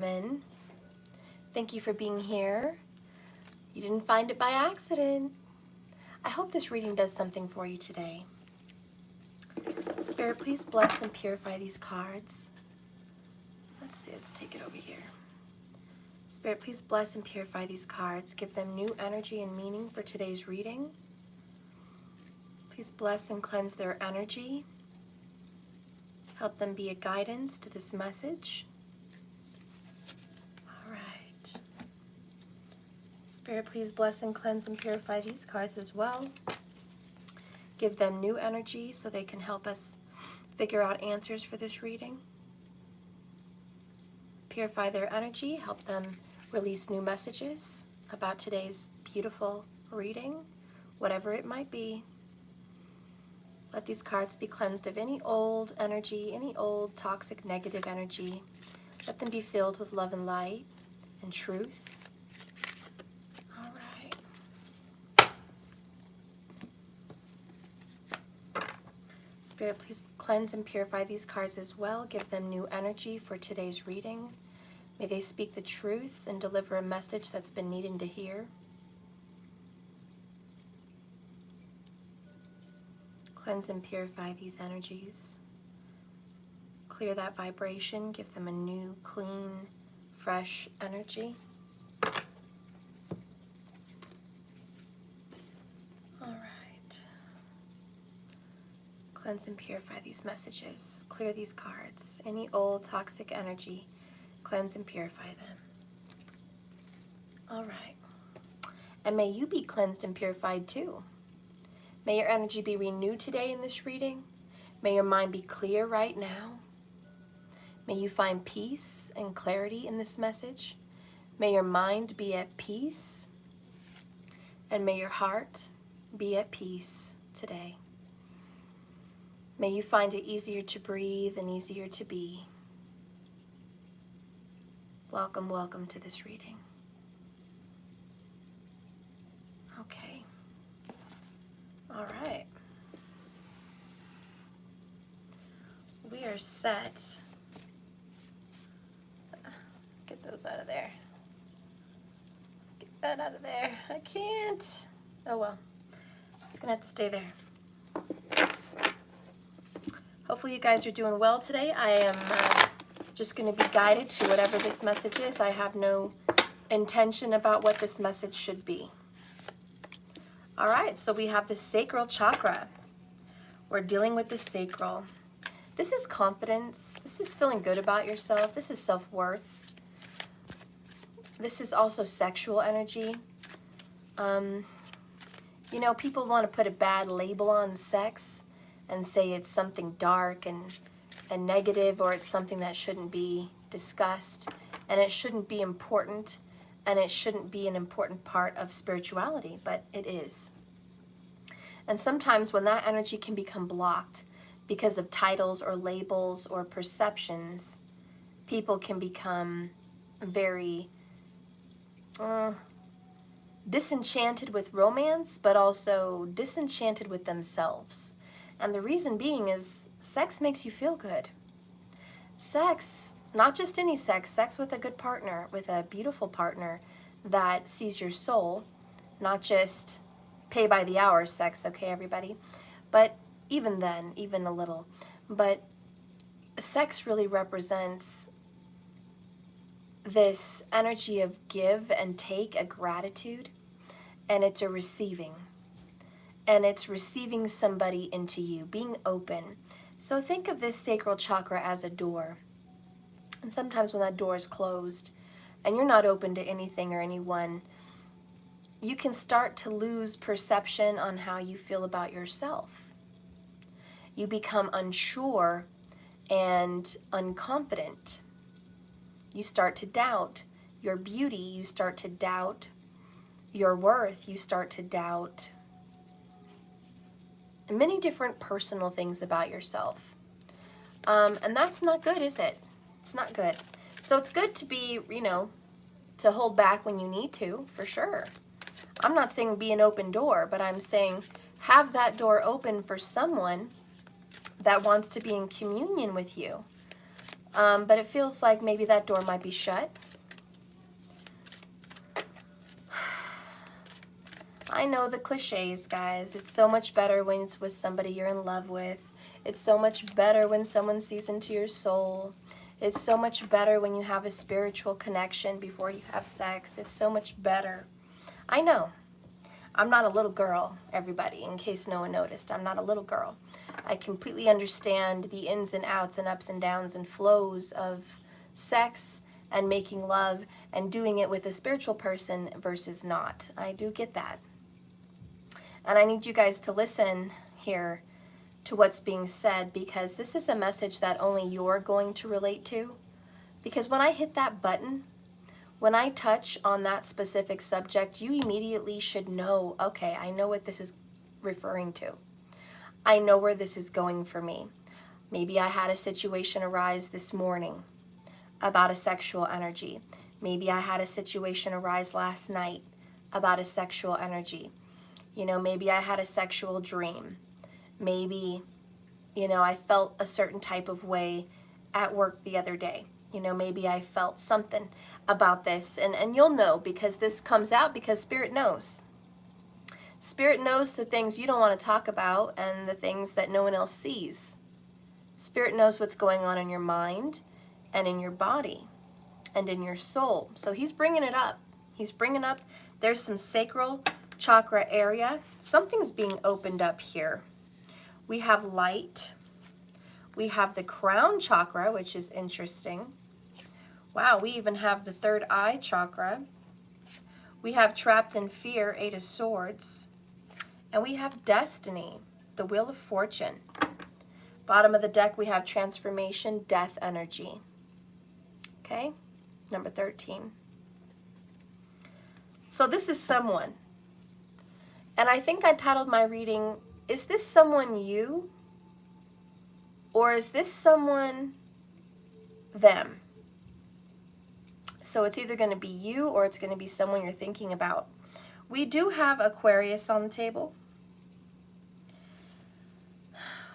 Amen. Thank you for being here. You didn't find it by accident. I hope this reading does something for you today. Spirit, please bless and purify these cards. Let's see, let's take it over here. Spirit, please bless and purify these cards. Give them new energy and meaning for today's reading. Please bless and cleanse their energy. Help them be a guidance to this message. All right. Spirit, please bless and cleanse and purify these cards as well. Give them new energy so they can help us figure out answers for this reading. Purify their energy, help them release new messages about today's beautiful reading, whatever it might be. Let these cards be cleansed of any old energy, any old toxic negative energy. Let them be filled with love and light and truth. All right. Spirit, please cleanse and purify these cards as well. Give them new energy for today's reading. May they speak the truth and deliver a message that's been needing to hear. Cleanse and purify these energies. Clear that vibration. Give them a new, clean, fresh energy. All right. Cleanse and purify these messages. Clear these cards. Any old toxic energy, cleanse and purify them. All right. And may you be cleansed and purified too. May your energy be renewed today in this reading. May your mind be clear right now. May you find peace and clarity in this message. May your mind be at peace. And may your heart be at peace today. May you find it easier to breathe and easier to be. Welcome, welcome to this reading. Okay. All right. We are set. Get those out of there. Get that out of there. I can't. Oh well. It's gonna have to stay there. Hopefully you guys are doing well today. I am just going to be guided to whatever this message is. I have no intention about what this message should be. All right, so we have the sacral chakra. We're dealing with the sacral. This is confidence. This is feeling good about yourself. This is self-worth. This is also sexual energy. You know, people want to put a bad label on sex and say it's something dark and negative, or it's something that shouldn't be discussed, and it shouldn't be important, and it shouldn't be an important part of spirituality, but it is. And sometimes when that energy can become blocked because of titles or labels or perceptions, people can become very disenchanted with romance, but also disenchanted with themselves. And the reason being is sex makes you feel good. Sex, not just any sex, sex with a good partner, with a beautiful partner that sees your soul, not just pay by the hour sex, okay, everybody? But even then, even a little. But sex really represents this energy of give and take, a gratitude, and it's a receiving. And it's receiving somebody into you, being open. So think of this sacral chakra as a door. And sometimes when that door is closed and you're not open to anything or anyone, you can start to lose perception on how you feel about yourself. You become unsure and unconfident. You start to doubt your beauty. You start to doubt your worth. You start to doubt many different personal things about yourself. And that's not good, is it? It's not good. So it's good to be, you know, to hold back when you need to, for sure. I'm not saying be an open door, but I'm saying have that door open for someone that wants to be in communion with you. But it feels like maybe that door might be shut. I know the cliches, guys. It's so much better when it's with somebody you're in love with. It's so much better when someone sees into your soul. It's so much better when you have a spiritual connection before you have sex. It's so much better. I know. I'm not a little girl, everybody, in case no one noticed. I'm not a little girl. I completely understand the ins and outs and ups and downs and flows of sex and making love and doing it with a spiritual person versus not. I do get that. And I need you guys to listen here to what's being said, because this is a message that only you're going to relate to. Because when I hit that button, when I touch on that specific subject, you immediately should know, okay, I know what this is referring to. I know where this is going for me. Maybe I had a situation arise this morning about a sexual energy. Maybe I had a situation arise last night about a sexual energy. You know, maybe I had a sexual dream. Maybe, you know, I felt a certain type of way at work the other day. You know, maybe I felt something about this. And you'll know, because this comes out because Spirit knows. Spirit knows the things you don't want to talk about and the things that no one else sees. Spirit knows what's going on in your mind and in your body and in your soul. So he's bringing it up. He's bringing up, there's some sacral chakra area. Something's being opened up here. We have light. We have the crown chakra, which is interesting. Wow, we even have the third eye chakra. We have trapped in fear, 8 of Swords. And we have destiny, the Wheel of Fortune. Bottom of the deck, we have transformation, death energy. Okay, number 13. So this is someone. And I think I titled my reading, is this someone you? Or is this someone them? So it's either going to be you or it's going to be someone you're thinking about. We do have Aquarius on the table.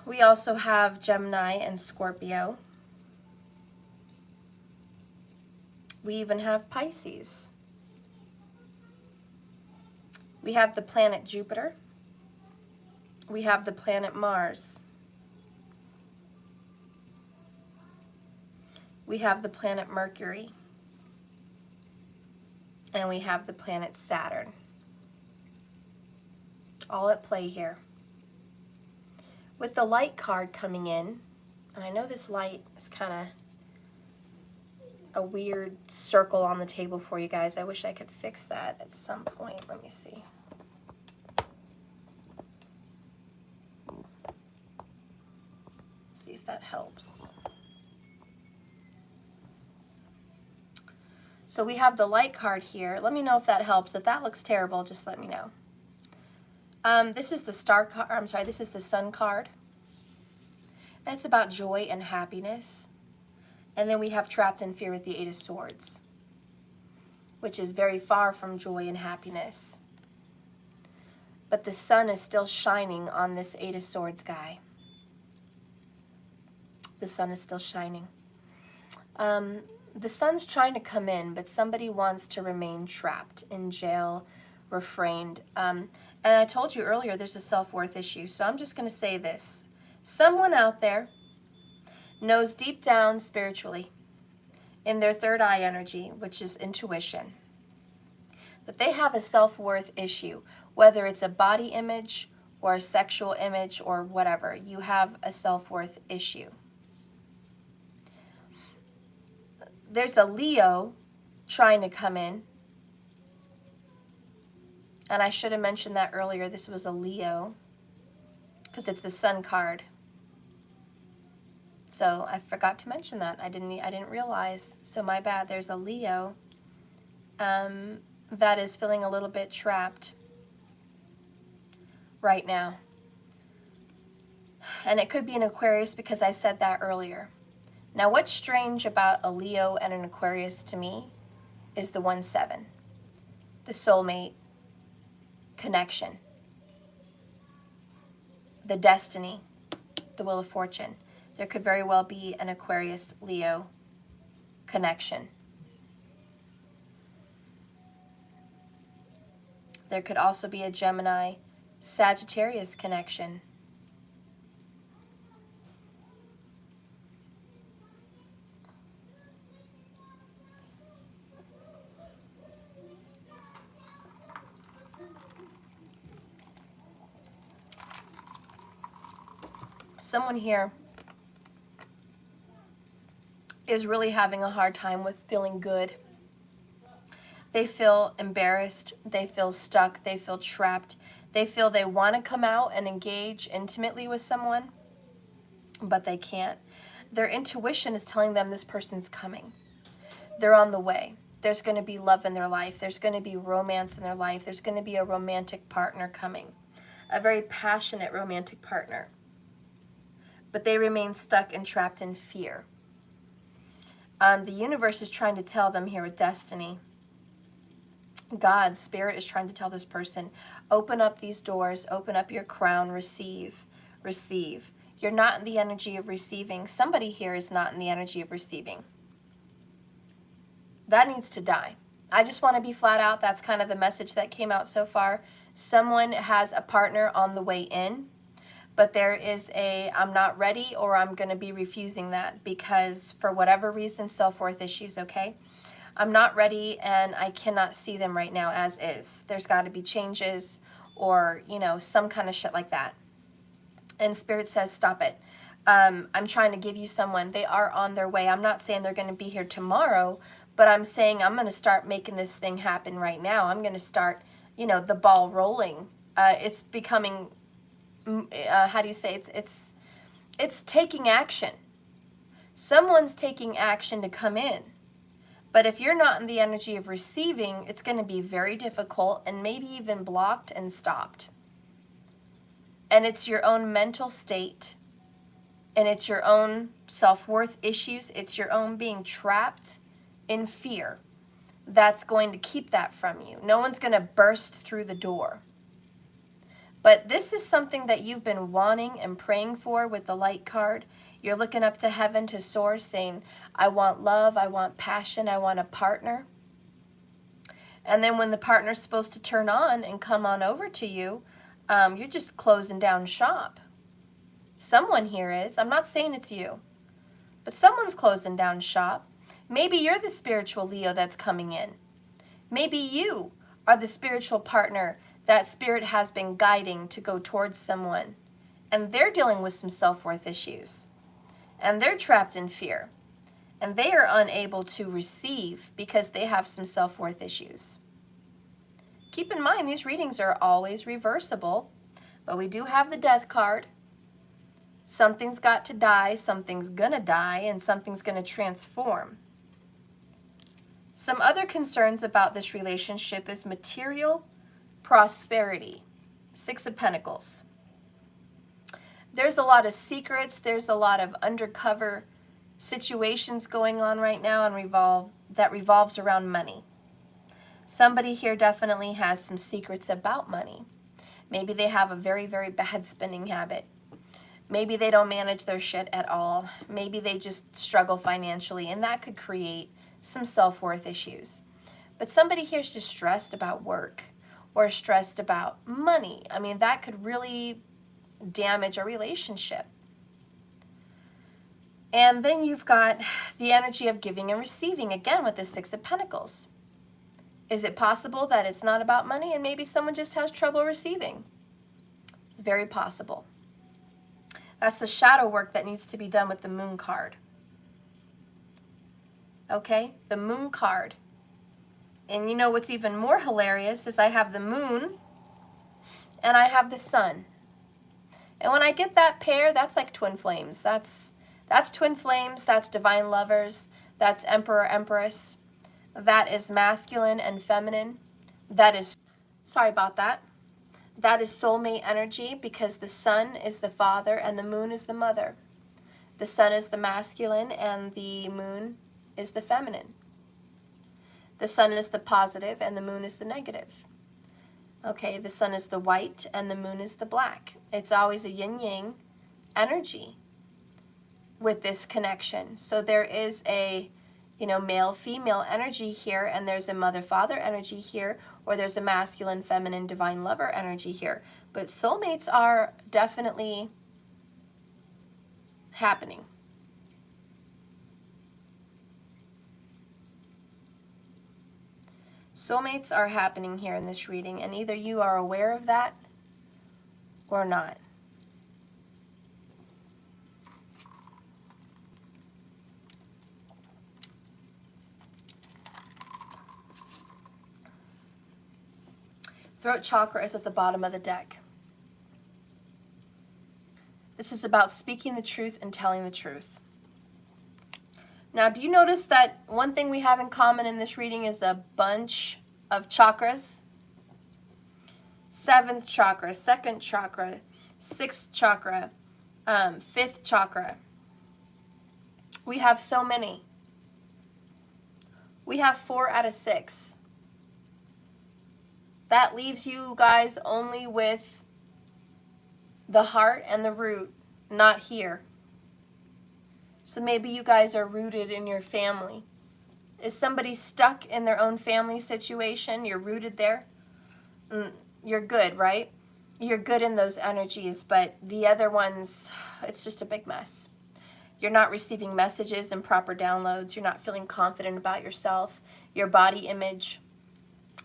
We also have Gemini and Scorpio. We even have Pisces. We have the planet Jupiter. We have the planet Mars. We have the planet Mercury. And we have the planet Saturn. All at play here. With the light card coming in, and I know this light is kind of a weird circle on the table for you guys. I wish I could fix that at some point. Let me see. See if that helps. So we have the light card here. Let me know if that helps. If that looks terrible, just let me know. This is the star card. I'm sorry, this is the sun card. And it's about joy and happiness. And then we have trapped in fear with the 8 of Swords, which is very far from joy and happiness. But the sun is still shining on this 8 of Swords guy. The sun is still shining. The sun's trying to come in, but somebody wants to remain trapped in jail, refrained. And I told you earlier there's a self-worth issue, so I'm just going to say this. Someone out there knows deep down spiritually, in their third eye energy, which is intuition, that they have a self-worth issue, whether it's a body image or a sexual image or whatever. You have a self-worth issue. There's a Leo trying to come in. And I should have mentioned that earlier. This was a Leo because it's the sun card. So I forgot to mention that. I didn't realize. So my bad. There's a Leo that is feeling a little bit trapped right now. And it could be an Aquarius because I said that earlier. Now, what's strange about a Leo and an Aquarius to me is the 1-7, the soulmate connection, the destiny, the Wheel of Fortune. There could very well be an Aquarius-Leo connection. There could also be a Gemini-Sagittarius connection. Someone here is really having a hard time with feeling good. They feel embarrassed, they feel stuck, they feel trapped. They feel they want to come out and engage intimately with someone, but they can't. Their intuition is telling them this person's coming. They're on the way. There's going to be love in their life. There's going to be romance in their life. There's going to be a romantic partner coming, a very passionate romantic partner. But they remain stuck and trapped in fear. The universe is trying to tell them here with destiny. God, Spirit is trying to tell this person, open up these doors, open up your crown, receive, receive. You're not in the energy of receiving. Somebody here is not in the energy of receiving. That needs to die. I just want to be flat out. That's kind of the message that came out so far. Someone has a partner on the way in, but there is a, I'm not ready, or I'm going to be refusing that because for whatever reason, self-worth issues, okay? I'm not ready and I cannot see them right now as is. There's got to be changes or, you know, some kind of shit like that. And Spirit says, stop it. I'm trying to give you someone. They are on their way. I'm not saying they're going to be here tomorrow, but I'm saying I'm going to start making this thing happen right now. I'm going to start, you know, the ball rolling. It's becoming, how do you say, it's taking action. Someone's taking action to come in. But if you're not in the energy of receiving, it's going to be very difficult and maybe even blocked and stopped. And it's your own mental state, and it's your own self-worth issues, it's your own being trapped in fear that's going to keep that from you. No one's going to burst through the door. But this is something that you've been wanting and praying for with the light card. You're looking up to heaven, to source, saying, I want love, I want passion, I want a partner. And then when the partner's supposed to turn on and come on over to you, you're just closing down shop. Someone here is. I'm not saying it's you, but someone's closing down shop. Maybe you're the spiritual Leo that's coming in. Maybe you are the spiritual partner that Spirit has been guiding to go towards someone, and they're dealing with some self-worth issues, and they're trapped in fear, and they are unable to receive because they have some self-worth issues. Keep in mind, these readings are always reversible, but we do have the Death card. Something's got to die, something's gonna die, and something's gonna transform. Some other concerns about this relationship is material prosperity. 6 of Pentacles. There's a lot of secrets, there's a lot of undercover situations going on right now and that revolves around money. Somebody here definitely has some secrets about money. Maybe they have a very, very bad spending habit. Maybe they don't manage their shit at all. Maybe they just struggle financially, and that could create some self-worth issues. But somebody here is just stressed about work or stressed about money. I mean, that could really damage a relationship. And then you've got the energy of giving and receiving, again with the 6 of Pentacles. Is it possible that it's not about money and maybe someone just has trouble receiving? It's very possible. That's the shadow work that needs to be done with the Moon card. Okay, the Moon card. And you know what's even more hilarious is I have the Moon and I have the Sun. And when I get that pair, that's like twin flames. That's twin flames, that's divine lovers, that's Emperor, Empress. That is masculine and feminine. That is, sorry about that. That is soulmate energy because the sun is the father and the moon is the mother. The sun is the masculine and the moon is the feminine. The sun is the positive and the moon is the negative. Okay, the sun is the white and the moon is the black. It's always a yin-yang energy. with this connection. So there is a, you know, male-female energy here, and there's a mother-father energy here, or there's a masculine, feminine, divine lover energy here. But soulmates are definitely happening. Soulmates are happening here in this reading, and either you are aware of that or not. Throat chakra is at the bottom of the deck. This is about speaking the truth and telling the truth. Now, do you notice that one thing we have in common in this reading is a bunch of chakras? 7th chakra, 2nd chakra, 6th chakra, 5th chakra. We have so many. We have 4 out of 6. That leaves you guys only with the heart and the root, not here. So maybe you guys are rooted in your family. Is somebody stuck in their own family situation? You're rooted there? You're good, right? You're good in those energies, but the other ones, it's just a big mess. You're not receiving messages and proper downloads. You're not feeling confident about yourself, your body image,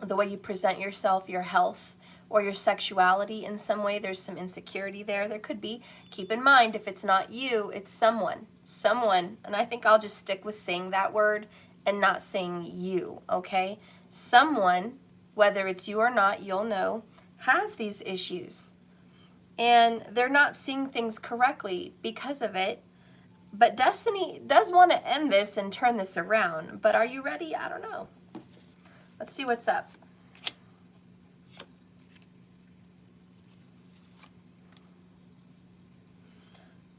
the way you present yourself, your health, or your sexuality in some way. There's some insecurity there. There could be. Keep in mind, if it's not you, it's someone. Someone, and I think I'll just stick with saying that word and not saying you, okay? Someone, whether it's you or not, you'll know, has these issues. And they're not seeing things correctly because of it. But Destiny does want to end this and turn this around. But are you ready? I don't know. Let's see what's up.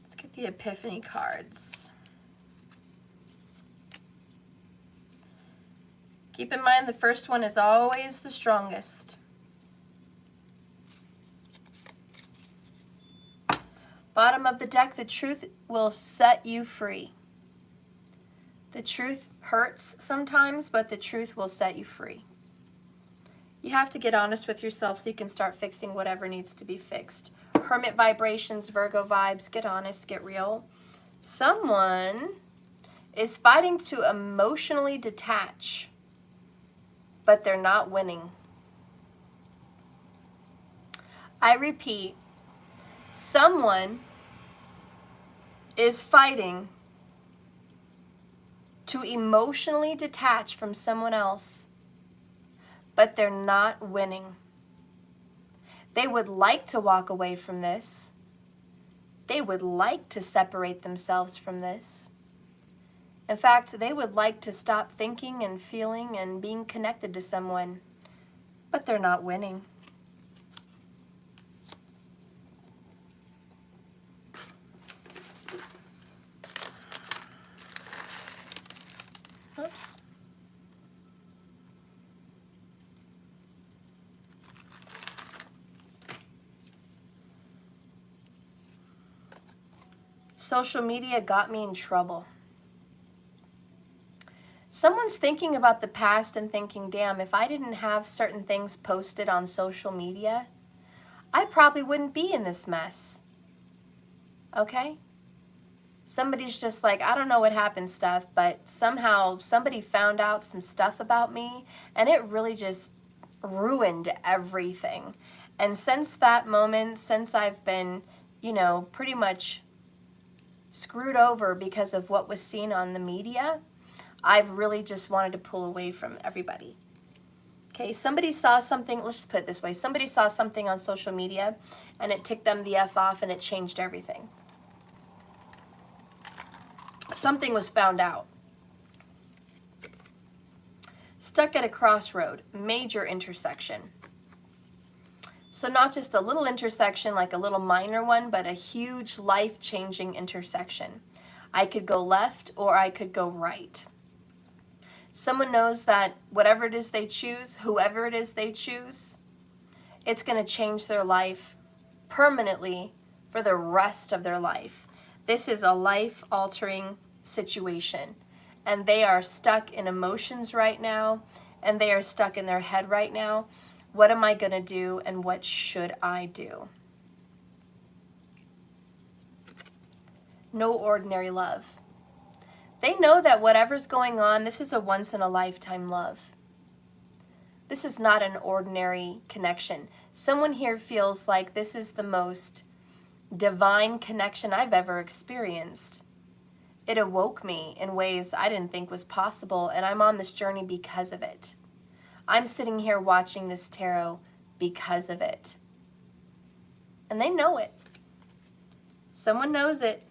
Let's get the Epiphany cards. Keep in mind the first one is always the strongest. Bottom of the deck, the truth will set you free. The truth hurts sometimes, but the truth will set you free. You have to get honest with yourself so you can start fixing whatever needs to be fixed. Hermit vibrations, Virgo vibes, get honest, get real. Someone is fighting to emotionally detach, but they're not winning. I repeat, someone is fighting to emotionally detach from someone else, but they're not winning. They would like to walk away from this. They would like to separate themselves from this. In fact, they would like to stop thinking and feeling and being connected to someone, but they're not winning. Oops. Social media got me in trouble. Someone's thinking about the past and thinking, damn, if I didn't have certain things posted on social media, I probably wouldn't be in this mess. Okay? Somebody's just like, I don't know what happened stuff, but somehow somebody found out some stuff about me and it really just ruined everything. And since that moment, since I've been, you know, pretty much screwed over because of what was seen on the media, I've really just wanted to pull away from everybody. Okay, somebody saw something, let's just put it this way, somebody saw something on social media and it ticked them the F off and it changed everything. Something was found out. Stuck at a crossroad, major intersection. So not just a little intersection, like a little minor one, but a huge life-changing intersection. I could go left or I could go right. Someone knows that whatever it is they choose, whoever it is they choose, it's going to change their life permanently for the rest of their life. This is a life-altering situation, and they are stuck in emotions right now, and they are stuck in their head right now. What am I going to do, and what should I do? No ordinary love. They know that whatever's going on, this is a once-in-a-lifetime love. This is not an ordinary connection. Someone here feels like this is the most divine connection I've ever experienced. It awoke me in ways I didn't think was possible, and I'm on this journey because of it. I'm sitting here watching this tarot because of it. And they know it. Someone knows it.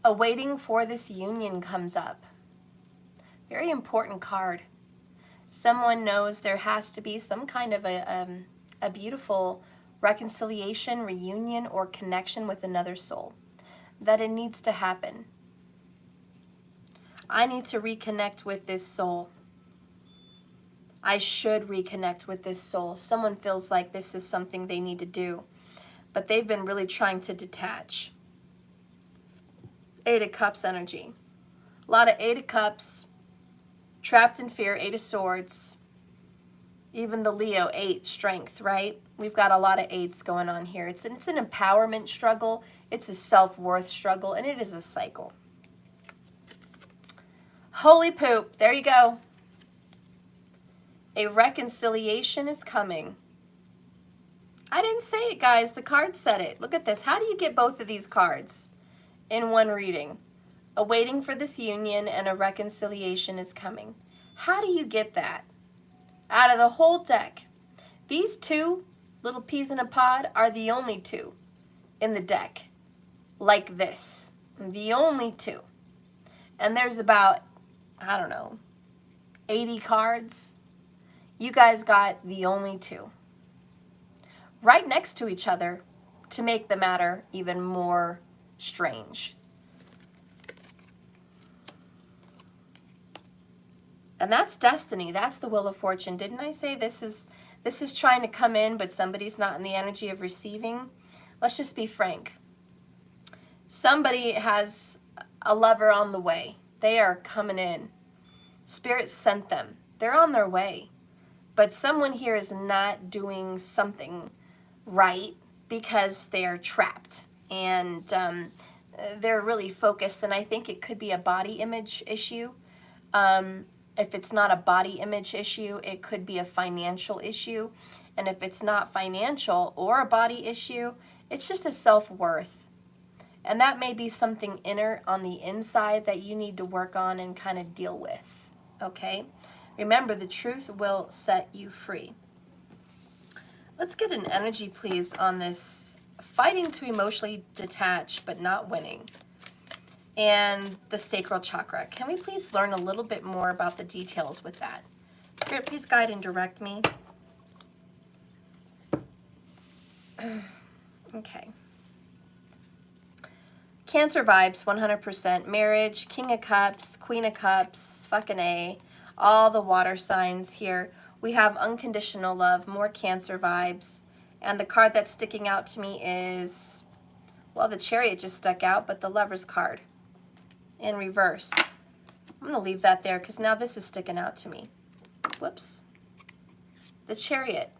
Awaiting for this union comes up. Very important card. Someone knows there has to be some kind of a beautiful reconciliation, reunion, or connection with another soul. That it needs to happen. I need to reconnect with this soul. I should reconnect with this soul. Someone feels like this is something they need to do, but they've been really trying to detach. Eight of Cups energy. A lot of Eight of Cups, trapped in fear, Eight of Swords. Even the Leo, 8, strength, right? We've got a lot of 8s going on here. It's an empowerment struggle. It's a self-worth struggle, and it is a cycle. Holy poop. There you go. A reconciliation is coming. I didn't say it, guys. The card said it. Look at this. How do you get both of these cards in one reading? Awaiting for this union and a reconciliation is coming. How do you get that? Out of the whole deck, these two little peas in a pod are the only two in the deck like this. The only two. And there's about, I don't know, 80 cards. You guys got the only two. Right next to each other to make the matter even more strange. And that's destiny. That's the wheel of fortune. Didn't I say this is trying to come in, but somebody's not in the energy of receiving? Let's just be frank. Somebody has a lover on the way. They are coming in. Spirit sent them. They're on their way. But someone here is not doing something right because they are trapped. And they're really focused. And I think it could be a body image issue. If it's not a body image issue, it could be a financial issue. And if it's not financial or a body issue, it's just a self-worth. And that may be something inner on the inside that you need to work on and kind of deal with, okay? Remember, the truth will set you free. Let's get an energy, please, on this fighting to emotionally detach but not winning. And the sacral chakra. Can we please learn a little bit more about the details with that? Spirit, please guide and direct me. Okay. Cancer vibes, 100%. Marriage, King of Cups, Queen of Cups, fucking A. All the water signs here. We have unconditional love, more Cancer vibes. And the card that's sticking out to me is, well, the Chariot just stuck out, but the Lover's card in reverse. I'm going to leave that there because now this is sticking out to me. Whoops. The Chariot.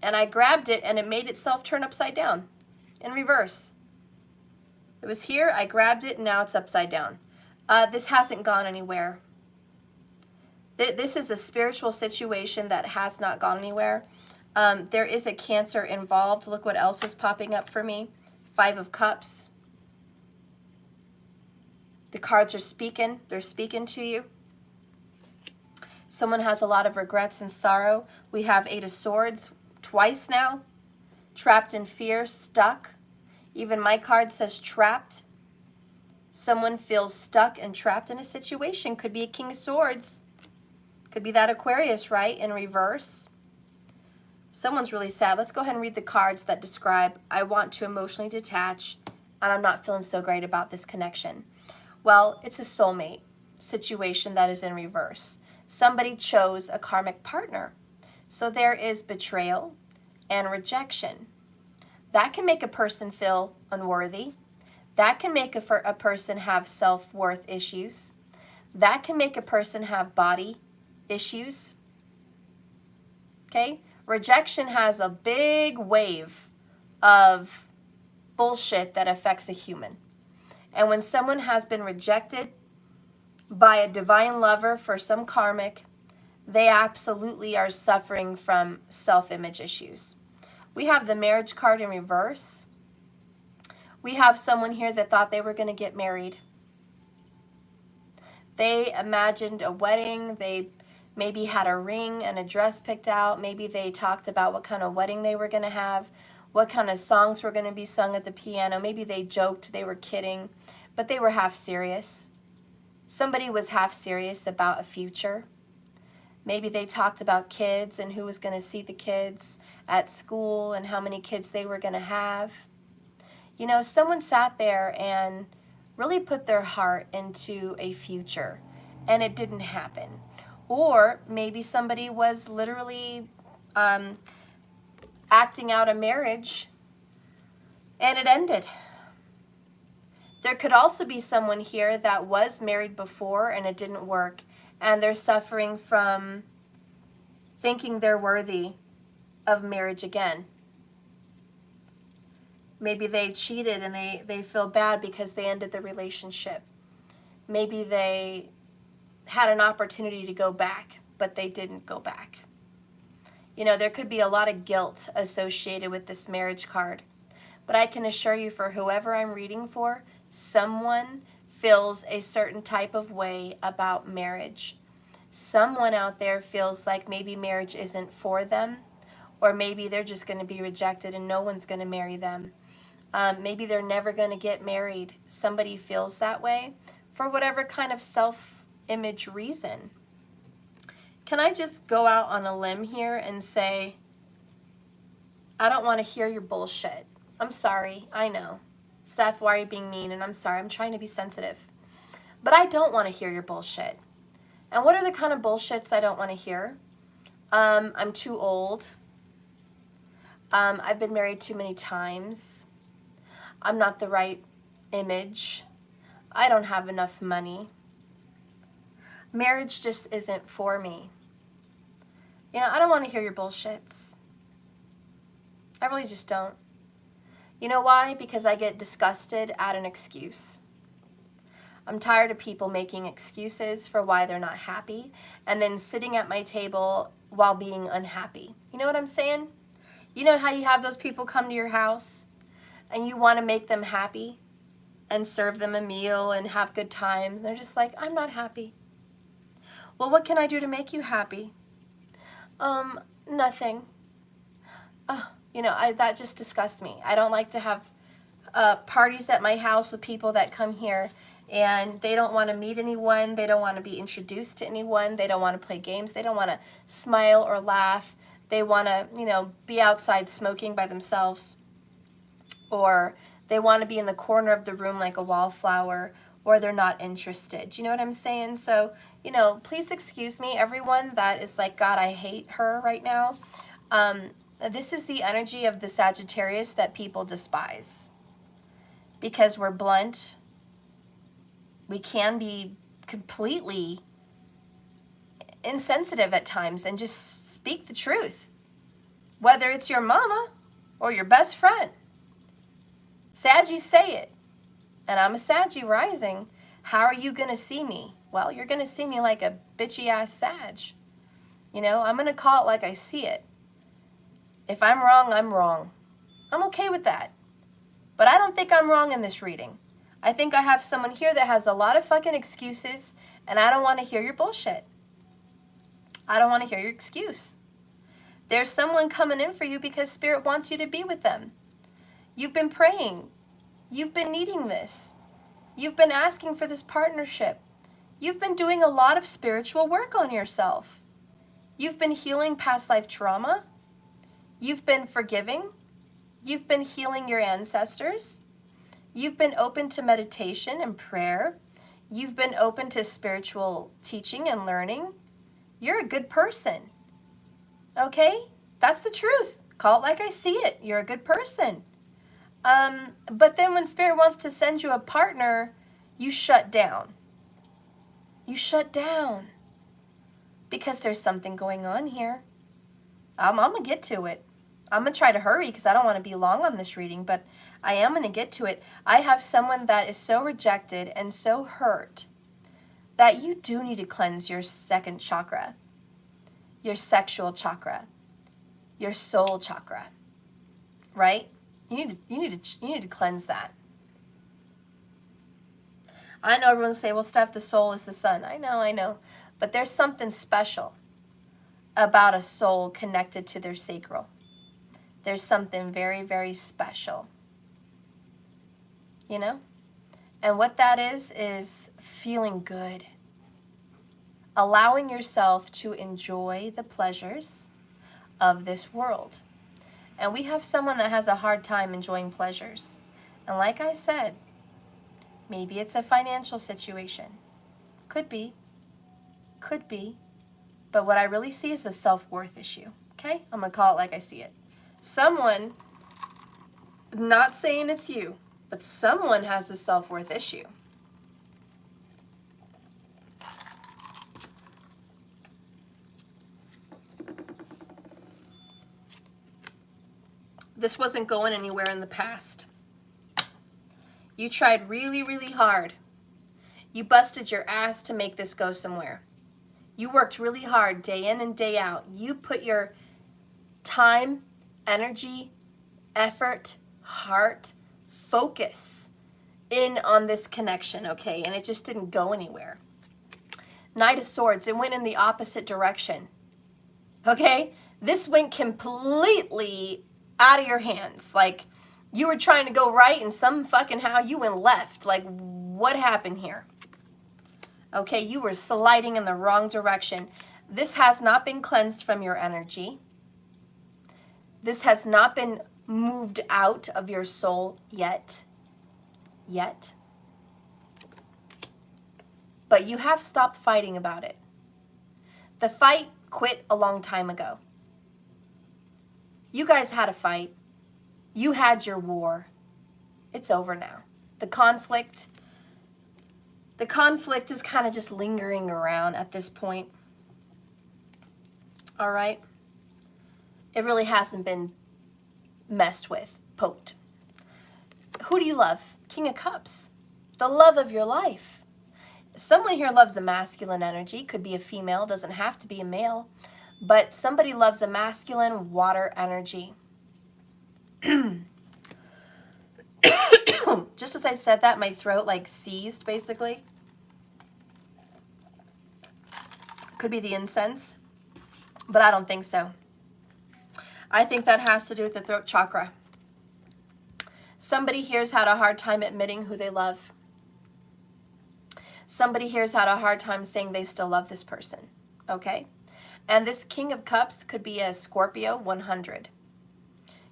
And I grabbed it and it made itself turn upside down in reverse. It was here, I grabbed it, and now it's upside down. This hasn't gone anywhere. This is a spiritual situation that has not gone anywhere. There is a Cancer involved. Look what else is popping up for me. 5 of Cups. The cards are speaking. They're speaking to you. Someone has a lot of regrets and sorrow. We have 8 of Swords twice now. Trapped in fear, stuck. Even my card says trapped. Someone feels stuck and trapped in a situation. Could be a King of Swords. Could be that Aquarius, right? In reverse. Someone's really sad. Let's go ahead and read the cards that describe, I want to emotionally detach, and I'm not feeling so great about this connection. Well, it's a soulmate situation that is in reverse. Somebody chose a karmic partner. So there is betrayal and rejection. That can make a person feel unworthy. That can make a person have self-worth issues. That can make a person have body issues. Okay? Rejection has a big wave of bullshit that affects a human. And when someone has been rejected by a divine lover for some karmic, they absolutely are suffering from self-image issues. We have the marriage card in reverse. We have someone here that thought they were going to get married. They imagined a wedding. They maybe had a ring and a dress picked out. Maybe they talked about what kind of wedding they were going to have, what kind of songs were going to be sung at the piano. Maybe they joked, they were kidding, but they were half serious. Somebody was half serious about a future. Maybe they talked about kids and who was going to see the kids at school and how many kids they were going to have. You know, someone sat there and really put their heart into a future, and it didn't happen. Or maybe somebody was literally acting out a marriage, and it ended. There could also be someone here that was married before and it didn't work, and they're suffering from thinking they're worthy of marriage again. Maybe they cheated and they feel bad because they ended the relationship. Maybe they had an opportunity to go back, but they didn't go back. You know, there could be a lot of guilt associated with this marriage card. But I can assure you, for whoever I'm reading for, someone feels a certain type of way about marriage. Someone out there feels like maybe marriage isn't for them, or maybe they're just going to be rejected and no one's going to marry them. Maybe they're never going to get married. Somebody feels that way for whatever kind of self-image reason. Can I just go out on a limb here and say, I don't want to hear your bullshit. I'm sorry, I know. Steph, why are you being mean? And I'm sorry, I'm trying to be sensitive. But I don't want to hear your bullshit. And what are the kind of bullshits I don't want to hear? I'm too old. I've been married too many times. I'm not the right image. I don't have enough money. Marriage just isn't for me. You know, I don't want to hear your bullshits. I really just don't. You know why? Because I get disgusted at an excuse. I'm tired of people making excuses for why they're not happy and then sitting at my table while being unhappy. You know what I'm saying? You know how you have those people come to your house and you want to make them happy and serve them a meal and have good times. They're just like, I'm not happy. Well, what can I do to make you happy? Nothing. You know, that just disgusts me. I don't like to have parties at my house with people that come here and they don't want to meet anyone. They don't want to be introduced to anyone. They don't want to play games. They don't want to smile or laugh. They want to, you know, be outside smoking by themselves. Or they want to be in the corner of the room like a wallflower, or they're not interested. You know what I'm saying? So, you know, please excuse me, everyone that is like, God, I hate her right now. This is the energy of the Sagittarius that people despise. Because we're blunt, we can be completely insensitive at times and just speak the truth. Whether it's your mama or your best friend. Saggies say it. And I'm a Saggy rising. How are you going to see me? Well, you're going to see me like a bitchy ass Sag. You know, I'm going to call it like I see it. If I'm wrong, I'm wrong. I'm okay with that. But I don't think I'm wrong in this reading. I think I have someone here that has a lot of fucking excuses, and I don't want to hear your bullshit. I don't want to hear your excuse. There's someone coming in for you because Spirit wants you to be with them. You've been praying. You've been needing this. You've been asking for this partnership. You've been doing a lot of spiritual work on yourself. You've been healing past life trauma. You've been forgiving. You've been healing your ancestors. You've been open to meditation and prayer. You've been open to spiritual teaching and learning. You're a good person. Okay? That's the truth. Call it like I see it. You're a good person. But then when Spirit wants to send you a partner, you shut down. You shut down. Because there's something going on here. I'm going to get to it. I'm going to try to hurry because I don't want to be long on this reading, but I am going to get to it. I have someone that is so rejected and so hurt that you do need to cleanse your second chakra, your sexual chakra, your soul chakra, right? You need to cleanse that. I know everyone will say, well, Steph, the soul is the sun. I know. But there's something special about a soul connected to their sacral. There's something very, very special. You know? And what that is feeling good. Allowing yourself to enjoy the pleasures of this world. And we have someone that has a hard time enjoying pleasures. And like I said, maybe it's a financial situation. Could be. Could be. But what I really see is a self-worth issue. Okay? I'm going to call it like I see it. Someone, not saying it's you, but someone has a self-worth issue. This wasn't going anywhere in the past. You tried really, really hard. You busted your ass to make this go somewhere. You worked really hard day in and day out. You put your time, energy, effort, heart, focus in on this connection, okay? And it just didn't go anywhere. Knight of Swords, it went in the opposite direction, okay? This went completely out of your hands. Like, you were trying to go right and some fucking how you went left. Like, what happened here? Okay, you were sliding in the wrong direction. This has not been cleansed from your energy. This has not been moved out of your soul yet. But you have stopped fighting about it. The fight quit a long time ago. You guys had a fight. You had your war. It's over now. The conflict is kind of just lingering around at this point. All right? It really hasn't been messed with, poked. Who do you love? King of Cups. The love of your life. Someone here loves a masculine energy. Could be a female, doesn't have to be a male. But somebody loves a masculine water energy. Just as I said that, my throat like seized, basically. Could be the incense, but I don't think so. I think that has to do with the throat chakra. Somebody here's had a hard time admitting who they love. Somebody here's had a hard time saying they still love this person, okay? And this King of Cups could be a Scorpio 100.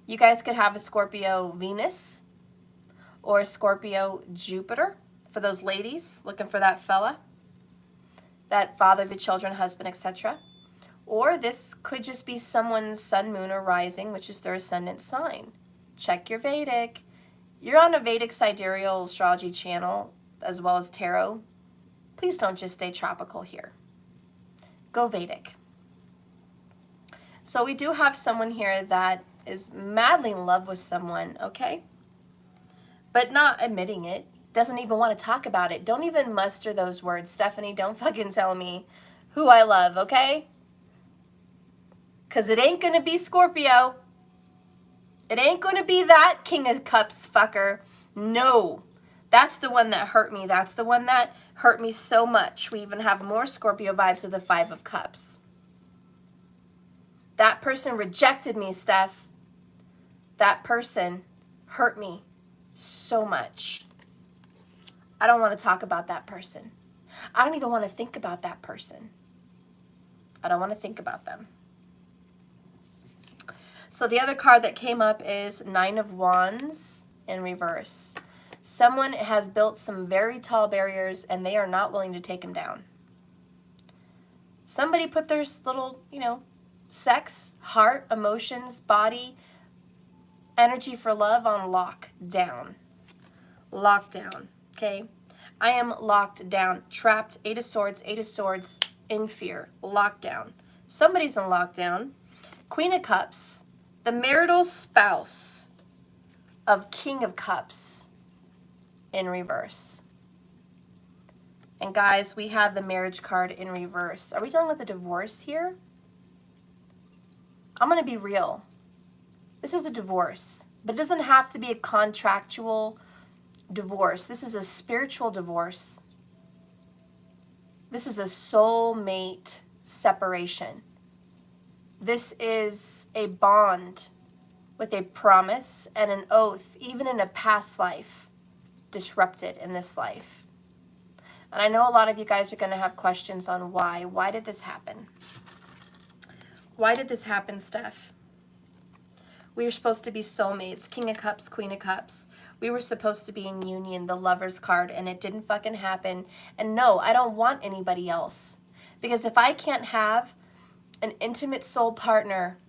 You guys could have a Scorpio Venus or a Scorpio Jupiter for those ladies looking for that fella, that father of your children, husband, etc. Or this could just be someone's sun, moon, or rising, which is their ascendant sign. Check your Vedic. You're on a Vedic sidereal astrology channel as well as tarot. Please don't just stay tropical here. Go Vedic. So we do have someone here that is madly in love with someone, okay? But not admitting it. Doesn't even want to talk about it. Don't even muster those words. Stephanie, don't fucking tell me who I love, okay? Because it ain't going to be Scorpio. It ain't going to be that King of Cups fucker. No. That's the one that hurt me. That's the one that hurt me so much. We even have more Scorpio vibes with the Five of Cups. That person rejected me, Steph. That person hurt me so much. I don't want to talk about that person. I don't even want to think about that person. I don't want to think about them. So the other card that came up is Nine of Wands in reverse. Someone has built some very tall barriers and they are not willing to take them down. Somebody put their little, sex, heart, emotions, body, Energy for love on lockdown. Lockdown, okay? I am locked down, trapped, Eight of Swords, in fear, lockdown. Somebody's in lockdown. Queen of Cups, the marital spouse of King of Cups in reverse. And guys, we had the marriage card in reverse. Are we dealing with a divorce here? I'm going to be real. This is a divorce, but it doesn't have to be a contractual divorce. This is a spiritual divorce. This is a soulmate separation. This is a bond with a promise and an oath, even in a past life, disrupted in this life. And I know a lot of you guys are going to have questions on why. Why did this happen? Why did this happen, Steph? We were supposed to be soulmates, King of Cups, Queen of Cups. We were supposed to be in union, the Lover's card, and it didn't fucking happen. And no, I don't want anybody else. Because if I can't have an intimate soul partner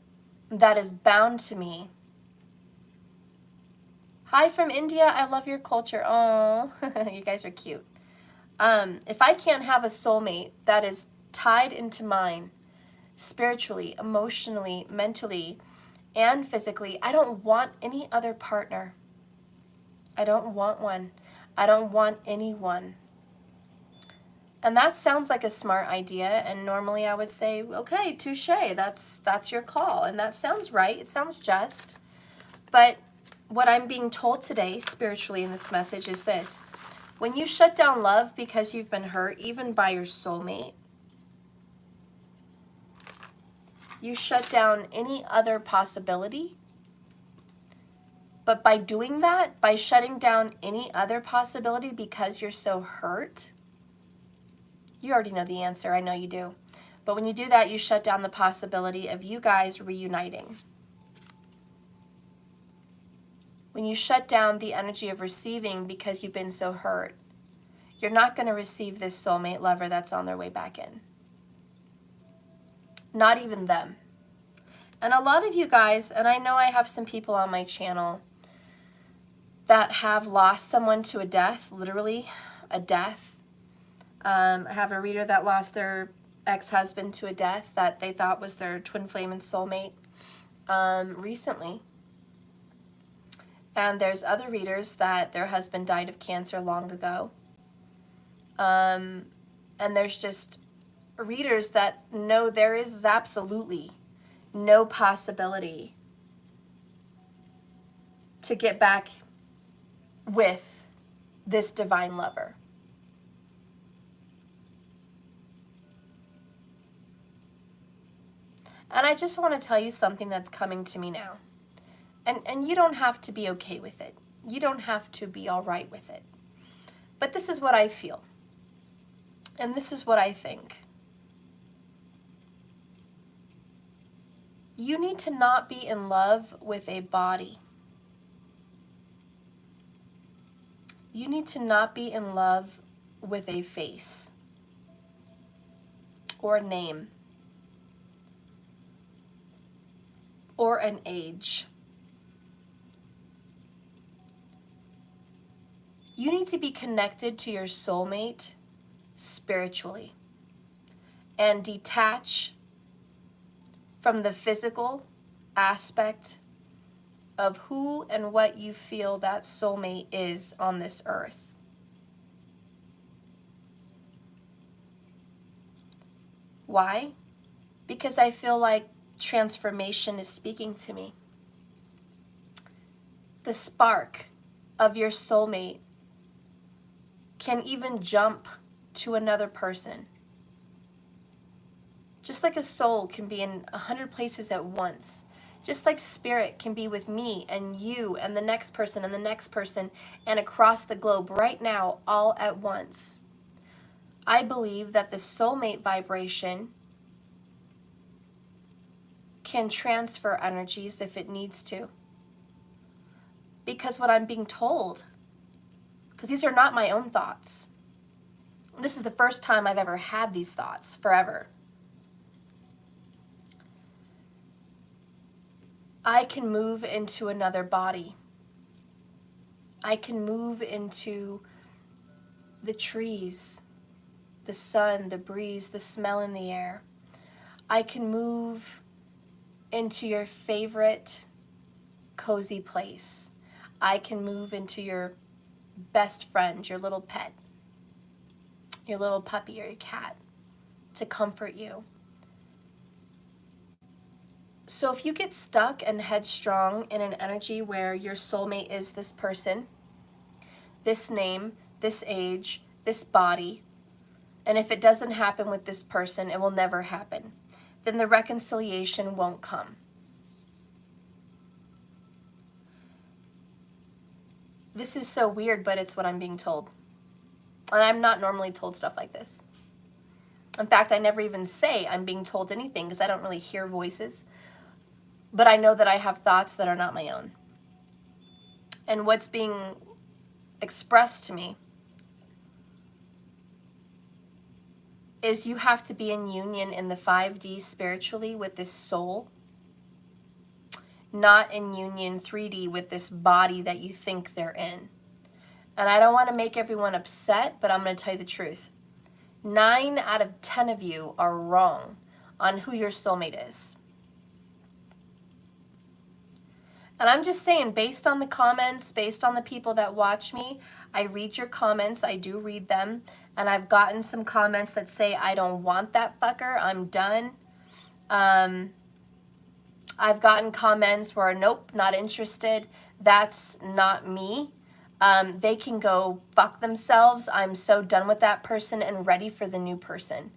that is bound to me. Hi from India, I love your culture. Oh, you guys are cute. If I can't have a soulmate that is tied into mine, spiritually, emotionally, mentally, and physically, I don't want any other partner. I don't want one. I don't want anyone. And that sounds like a smart idea, and normally I would say, okay, touche, that's your call, and that sounds right, it sounds just. But what I'm being told today, spiritually in this message, is this. When you shut down love because you've been hurt, even by your soulmate, you shut down any other possibility. But by doing that, by shutting down any other possibility because you're so hurt, you already know the answer, I know you do. But when you do that, you shut down the possibility of you guys reuniting. When you shut down the energy of receiving because you've been so hurt, you're not going to receive this soulmate lover that's on their way back in. Not even them. And a lot of you guys, and I know I have some people on my channel that have lost someone to a death, literally a death. I have a reader that lost their ex-husband to a death that they thought was their twin flame and soulmate recently. And there's other readers that their husband died of cancer long ago. And there's just readers that know there is absolutely no possibility to get back with this divine lover. And I just want to tell you something that's coming to me now. And you don't have to be okay with it. You don't have to be all right with it. But this is what I feel. And this is what I think. You need to not be in love with a body. You need to not be in love with a face or a name or an age. You need to be connected to your soulmate spiritually and detach from the physical aspect of who and what you feel that soulmate is on this earth. Why? Because I feel like transformation is speaking to me. The spark of your soulmate can even jump to another person. Just like a soul can be in 100 places at once. Just like spirit can be with me and you and the next person and the next person and across the globe right now, all at once. I believe that the soulmate vibration can transfer energies if it needs to. Because what I'm being told, because these are not my own thoughts. This is the first time I've ever had these thoughts, forever. I can move into another body. I can move into the trees, the sun, the breeze, the smell in the air. I can move into your favorite cozy place. I can move into your best friend, your little pet, your little puppy or your cat, to comfort you. So if you get stuck and headstrong in an energy where your soulmate is this person, this name, this age, this body, and if it doesn't happen with this person, it will never happen, then the reconciliation won't come. This is so weird, but it's what I'm being told. And I'm not normally told stuff like this. In fact, I never even say I'm being told anything because I don't really hear voices. But I know that I have thoughts that are not my own. And what's being expressed to me is you have to be in union in the 5D spiritually with this soul, not in union 3D with this body that you think they're in. And I don't want to make everyone upset, but I'm going to tell you the truth. 9 out of 10 of you are wrong on who your soulmate is. And I'm just saying, based on the comments, based on the people that watch me, I read your comments, I do read them, and I've gotten some comments that say, I don't want that fucker, I'm done. I've gotten comments where, nope, not interested, that's not me. They can go fuck themselves, I'm so done with that person and ready for the new person.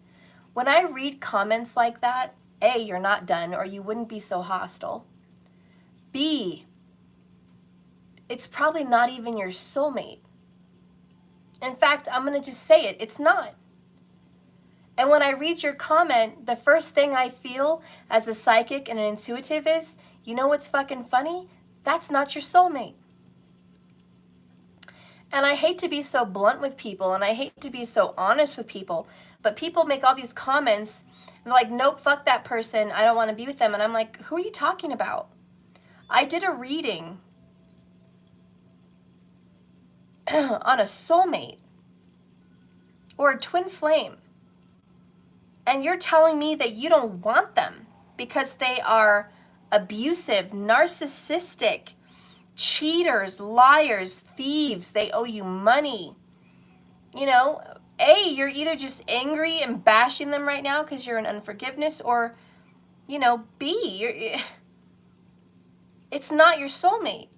When I read comments like that, A, you're not done, or you wouldn't be so hostile. B, it's probably not even your soulmate. In fact, I'm going to just say it, it's not. And when I read your comment, the first thing I feel as a psychic and an intuitive is, you know what's fucking funny? That's not your soulmate. And I hate to be so blunt with people, and I hate to be so honest with people, but people make all these comments, and they're like, nope, fuck that person, I don't want to be with them. And I'm like, who are you talking about? I did a reading on a soulmate or a twin flame, and you're telling me that you don't want them because they are abusive, narcissistic, cheaters, liars, thieves, they owe you money. You know, A, you're either just angry and bashing them right now because you're in unforgiveness, or, you know, B, it's not your soulmate.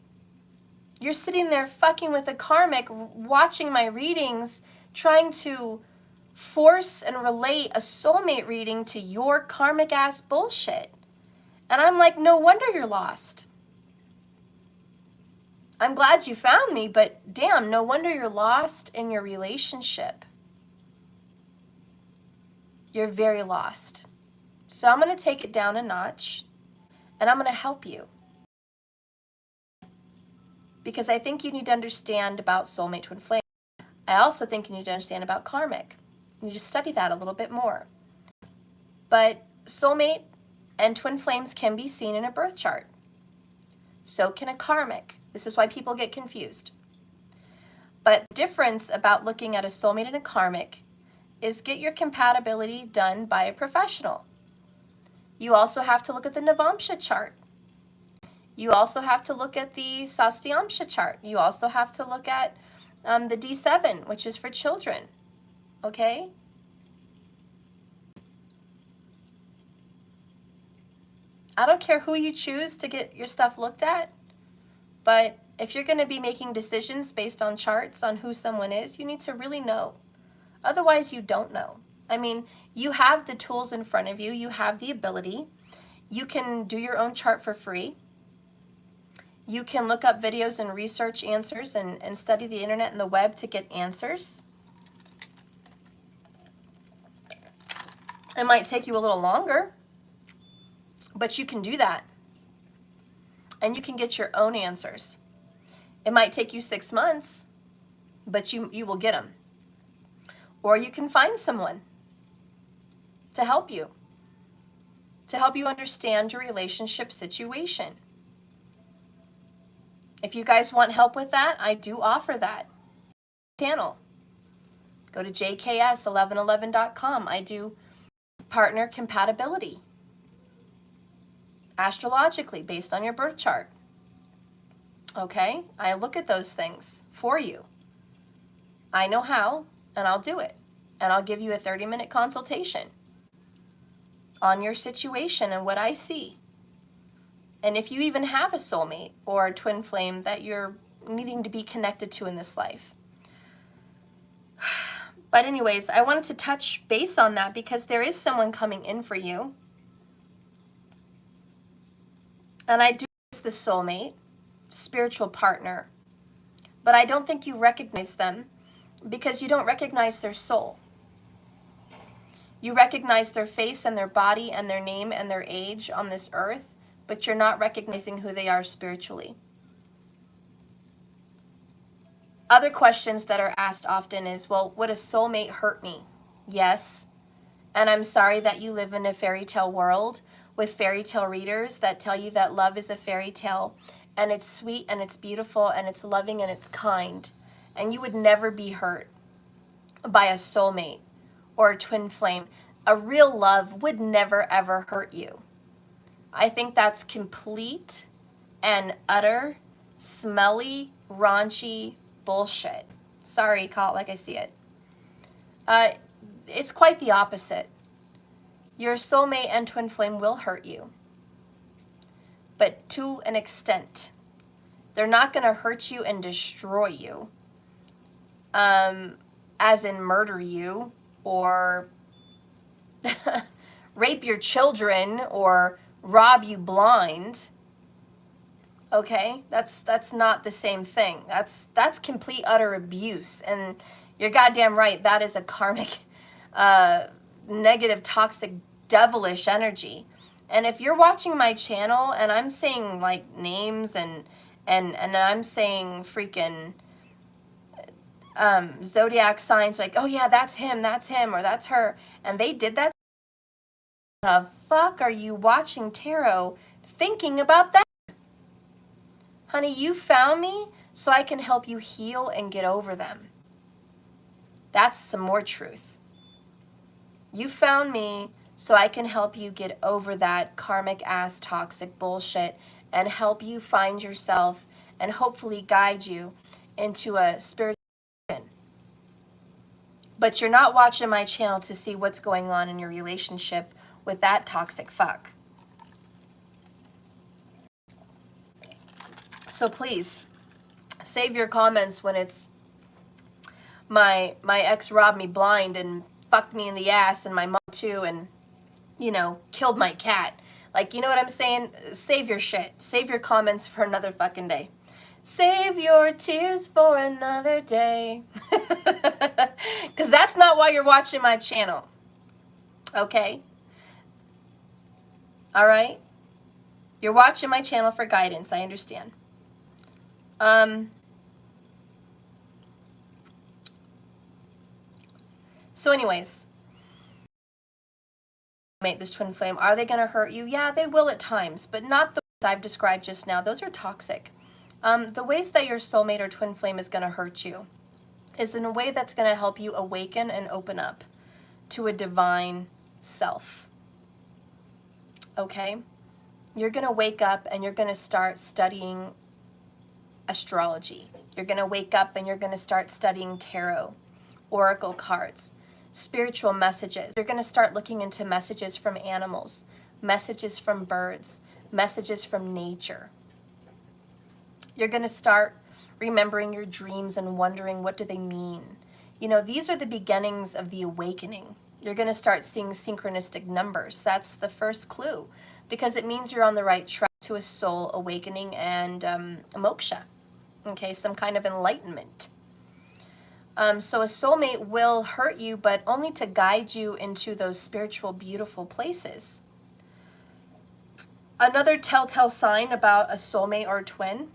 You're sitting there fucking with a karmic, watching my readings, trying to force and relate a soulmate reading to your karmic ass bullshit. And I'm like, no wonder you're lost. I'm glad you found me, but damn, no wonder you're lost in your relationship. You're very lost. So I'm going to take it down a notch, and I'm going to help you. Because I think you need to understand about soulmate twin flame. I also think you need to understand about karmic. You need to study that a little bit more. But soulmate and twin flames can be seen in a birth chart. So can a karmic. This is why people get confused. But the difference about looking at a soulmate and a karmic is get your compatibility done by a professional. You also have to look at the Navamsha chart. You also have to look at the Sastyamsha chart. You also have to look at the D7, which is for children. Okay? I don't care who you choose to get your stuff looked at, but if you're going to be making decisions based on charts on who someone is, you need to really know. Otherwise, you don't know. I mean, you have the tools in front of you. You have the ability. You can do your own chart for free. You can look up videos and research answers and study the internet and the web to get answers. It might take you a little longer, but you can do that. And you can get your own answers. It might take you 6 months, but you will get them. Or you can find someone to help you understand your relationship situation. If you guys want help with that, I do offer that channel. Go to jks1111.com. I do partner compatibility astrologically based on your birth chart. Okay? I look at those things for you. I know how, and I'll do it. And I'll give you a 30-minute consultation on your situation and what I see. And if you even have a soulmate or a twin flame that you're needing to be connected to in this life. But anyways, I wanted to touch base on that because there is someone coming in for you. And I do it's the soulmate, spiritual partner. But I don't think you recognize them because you don't recognize their soul. You recognize their face and their body and their name and their age on this earth, but you're not recognizing who they are spiritually. Other questions that are asked often is, well, would a soulmate hurt me? Yes. And I'm sorry that you live in a fairy tale world with fairy tale readers that tell you that love is a fairy tale and it's sweet and it's beautiful and it's loving and it's kind. And you would never be hurt by a soulmate or a twin flame. A real love would never ever hurt you. I think that's complete and utter, smelly, raunchy bullshit. Sorry, call it like I see it. It's quite the opposite. Your soulmate and twin flame will hurt you, but to an extent. They're not going to hurt you and destroy you, as in murder you or rape your children or rob you blind. Okay, that's not the same thing. That's complete utter abuse, and you're goddamn right. That is a karmic, negative, toxic, devilish energy. And if you're watching my channel and I'm saying like names and I'm saying freaking zodiac signs, like, oh yeah, that's him, or that's her, and they did that, the fuck are you watching tarot thinking about that? Honey, you found me so I can help you heal and get over them. That's some more truth. You found me so I can help you get over that karmic ass toxic bullshit and help you find yourself and hopefully guide you into a spiritual. But you're not watching my channel to see what's going on in your relationship with that toxic fuck. So please, save your comments when it's my ex robbed me blind and fucked me in the ass and my mom too and, you know, killed my cat. Like, you know what I'm saying? Save your shit. Save your comments for another fucking day. Save your tears for another day. Because that's not why you're watching my channel. Okay? All right? You're watching my channel for guidance. I understand. So anyways, this twin flame, are they going to hurt you? Yeah, they will at times, but not the ways I've described just now. Those are toxic. The ways that your soulmate or twin flame is going to hurt you is in a way that's going to help you awaken and open up to a divine self. Okay? You're going to wake up and you're going to start studying astrology. You're going to wake up and you're going to start studying tarot, oracle cards, spiritual messages. You're going to start looking into messages from animals, messages from birds, messages from nature. You're going to start remembering your dreams and wondering, what do they mean? You know, these are the beginnings of the awakening. You're going to start seeing synchronistic numbers. That's the first clue, because it means you're on the right track to a soul awakening and a moksha. Okay, some kind of enlightenment. So a soulmate will hurt you, but only to guide you into those spiritual, beautiful places. Another telltale sign about a soulmate or a twin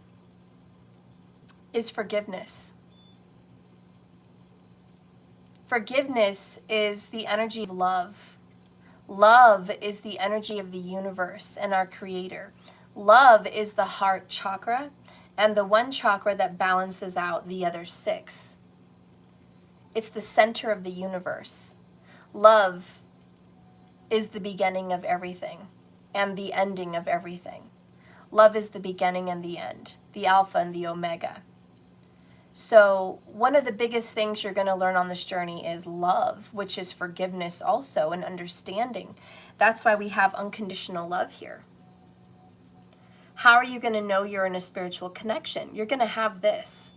is forgiveness. Forgiveness is the energy of love. Love is the energy of the universe and our creator. Love is the heart chakra, and the one chakra that balances out the other 6. It's the center of the universe. Love is the beginning of everything and the ending of everything. Love is the beginning and the end, the alpha and the omega. So one of the biggest things you're going to learn on this journey is love, which is forgiveness also, and understanding. That's why we have unconditional love here. How are you going to know you're in a spiritual connection? You're going to have this,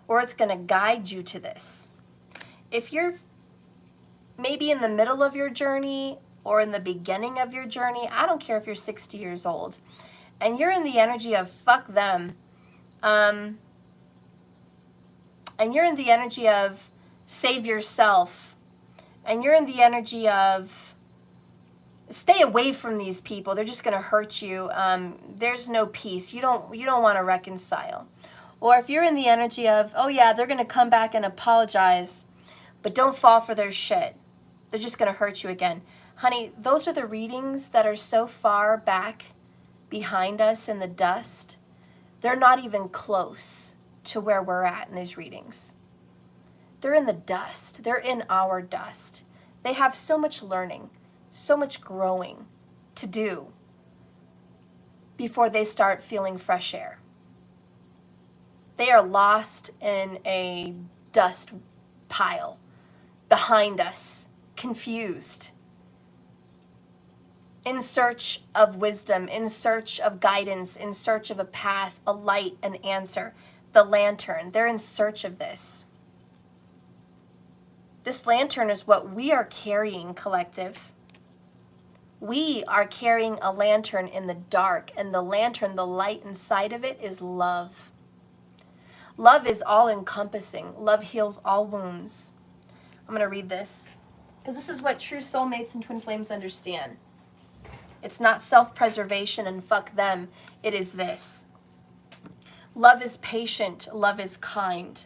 or it's going to guide you to this. If you're maybe in the middle of your journey or in the beginning of your journey, I don't care if you're 60 years old, and you're in the energy of fuck them, and you're in the energy of save yourself, and you're in the energy of stay away from these people, they're just going to hurt you, there's no peace, you don't want to reconcile. Or if you're in the energy of, oh yeah, they're going to come back and apologize, but don't fall for their shit, they're just going to hurt you again. Honey, those are the readings that are so far back behind us in the dust, they're not even close to where we're at in these readings. They're in the dust. They're in our dust. They have so much learning, so much growing to do before they start feeling fresh air. They are lost in a dust pile behind us, confused, in search of wisdom, in search of guidance, in search of a path, a light, an answer. The lantern, they're in search of this. This lantern is what we are carrying, collective. We are carrying a lantern in the dark, and the lantern, the light inside of it is love. Love is all-encompassing. Love heals all wounds. I'm going to read this, because this is what true soulmates and twin flames understand. It's not self-preservation and fuck them. It is this. Love is patient. Love is kind.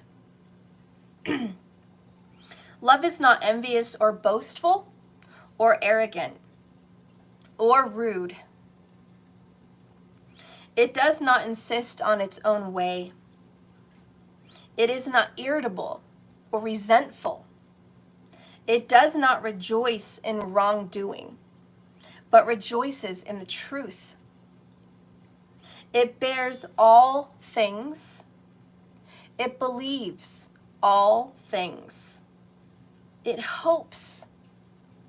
Love is not envious or boastful or arrogant or rude. It does not insist on its own way. It is not irritable or resentful. It does not rejoice in wrongdoing, but rejoices in the truth. It bears all things. It believes all things. It hopes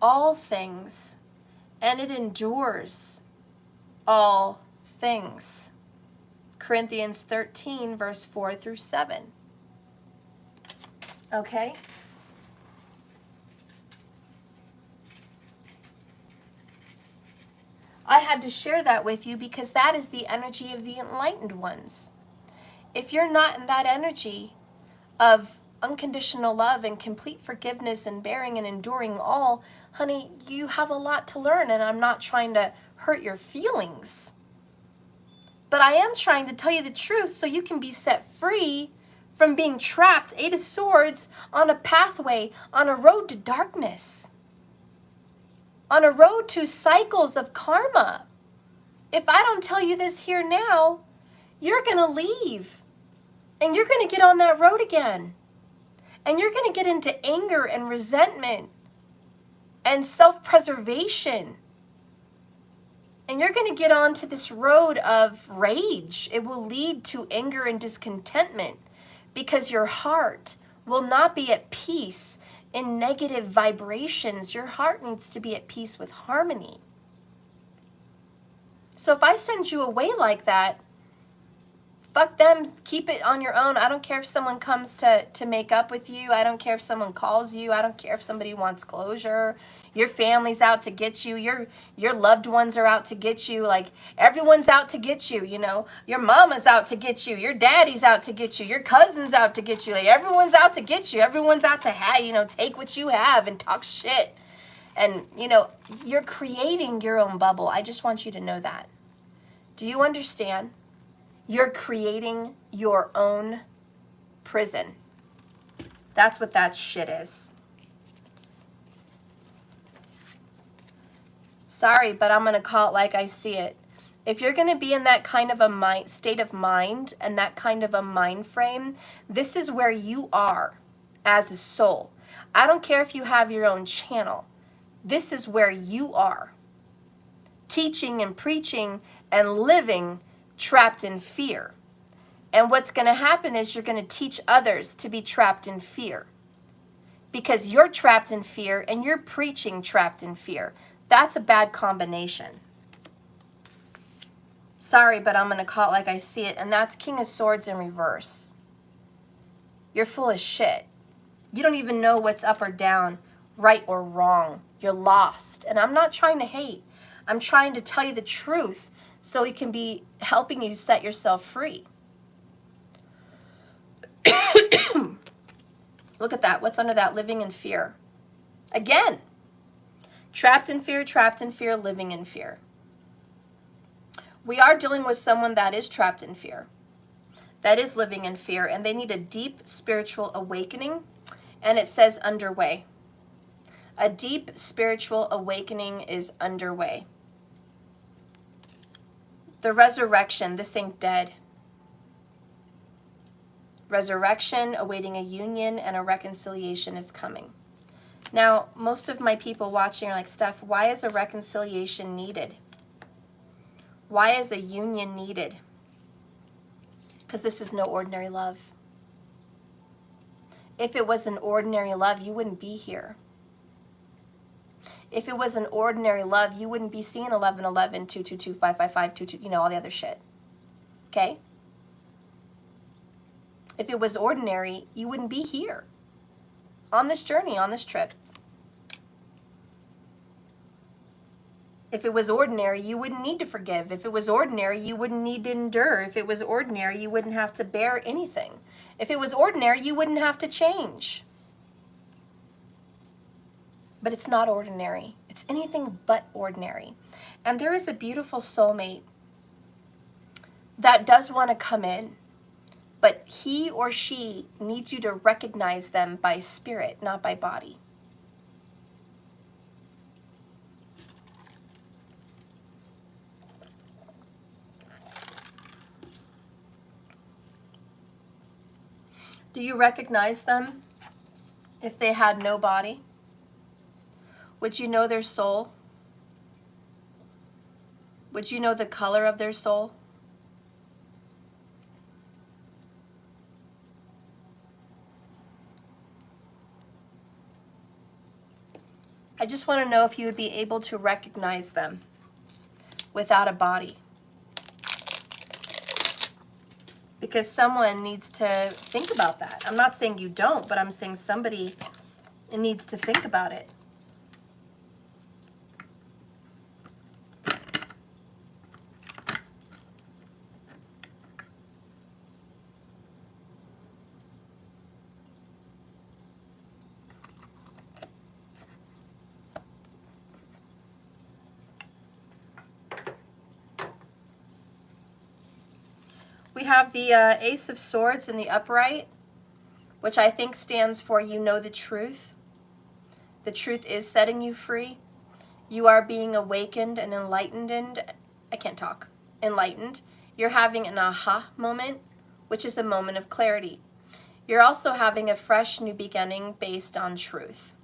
all things. And it endures all things. Corinthians 13, verse 4 through 7. Okay? I had to share that with you because that is the energy of the enlightened ones. If you're not in that energy of unconditional love and complete forgiveness and bearing and enduring all, honey, you have a lot to learn, and I'm not trying to hurt your feelings. But I am trying to tell you the truth so you can be set free from being trapped, 8 of Swords, on a pathway, on a road to darkness. On a road to cycles of karma. If I don't tell you this here now, you're going to leave. And you're going to get on that road again. And you're going to get into anger and resentment and self-preservation. And you're going to get onto this road of rage. It will lead to anger and discontentment because your heart will not be at peace in negative vibrations. Your heart needs to be at peace with harmony. So if I send you away like that, fuck them, keep it on your own. I don't care if someone comes to make up with you. I don't care if someone calls you. I don't care if somebody wants closure. Your family's out to get you. Your loved ones are out to get you. Like, everyone's out to get you, you know. Your mama's out to get you. Your daddy's out to get you. Your cousin's out to get you. Like, everyone's out to get you. Everyone's out to take what you have and talk shit. And, you're creating your own bubble. I just want you to know that. Do you understand? You're creating your own prison. That's what that shit is. Sorry, but I'm going to call it like I see it. If you're going to be in that kind of a state of mind and that kind of a mind frame, this is where you are as a soul. I don't care if you have your own channel. This is where you are. Teaching and preaching and living trapped in fear. And what's going to happen is you're going to teach others to be trapped in fear. Because you're trapped in fear and you're preaching trapped in fear. That's a bad combination. Sorry, but I'm going to call it like I see it. And that's King of Swords in reverse. You're full of shit. You don't even know what's up or down, right or wrong. You're lost. And I'm not trying to hate. I'm trying to tell you the truth so it can be helping you set yourself free. Look at that. What's under that? Living in fear. Again, trapped in fear, living in fear. We are dealing with someone that is trapped in fear, that is living in fear, and they need a deep spiritual awakening, and it says underway. A deep spiritual awakening is underway. The resurrection, this ain't dead. Resurrection, awaiting a union, and a reconciliation is coming. Now, most of my people watching are like, Steph, why is a reconciliation needed? Why is a union needed? Because this is no ordinary love. If it was an ordinary love, you wouldn't be here. If it was an ordinary love, you wouldn't be seeing 1111, 222, 555, 22, you know, all the other shit. Okay? If it was ordinary, you wouldn't be here on this journey, on this trip. If it was ordinary, you wouldn't need to forgive. If it was ordinary, you wouldn't need to endure. If it was ordinary, you wouldn't have to bear anything. If it was ordinary, you wouldn't have to change. But it's not ordinary. It's anything but ordinary. And there is a beautiful soulmate that does want to come in. But he or she needs you to recognize them by spirit, not by body. Do you recognize them if they had no body? Would you know their soul? Would you know the color of their soul? I just want to know if you would be able to recognize them without a body. Because someone needs to think about that. I'm not saying you don't, but I'm saying somebody needs to think about it. We have the Ace of Swords in the upright, which I think stands for you know the truth. The truth is setting you free. You are being awakened and enlightened, enlightened. You're having an aha moment, which is a moment of clarity. You're also having a fresh new beginning based on truth.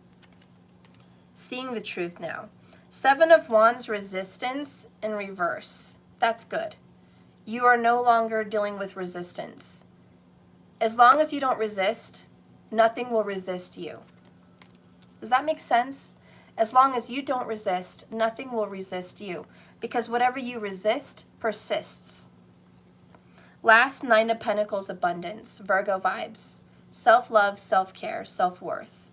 Seeing the truth now. Seven of Wands, resistance in reverse. That's good. You are no longer dealing with resistance. As long as you don't resist, nothing will resist you. Does that make sense? As long as you don't resist, nothing will resist you. Because whatever you resist persists. Last, Nine of Pentacles, abundance, Virgo vibes. Self-love, self-care, self-worth.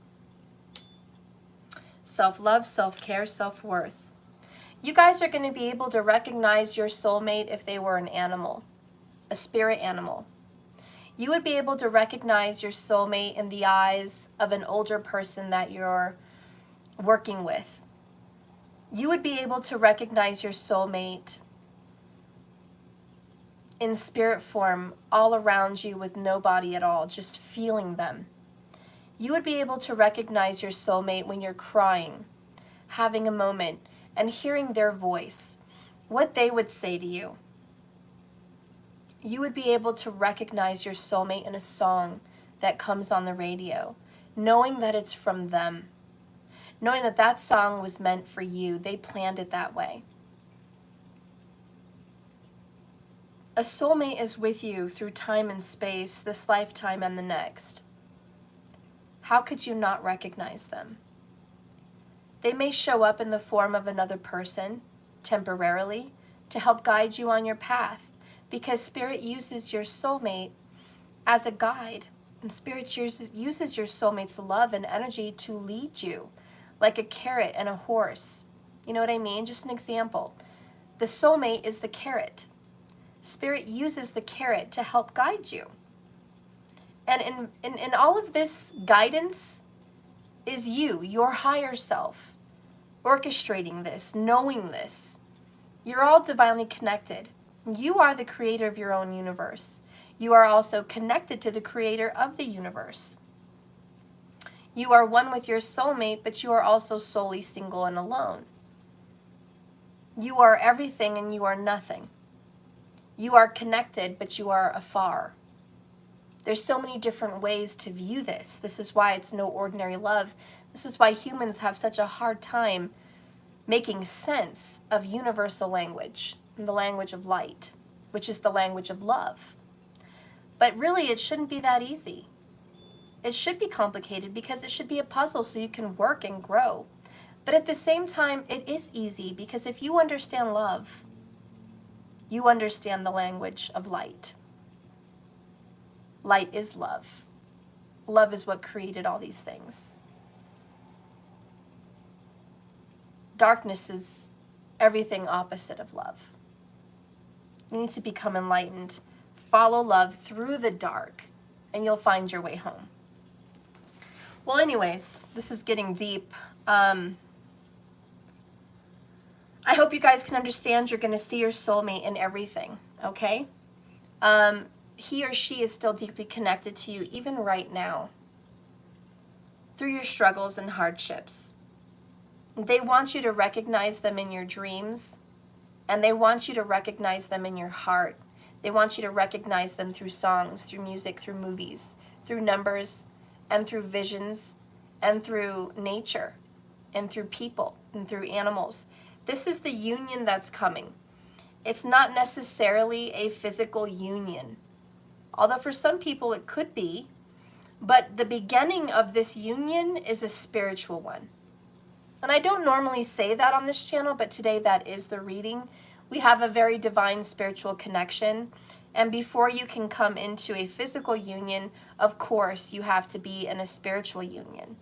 Self-love, self-care, self-worth. You guys are going to be able to recognize your soulmate if they were an animal, a spirit animal. You would be able to recognize your soulmate in the eyes of an older person that you're working with. You would be able to recognize your soulmate in spirit form all around you with no body at all, just feeling them. You would be able to recognize your soulmate when you're crying, having a moment, and hearing their voice. what they would say to you. You would be able to recognize your soulmate in a song that comes on the radio, knowing that it's from them, knowing that that song was meant for you. They planned it that way. A soulmate is with you through time and space, this lifetime and the next. How could you not recognize them? They may show up in the form of another person, temporarily, to help guide you on your path, because Spirit uses your soulmate as a guide, and Spirit uses your soulmate's love and energy to lead you, like a carrot and a horse. You know what I mean? Just an example. The soulmate is the carrot. Spirit uses the carrot to help guide you. And in all of this guidance is you, your higher self, orchestrating this, knowing this. You're all divinely connected. You are the creator of your own universe. You are also connected to the creator of the universe. You are one with your soulmate, but you are also solely single and alone. You are everything and you are nothing. You are connected, but you are afar. There's so many different ways to view this. This is why it's no ordinary love. This is why humans have such a hard time making sense of universal language, the language of light, which is the language of love. But really, it shouldn't be that easy. It should be complicated because it should be a puzzle so you can work and grow. But at the same time, it is easy because if you understand love, you understand the language of light. Light is love. Love is what created all these things. Darkness is everything opposite of love. You need to become enlightened. Follow love through the dark, and you'll find your way home. Well, anyways, this is getting deep. I hope you guys can understand you're going to see your soulmate in everything, okay? He or she is still deeply connected to you, even right now, through your struggles and hardships. They want you to recognize them in your dreams, and they want you to recognize them in your heart. They want you to recognize them through songs, through music, through movies, through numbers, and through visions, and through nature, and through people, and through animals. This is the union that's coming. It's not necessarily a physical union, although for some people it could be, but the beginning of this union is a spiritual one. And I don't normally say that on this channel, but today that is the reading. We have a very divine spiritual connection, and before you can come into a physical union, of course, you have to be in a spiritual union.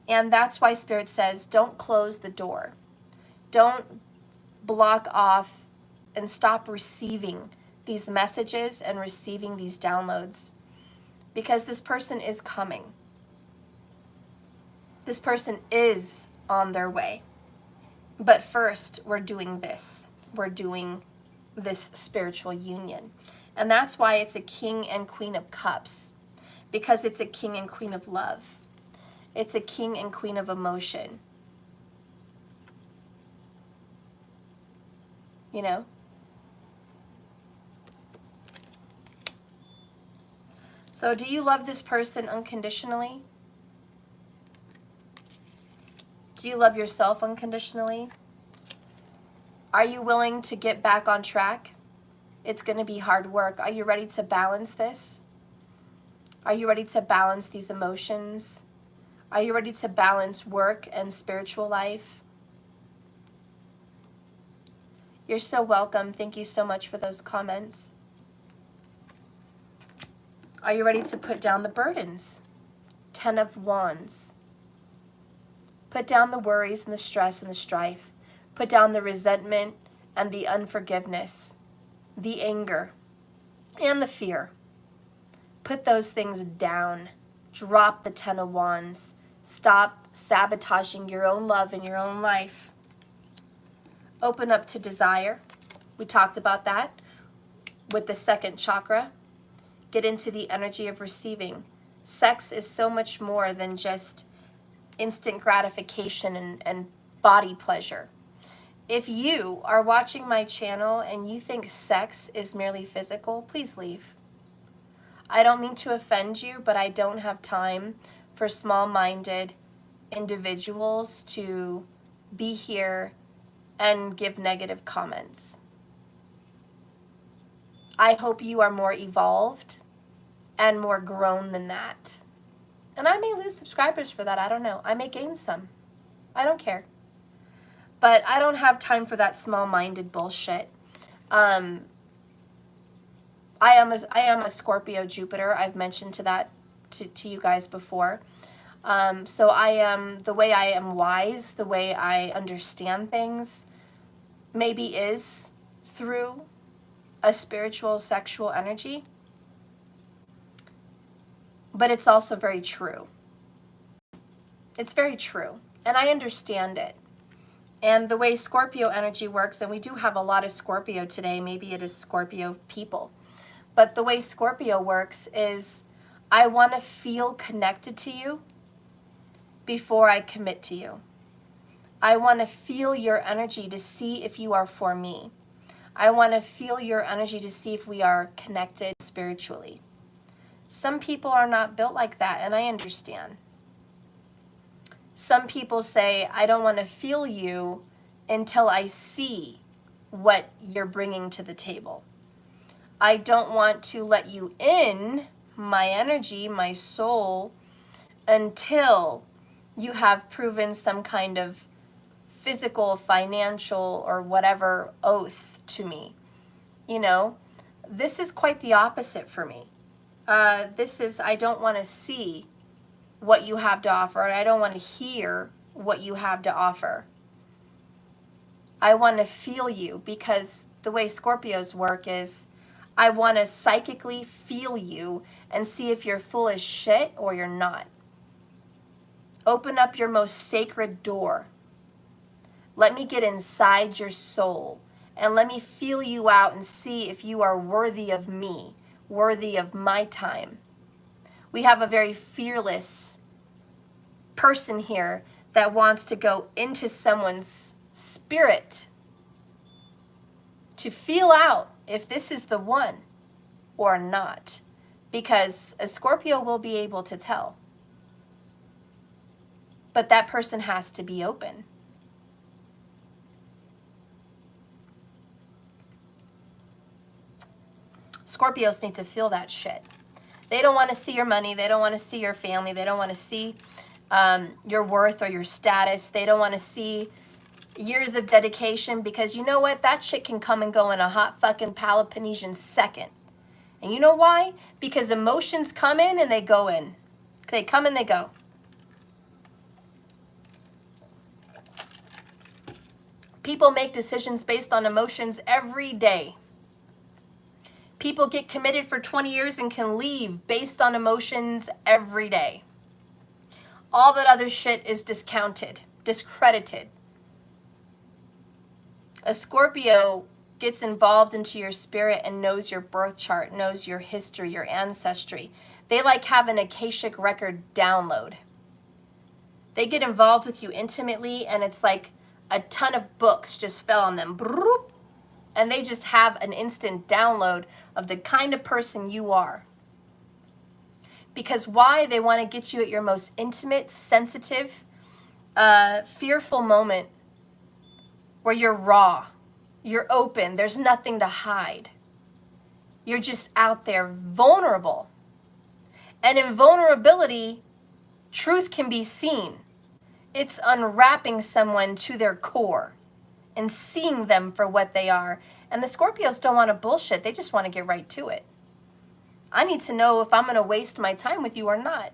And that's why Spirit says, don't close the door. Don't block off and stop receiving these messages and receiving these downloads, because this person is coming. This person is on their way. But first, we're doing this. We're doing this spiritual union. And that's why it's a King and Queen of Cups, because it's a King and Queen of love. It's a King and Queen of emotion. You know? So do you love this person unconditionally? Do you love yourself unconditionally? Are you willing to get back on track? It's going to be hard work. Are you ready to balance this? Are you ready to balance these emotions? Are you ready to balance work and spiritual life? You're so welcome. Thank you so much for those comments. Are you ready to put down the burdens? 10 of Wands. Put down the worries and the stress and the strife. Put down the resentment and the unforgiveness, the anger and the fear. Put those things down. Drop the 10 of Wands. Stop sabotaging your own love in your own life. Open up to desire. We talked about that with the second chakra. Get into the energy of receiving. Sex is so much more than just instant gratification and body pleasure. If you are watching my channel and you think sex is merely physical, please leave. I don't mean to offend you, but I don't have time for small-minded individuals to be here and give negative comments. I hope you are more evolved and more grown than that. And I may lose subscribers for that. I don't know. I may gain some. I don't care. But I don't have time for that small-minded bullshit. I am a Scorpio Jupiter. I've mentioned to you guys before. So the way I am wise, the way I understand things, maybe is through a spiritual, sexual energy. But it's also very true. It's very true. And I understand it. And the way Scorpio energy works, and we do have a lot of Scorpio today, maybe it is Scorpio people. But the way Scorpio works is I want to feel connected to you before I commit to you. I want to feel your energy to see if you are for me. I want to feel your energy to see if we are connected spiritually. Some people are not built like that, and I understand. Some people say, I don't want to feel you until I see what you're bringing to the table. I don't want to let you in my energy, my soul, until you have proven some kind of physical, financial, or whatever oath to me. You know, this is quite the opposite for me. I don't want to see what you have to offer, and I don't want to hear what you have to offer. I want to feel you, because the way Scorpios work is I want to psychically feel you and see if you're full of shit or you're not. Open up your most sacred door. Let me get inside your soul and let me feel you out and see if you are worthy of me, worthy of my time. We have a very fearless person here that wants to go into someone's spirit to feel out if this is the one or not, because a Scorpio will be able to tell. But that person has to be open. Scorpios need to feel that shit. They don't want to see your money. They don't want to see your family. They don't want to see your worth or your status. They don't want to see years of dedication, because you know what? That shit can come and go in a hot fucking Peloponnesian second. And you know why? Because emotions come in and they go in. They come and they go. People make decisions based on emotions every day. People get committed for 20 years and can leave based on emotions every day. All that other shit is discounted, discredited. A Scorpio gets involved into your spirit and knows your birth chart, knows your history, your ancestry. They like have an Akashic record download. They get involved with you intimately, and it's like a ton of books just fell on them. And they just have an instant download of the kind of person you are. Because why? They want to get you at your most intimate, sensitive, fearful moment where you're raw, you're open, there's nothing to hide. You're just out there vulnerable. And in vulnerability, truth can be seen. It's unwrapping someone to their core and seeing them for what they are. And the Scorpios don't want to bullshit. They just want to get right to it. I need to know if I'm going to waste my time with you or not.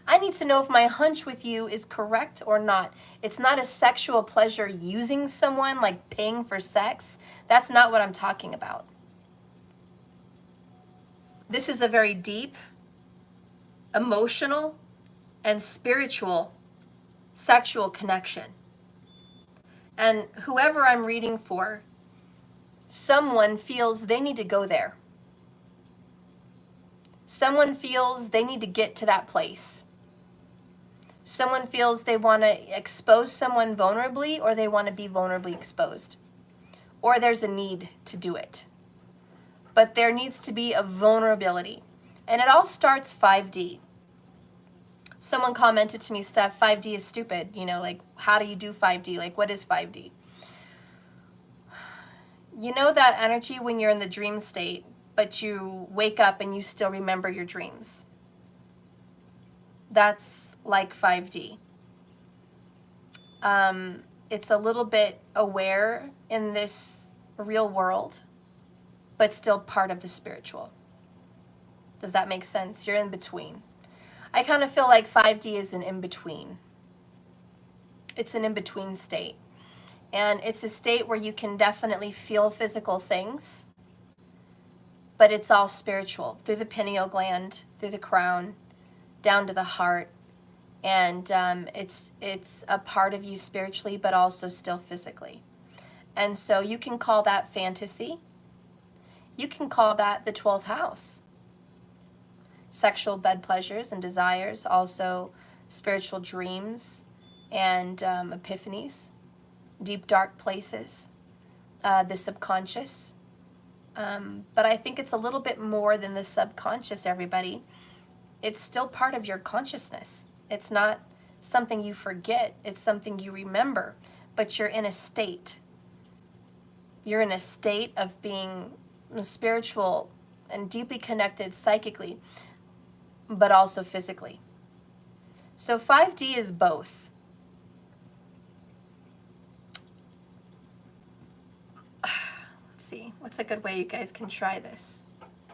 I need to know if my hunch with you is correct or not. It's not a sexual pleasure using someone, like paying for sex. That's not what I'm talking about. This is a very deep, emotional, and spiritual sexual connection. And whoever I'm reading for, someone feels they need to go there. Someone feels they need to get to that place. Someone feels they want to expose someone vulnerably, or they want to be vulnerably exposed. Or there's a need to do it. But there needs to be a vulnerability. And it all starts 5D. Someone commented to me, Steph, 5D is stupid. You know, like, how do you do 5D? Like, what is 5D? You know that energy when you're in the dream state, but you wake up and you still remember your dreams. That's like 5D. It's a little bit aware in this real world, but still part of the spiritual. Does that make sense? You're in between. I kind of feel like 5D is an in-between. It's an in-between state. And it's a state where you can definitely feel physical things, but it's all spiritual, through the pineal gland, through the crown, down to the heart. And it's a part of you spiritually, but also still physically. And so you can call that fantasy. You can call that the 12th house. Sexual bed pleasures and desires, also spiritual dreams and epiphanies, deep dark places, the subconscious. But I think it's a little bit more than the subconscious, everybody. It's still part of your consciousness. It's not something you forget. It's something you remember, but you're in a state. You're in a state of being spiritual and deeply connected psychically, but also physically. So 5D is both. Let's see, what's a good way you guys can try this,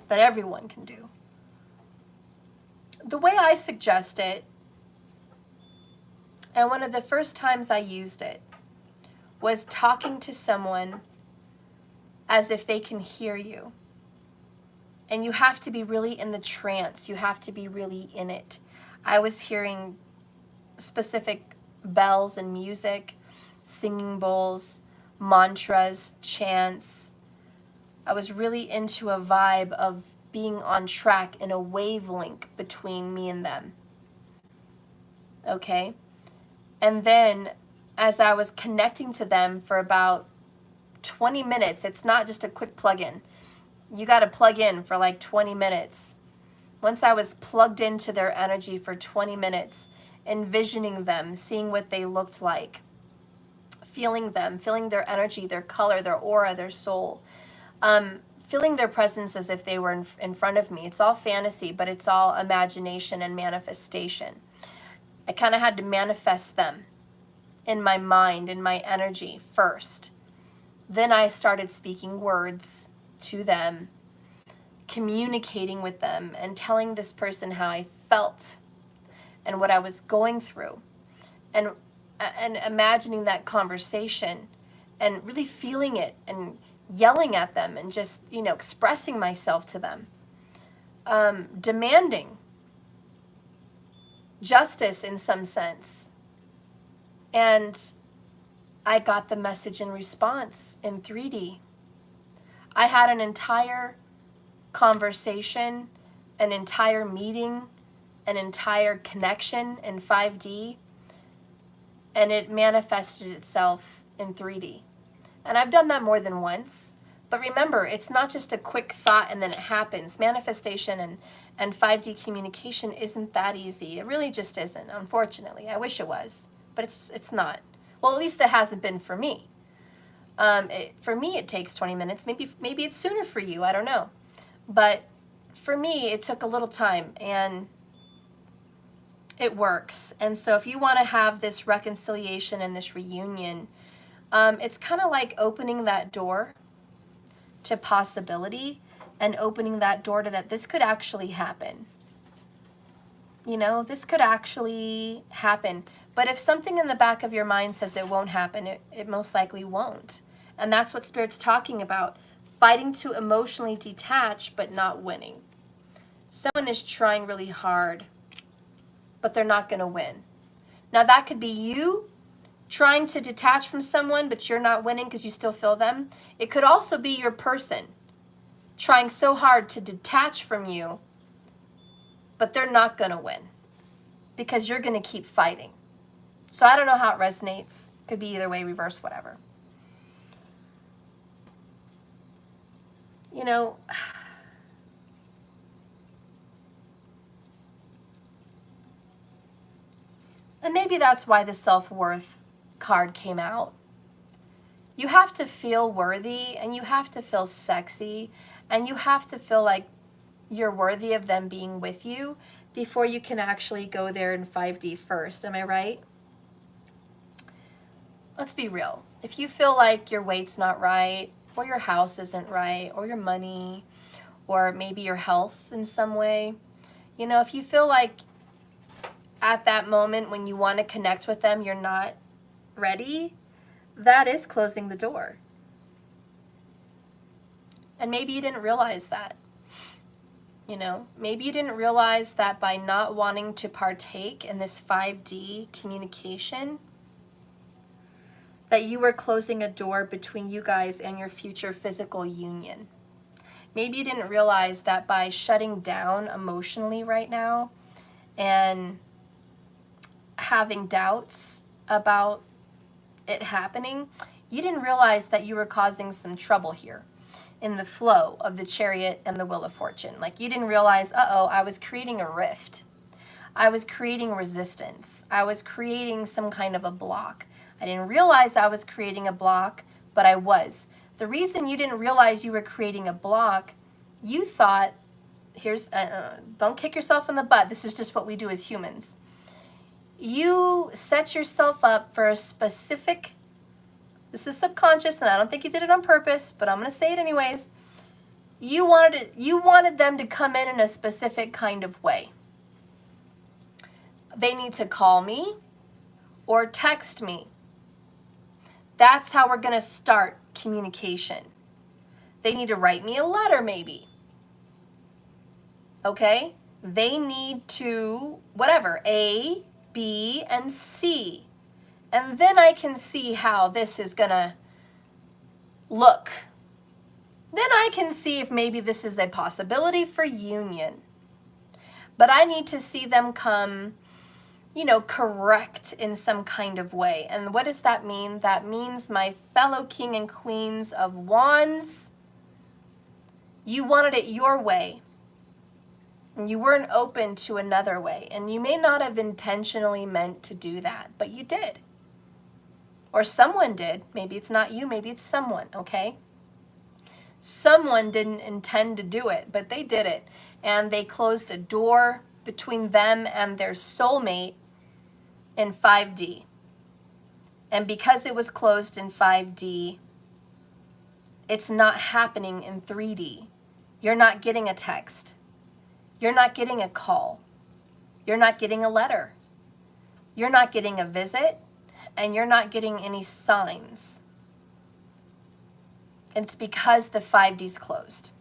that everyone can do? The way I suggest it, and one of the first times I used it, was talking to someone as if they can hear you. And you have to be really in the trance. You have to be really in it. I was hearing specific bells and music, singing bowls, mantras, chants. I was really into a vibe of being on track in a wavelength between me and them. Okay? And then as I was connecting to them for about 20 minutes, it's not just a quick plug-in. You got to plug in for like 20 minutes. Once I was plugged into their energy for 20 minutes, envisioning them, seeing what they looked like, feeling them, feeling their energy, their color, their aura, their soul, feeling their presence as if they were in front of me. It's all fantasy, but it's all imagination and manifestation. I kind of had to manifest them in my mind, in my energy first. Then I started speaking words to them, communicating with them, and telling this person how I felt and what I was going through, and imagining that conversation and really feeling it and yelling at them and just, you know, expressing myself to them, demanding justice in some sense. And I got the message in response in 3D. I had an entire conversation, an entire meeting, an entire connection in 5D, and it manifested itself in 3D. And I've done that more than once. But remember, it's not just a quick thought and then it happens. Manifestation and 5D communication isn't that easy. It really just isn't, unfortunately. I wish it was, but it's not. Well, at least it hasn't been for me. For me, it takes 20 minutes. Maybe it's sooner for you. I don't know. But for me, it took a little time, and it works. And so if you want to have this reconciliation and this reunion, it's kind of like opening that door to possibility and opening that door to that this could actually happen. You know, this could actually happen. But if something in the back of your mind says it won't happen, it most likely won't. And that's what Spirit's talking about. Fighting to emotionally detach, but not winning. Someone is trying really hard, but they're not going to win. Now, that could be you trying to detach from someone, but you're not winning because you still feel them. It could also be your person trying so hard to detach from you, but they're not going to win. because you're going to keep fighting. So I don't know how it resonates. Could be either way, reverse, whatever. You know, and maybe that's why the self-worth card came out. You have to feel worthy, and you have to feel sexy, and you have to feel like you're worthy of them being with you before you can actually go there in 5D first. Am I right? Let's be real. If you feel like your weight's not right, or your house isn't right, or your money, or maybe your health in some way, you know, if you feel like at that moment when you want to connect with them, you're not ready, that is closing the door. And maybe you didn't realize that. You know, maybe you didn't realize that by not wanting to partake in this 5D communication, that you were closing a door between you guys and your future physical union. Maybe you didn't realize that by shutting down emotionally right now and having doubts about it happening, you didn't realize that you were causing some trouble here in the flow of the Chariot and the Wheel of Fortune. Like, you didn't realize, I was creating a rift. I was creating resistance. I was creating some kind of a block. I didn't realize I was creating a block, but I was. The reason you didn't realize you were creating a block, you thought, don't kick yourself in the butt. This is just what we do as humans. You set yourself up for a specific, this is subconscious, and I don't think you did it on purpose, but I'm going to say it anyways. You wanted them to come in a specific kind of way. They need to call me or text me. That's how we're going to start communication. They need to write me a letter maybe. Okay? They need to, whatever, A, B, and C. And then I can see how this is going to look. Then I can see if maybe this is a possibility for union. But I need to see them come, you know, correct in some kind of way. And what does that mean? That means, my fellow king and queens of wands, you wanted it your way. And you weren't open to another way. And you may not have intentionally meant to do that, but you did. Or someone did. Maybe it's not you, maybe it's someone, okay? Someone didn't intend to do it, but they did it. And they closed a door between them and their soulmate in 5D. And because it was closed in 5D, it's not happening in 3D. You're not getting a text. You're not getting a call. You're not getting a letter. You're not getting a visit, and you're not getting any signs. It's because the 5D's closed.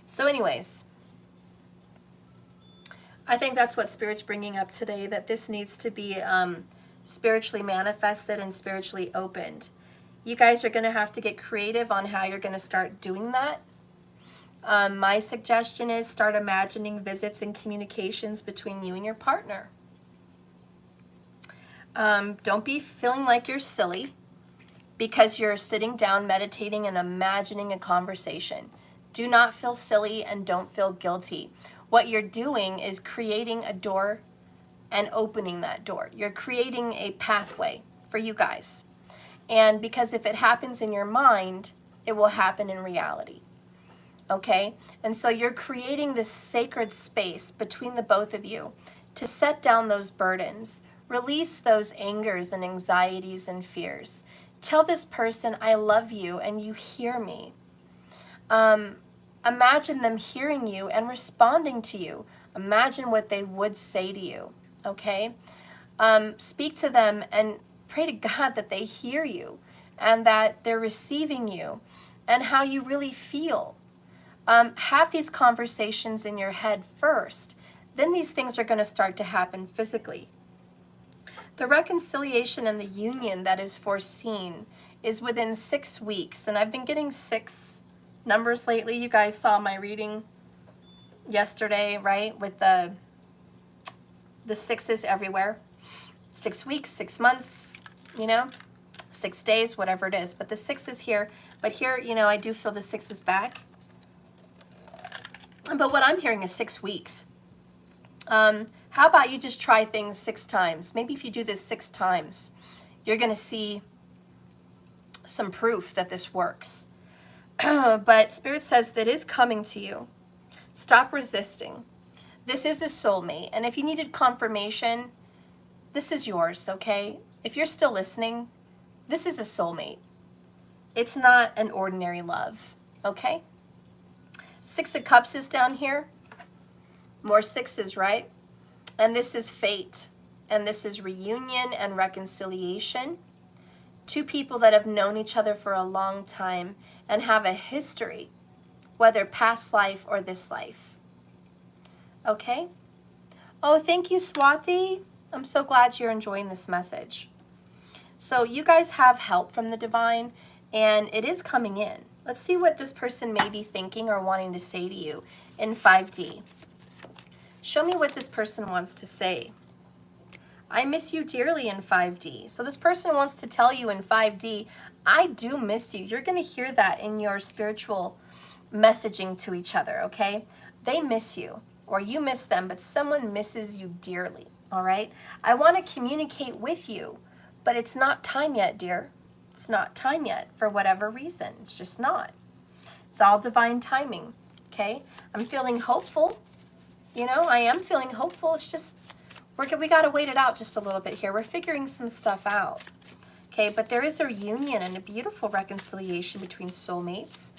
So anyways, I think that's what Spirit's bringing up today, that this needs to be spiritually manifested and spiritually opened. You guys are going to have to get creative on how you're going to start doing that. My suggestion is start imagining visits and communications between you and your partner. Don't be feeling like you're silly because you're sitting down, meditating, and imagining a conversation. Do not feel silly and don't feel guilty. What you're doing is creating a door and opening that door. You're creating a pathway for you guys. And because if it happens in your mind, it will happen in reality. Okay? And so you're creating this sacred space between the both of you to set down those burdens, release those angers and anxieties and fears. Tell this person, I love you and you hear me. Imagine them hearing you and responding to you. Imagine what they would say to you. Okay? Speak to them and pray to God that they hear you and that they're receiving you and how you really feel. Have these conversations in your head first. Then these things are going to start to happen physically. The reconciliation and the union that is foreseen is within 6 weeks. And I've been getting 6 numbers lately. You guys saw my reading yesterday, right? With the 6s everywhere. 6 weeks, 6 months, you know, 6 days, whatever it is. But the 6 is here. But here, you know, I do feel the 6 is back. But what I'm hearing is 6 weeks. How about you just try things 6 times? Maybe if you do this 6 times, you're going to see some proof that this works. But Spirit says that is coming to you. Stop resisting. This is a soulmate. And if you needed confirmation, this is yours, okay? If you're still listening, this is a soulmate. It's not an ordinary love, okay? 6 of Cups is down here. More 6s, right? And this is fate. And this is reunion and reconciliation. 2 people that have known each other for a long time and have a history, whether past life or this life. Okay? Oh, thank you, Swati. I'm so glad you're enjoying this message. So you guys have help from the divine, and it is coming in. Let's see what this person may be thinking or wanting to say to you in 5D. Show me what this person wants to say. I miss you dearly in 5D. So this person wants to tell you in 5D, I do miss you. You're going to hear that in your spiritual messaging to each other, okay? They miss you, or you miss them, but someone misses you dearly, all right? I want to communicate with you, but it's not time yet, dear. It's not time yet for whatever reason. It's just not. It's all divine timing, okay? I'm feeling hopeful. You know, I am feeling hopeful. It's just, we got to wait it out just a little bit here. We're figuring some stuff out, okay? But there is a reunion and a beautiful reconciliation between soulmates.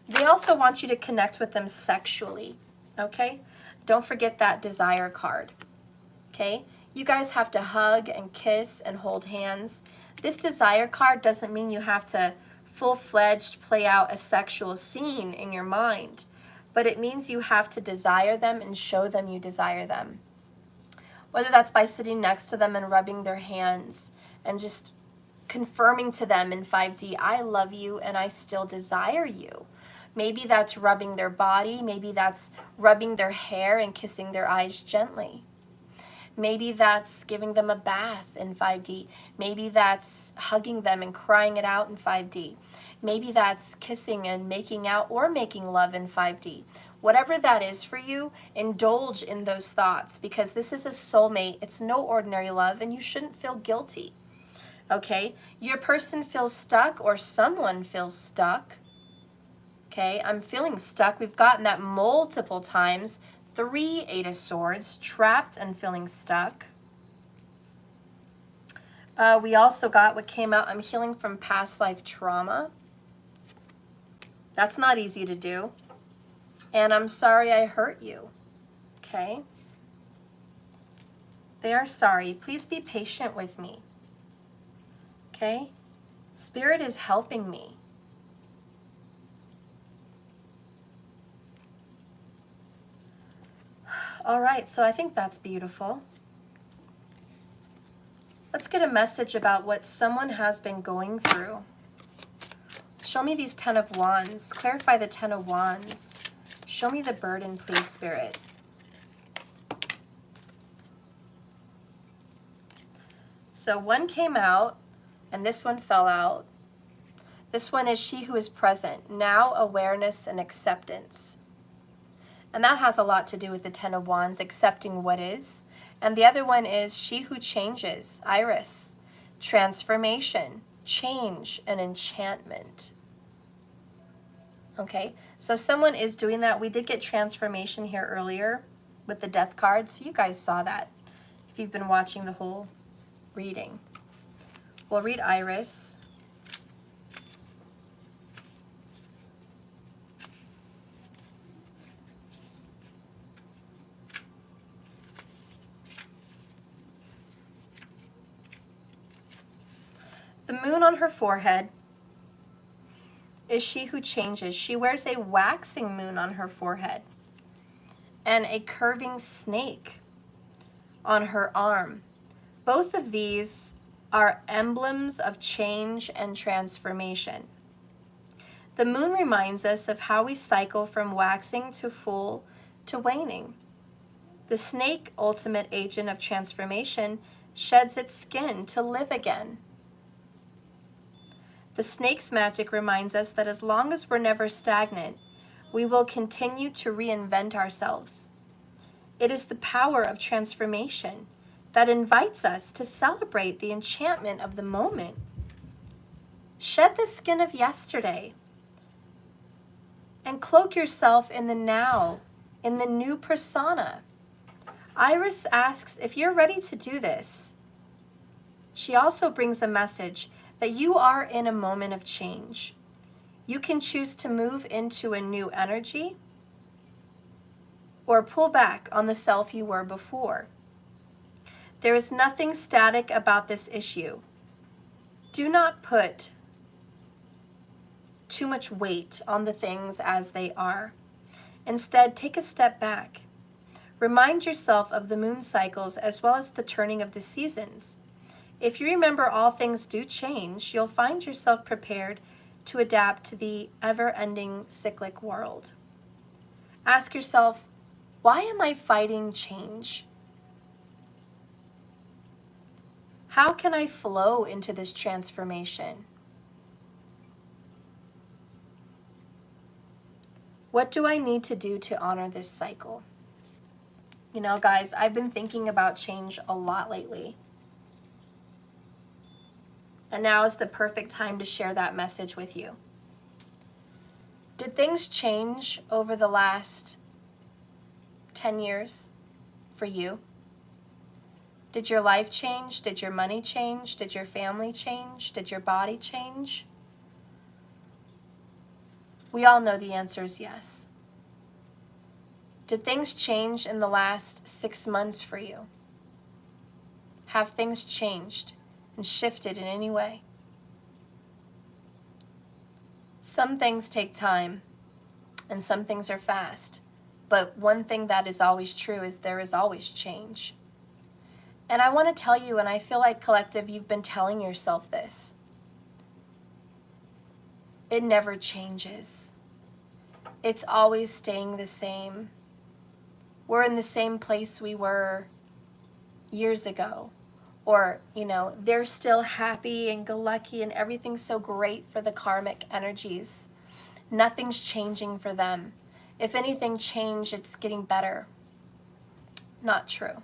They also want you to connect with them sexually, okay? Don't forget that desire card, okay? You guys have to hug and kiss and hold hands. This desire card doesn't mean you have to full-fledged play out a sexual scene in your mind, but it means you have to desire them and show them you desire them. Whether that's by sitting next to them and rubbing their hands and just confirming to them in 5D, I love you and I still desire you. Maybe that's rubbing their body. Maybe that's rubbing their hair and kissing their eyes gently. Maybe that's giving them a bath in 5D. Maybe that's hugging them and crying it out in 5D. Maybe that's kissing and making out or making love in 5D. Whatever that is for you, indulge in those thoughts, because this is a soulmate. It's no ordinary love, and you shouldn't feel guilty, okay? Your person feels stuck, or someone feels stuck, okay? I'm feeling stuck. We've gotten that multiple times. 3 8 of Swords, trapped and feeling stuck. We also got what came out, I'm healing from past life trauma. That's not easy to do. And I'm sorry I hurt you, okay? They are sorry. Please be patient with me, okay? Spirit is helping me. All right, so I think that's beautiful. Let's get a message about what someone has been going through. Show me these 10 of Wands. Clarify the 10 of Wands. Show me the burden, please, Spirit. So one came out, and this one fell out. This one is she who is present. Now awareness and acceptance. And that has a lot to do with the 10 of Wands, accepting what is. And the other one is she who changes, Iris. Transformation, change, and enchantment. Okay, so someone is doing that. We did get transformation here earlier with the death card, so you guys saw that if you've been watching the whole reading. We'll read Iris. The moon on her forehead is she who changes. She wears a waxing moon on her forehead and a curving snake on her arm. Both of these are emblems of change and transformation. The moon reminds us of how we cycle from waxing to full to waning. The snake, ultimate agent of transformation, sheds its skin to live again. The snake's magic reminds us that as long as we're never stagnant, we will continue to reinvent ourselves. It is the power of transformation that invites us to celebrate the enchantment of the moment. Shed the skin of yesterday and cloak yourself in the now, in the new persona. Iris asks if you're ready to do this. She also brings a message that you are in a moment of change. You can choose to move into a new energy or pull back on the self you were before. There is nothing static about this issue. Do not put too much weight on the things as they are. Instead, take a step back. Remind yourself of the moon cycles as well as the turning of the seasons. If you remember all things do change, you'll find yourself prepared to adapt to the ever-ending cyclic world. Ask yourself, why am I fighting change? How can I flow into this transformation? What do I need to do to honor this cycle? You know, guys, I've been thinking about change a lot lately. And now is the perfect time to share that message with you. Did things change over the last 10 years for you? Did your life change? Did your money change? Did your family change? Did your body change? We all know the answer is yes. Did things change in the last 6 months for you? Have things changed and shifted in any way? Some things take time and some things are fast, but one thing that is always true is there is always change. And I want to tell you, and I feel like collective, you've been telling yourself this. It never changes. It's always staying the same. We're in the same place we were years ago. Or, you know, they're still happy and lucky and everything's so great for the karmic energies. Nothing's changing for them. If anything changed, it's getting better. Not true.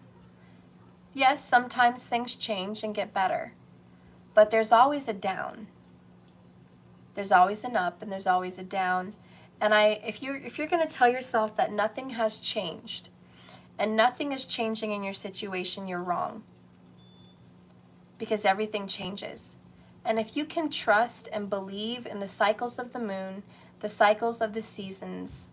Yes, sometimes things change and get better, but there's always a down. There's always an up and there's always a down. And if you're going to tell yourself that nothing has changed and nothing is changing in your situation, you're wrong. Because everything changes. And if you can trust and believe in the cycles of the moon, the cycles of the seasons,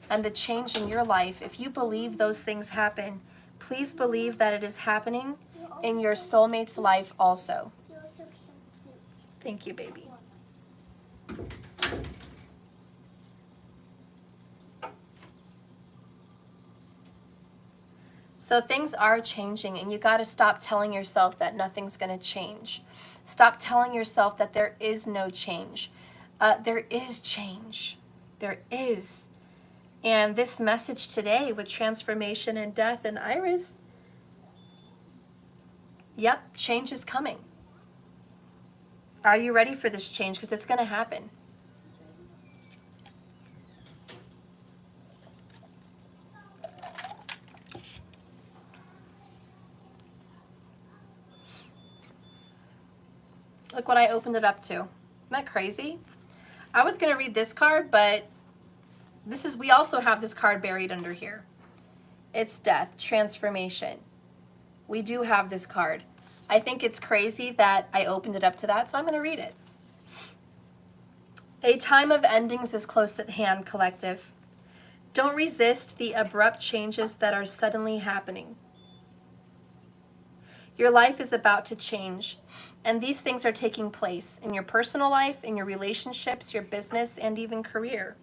and the change in your life, if you believe those things happen, please believe that it is happening in your soulmate's life also. You're also so cute. Thank you, baby. So things are changing, and you got to stop telling yourself that nothing's going to change. Stop telling yourself that there is no change. There is change. There is. And this message today with transformation and death and Iris, yep, change is coming. Are you ready for this change? Because it's going to happen. Look what I opened it up to. Isn't that crazy? I was going to read this card, but we also have this card buried under here. It's death, transformation. We do have this card. I think it's crazy that I opened it up to that, so I'm going to read it. A time of endings is close at hand, collective. Don't resist the abrupt changes that are suddenly happening. Your life is about to change, and these things are taking place in your personal life, in your relationships, your business, and even career.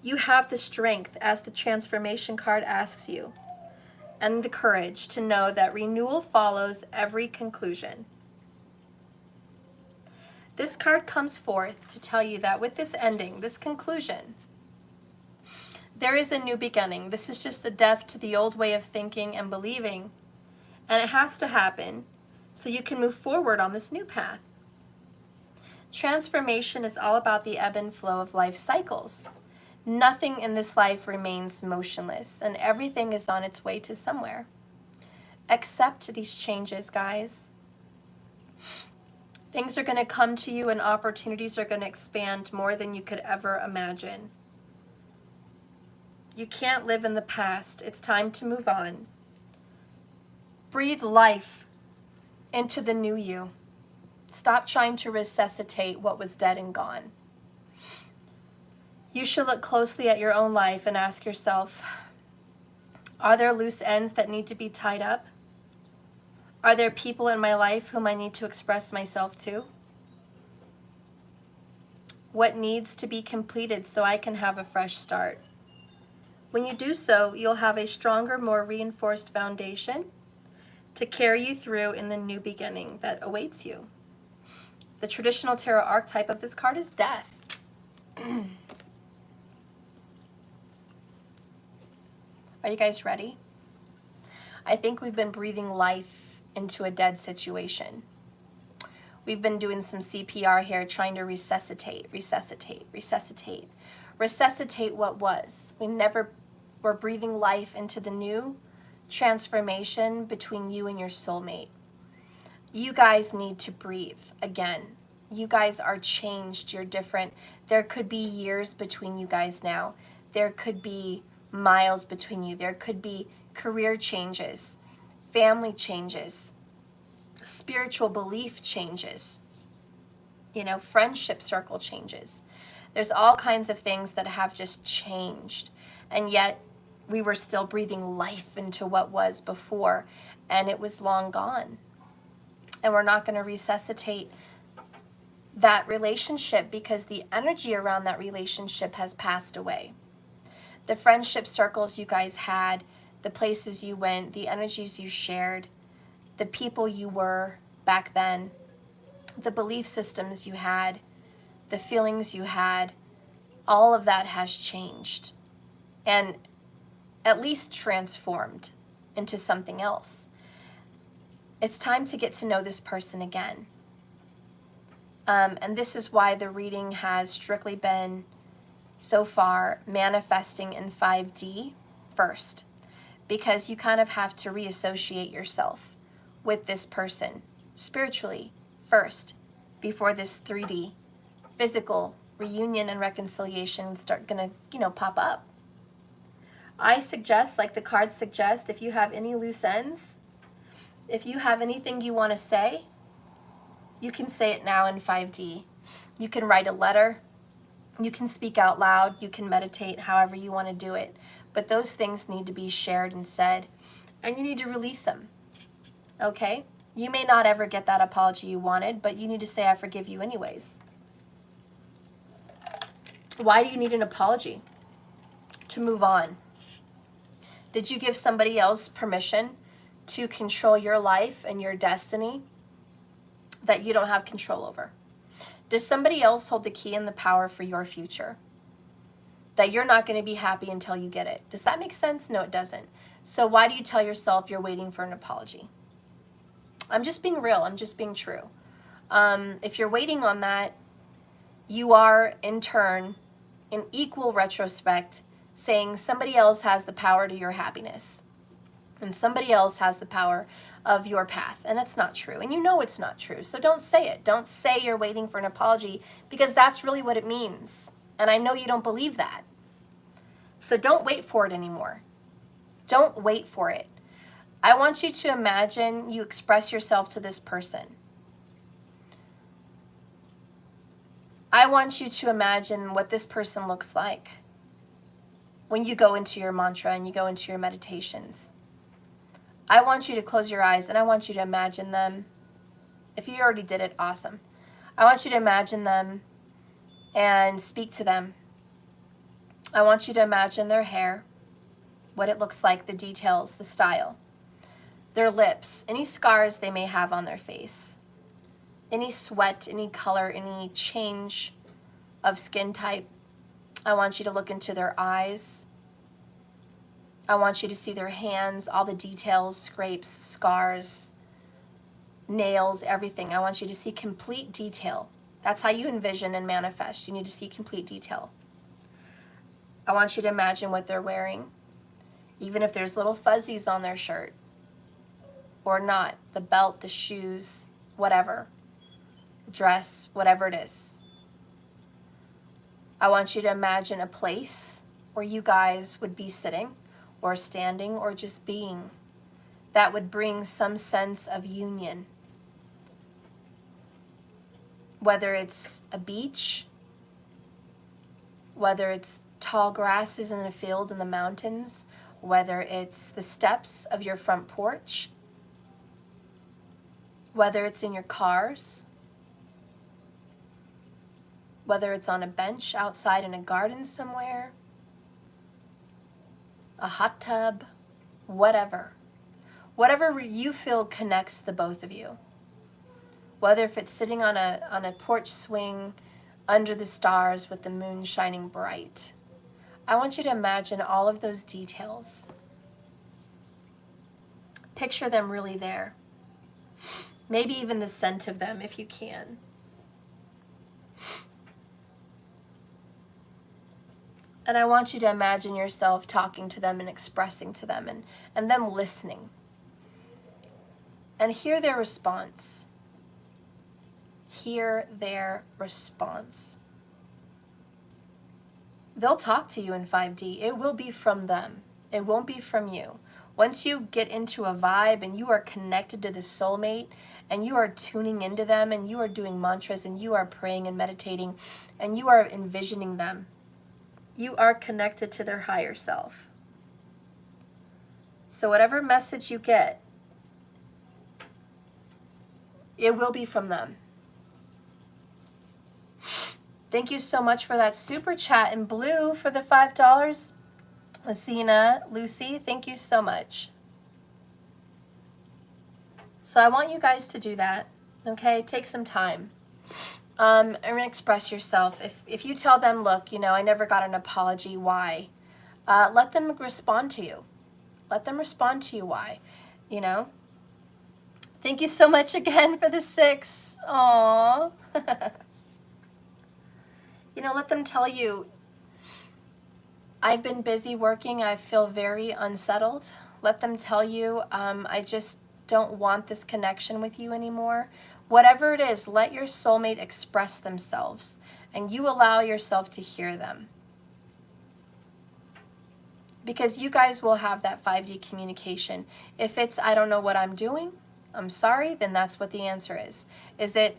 You have the strength, as the transformation card asks you. and the courage to know that renewal follows every conclusion. This card comes forth to tell you that with this ending, this conclusion, there is a new beginning. This is just a death to the old way of thinking and believing, and it has to happen so you can move forward on this new path. Transformation is all about the ebb and flow of life cycles. Nothing in this life remains motionless, and everything is on its way to somewhere. Accept these changes, guys. Things are going to come to you, and opportunities are going to expand more than you could ever imagine. You can't live in the past. It's time to move on. Breathe life into the new you. Stop trying to resuscitate what was dead and gone. You should look closely at your own life and ask yourself, are there loose ends that need to be tied up? Are there people in my life whom I need to express myself to? What needs to be completed so I can have a fresh start? When you do so, you'll have a stronger, more reinforced foundation to carry you through in the new beginning that awaits you. The traditional tarot archetype of this card is death. Are you guys ready? I think we've been breathing life into a dead situation. We've been doing some CPR here, trying to resuscitate what was. We're breathing life into the new transformation between you and your soulmate. You guys need to breathe again. You guys are changed. You're different. There could be years between you guys now. There could be miles between you. There could be career changes, family changes, spiritual belief changes, friendship circle changes. There's all kinds of things that have just changed, and yet we were still breathing life into what was before, and it was long gone. And we're not going to resuscitate that relationship because the energy around that relationship has passed away. The friendship circles you guys had, the places you went, the energies you shared, the people you were back then, the belief systems you had, the feelings you had, all of that has changed and at least transformed into something else. It's time to get to know this person again. And this is why the reading has strictly been, so far, manifesting in 5D first. Because you kind of have to reassociate yourself with this person spiritually first before this 3D physical reunion and reconciliation start gonna, pop up. I suggest, like the cards suggest, if you have any loose ends, if you have anything you want to say, you can say it now in 5D. You can write a letter, you can speak out loud, you can meditate, however you want to do it. But those things need to be shared and said, and you need to release them, okay? You may not ever get that apology you wanted, but you need to say, I forgive you anyways. Why do you need an apology? To move on. Did you give somebody else permission to control your life and your destiny that you don't have control over? Does somebody else hold the key and the power for your future? That you're not going to be happy until you get it. Does that make sense? No, it doesn't. So why do you tell yourself you're waiting for an apology? I'm just being real. I'm just being true. If you're waiting on that, you are in turn, in equal retrospect, saying somebody else has the power to your happiness. And somebody else has the power of your path. And that's not true. And you know it's not true. So don't say it. Don't say you're waiting for an apology, because that's really what it means. And I know you don't believe that. So don't wait for it anymore. Don't wait for it. I want you to imagine you express yourself to this person. I want you to imagine what this person looks like when you go into your mantra and you go into your meditations. I want you to close your eyes and I want you to imagine them. If you already did it, awesome. I want you to imagine them and speak to them. I want you to imagine their hair. what it looks like, the details, the style. Their lips, any scars they may have on their face, any sweat, any color, any change of skin type. I want you to look into their eyes. I want you to see their hands, all the details, scrapes, scars, nails, everything. I want you to see complete detail. That's how you envision and manifest. You need to see complete detail. I want you to imagine what they're wearing, even if there's little fuzzies on their shirt or not, the belt, the shoes, whatever, dress, whatever it is. I want you to imagine a place where you guys would be sitting or standing or just being that would bring some sense of union. Whether it's a beach, whether it's tall grasses in a field in the mountains, whether it's the steps of your front porch, whether it's in your cars, whether it's on a bench outside in a garden somewhere, a hot tub, whatever. Whatever you feel connects the both of you. Whether if it's sitting on a porch swing under the stars with the moon shining bright. I want you to imagine all of those details. Picture them really there. Maybe even the scent of them if you can. And I want you to imagine yourself talking to them and expressing to them and them listening. And hear their response. Hear their response. They'll talk to you in 5D. It will be from them. It won't be from you. Once you get into a vibe and you are connected to the soulmate and you are tuning into them and you are doing mantras and you are praying and meditating and you are envisioning them, you are connected to their higher self. So whatever message you get, it will be from them. Thank you so much for that super chat in blue for the $5. Zena, Lucy, thank you so much. So I want you guys to do that, okay? Take some time. And express yourself. If you tell them, look, you know, I never got an apology, why? Let them respond to you. Let them respond to you why, you know? Thank you so much again for the 6. Aww. You know, let them tell you, I've been busy working. I feel very unsettled. Let them tell you, I just don't want this connection with you anymore. Whatever it is, let your soulmate express themselves and you allow yourself to hear them. Because you guys will have that 5D communication. If it's, I don't know what I'm doing, I'm sorry, then that's what the answer is. Is it,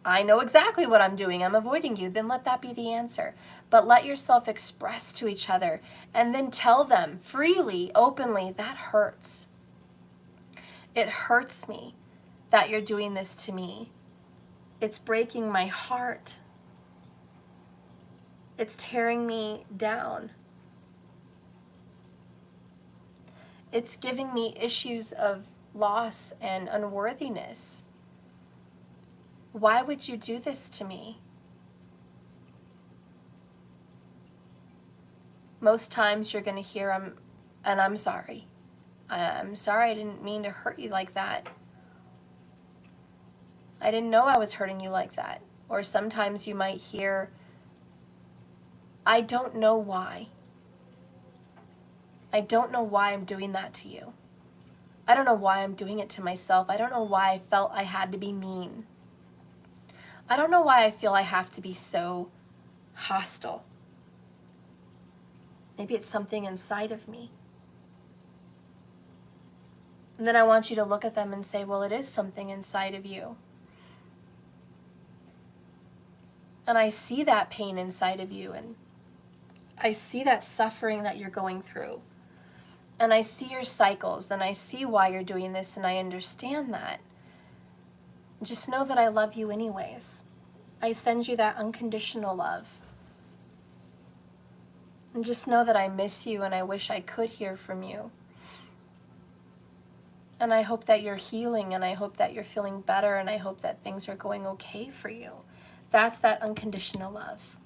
I know exactly what I'm doing, I'm avoiding you, then let that be the answer. But let yourself express to each other and then tell them freely, openly, that hurts. It hurts me that you're doing this to me. It's breaking my heart. It's tearing me down. It's giving me issues of loss and unworthiness. Why would you do this to me? Most times you're going to hear, I'm sorry. I'm sorry, I didn't mean to hurt you like that. I didn't know I was hurting you like that. Or sometimes you might hear, I don't know why. I don't know why I'm doing that to you. I don't know why I'm doing it to myself. I don't know why I felt I had to be mean. I don't know why I feel I have to be so hostile. Maybe it's something inside of me. And then I want you to look at them and say, well, it is something inside of you. And I see that pain inside of you, and I see that suffering that you're going through. And I see your cycles, and I see why you're doing this, and I understand that. Just know that I love you anyways. I send you that unconditional love. And just know that I miss you and I wish I could hear from you. And I hope that you're healing, and I hope that you're feeling better, and I hope that things are going okay for you. That's that unconditional love.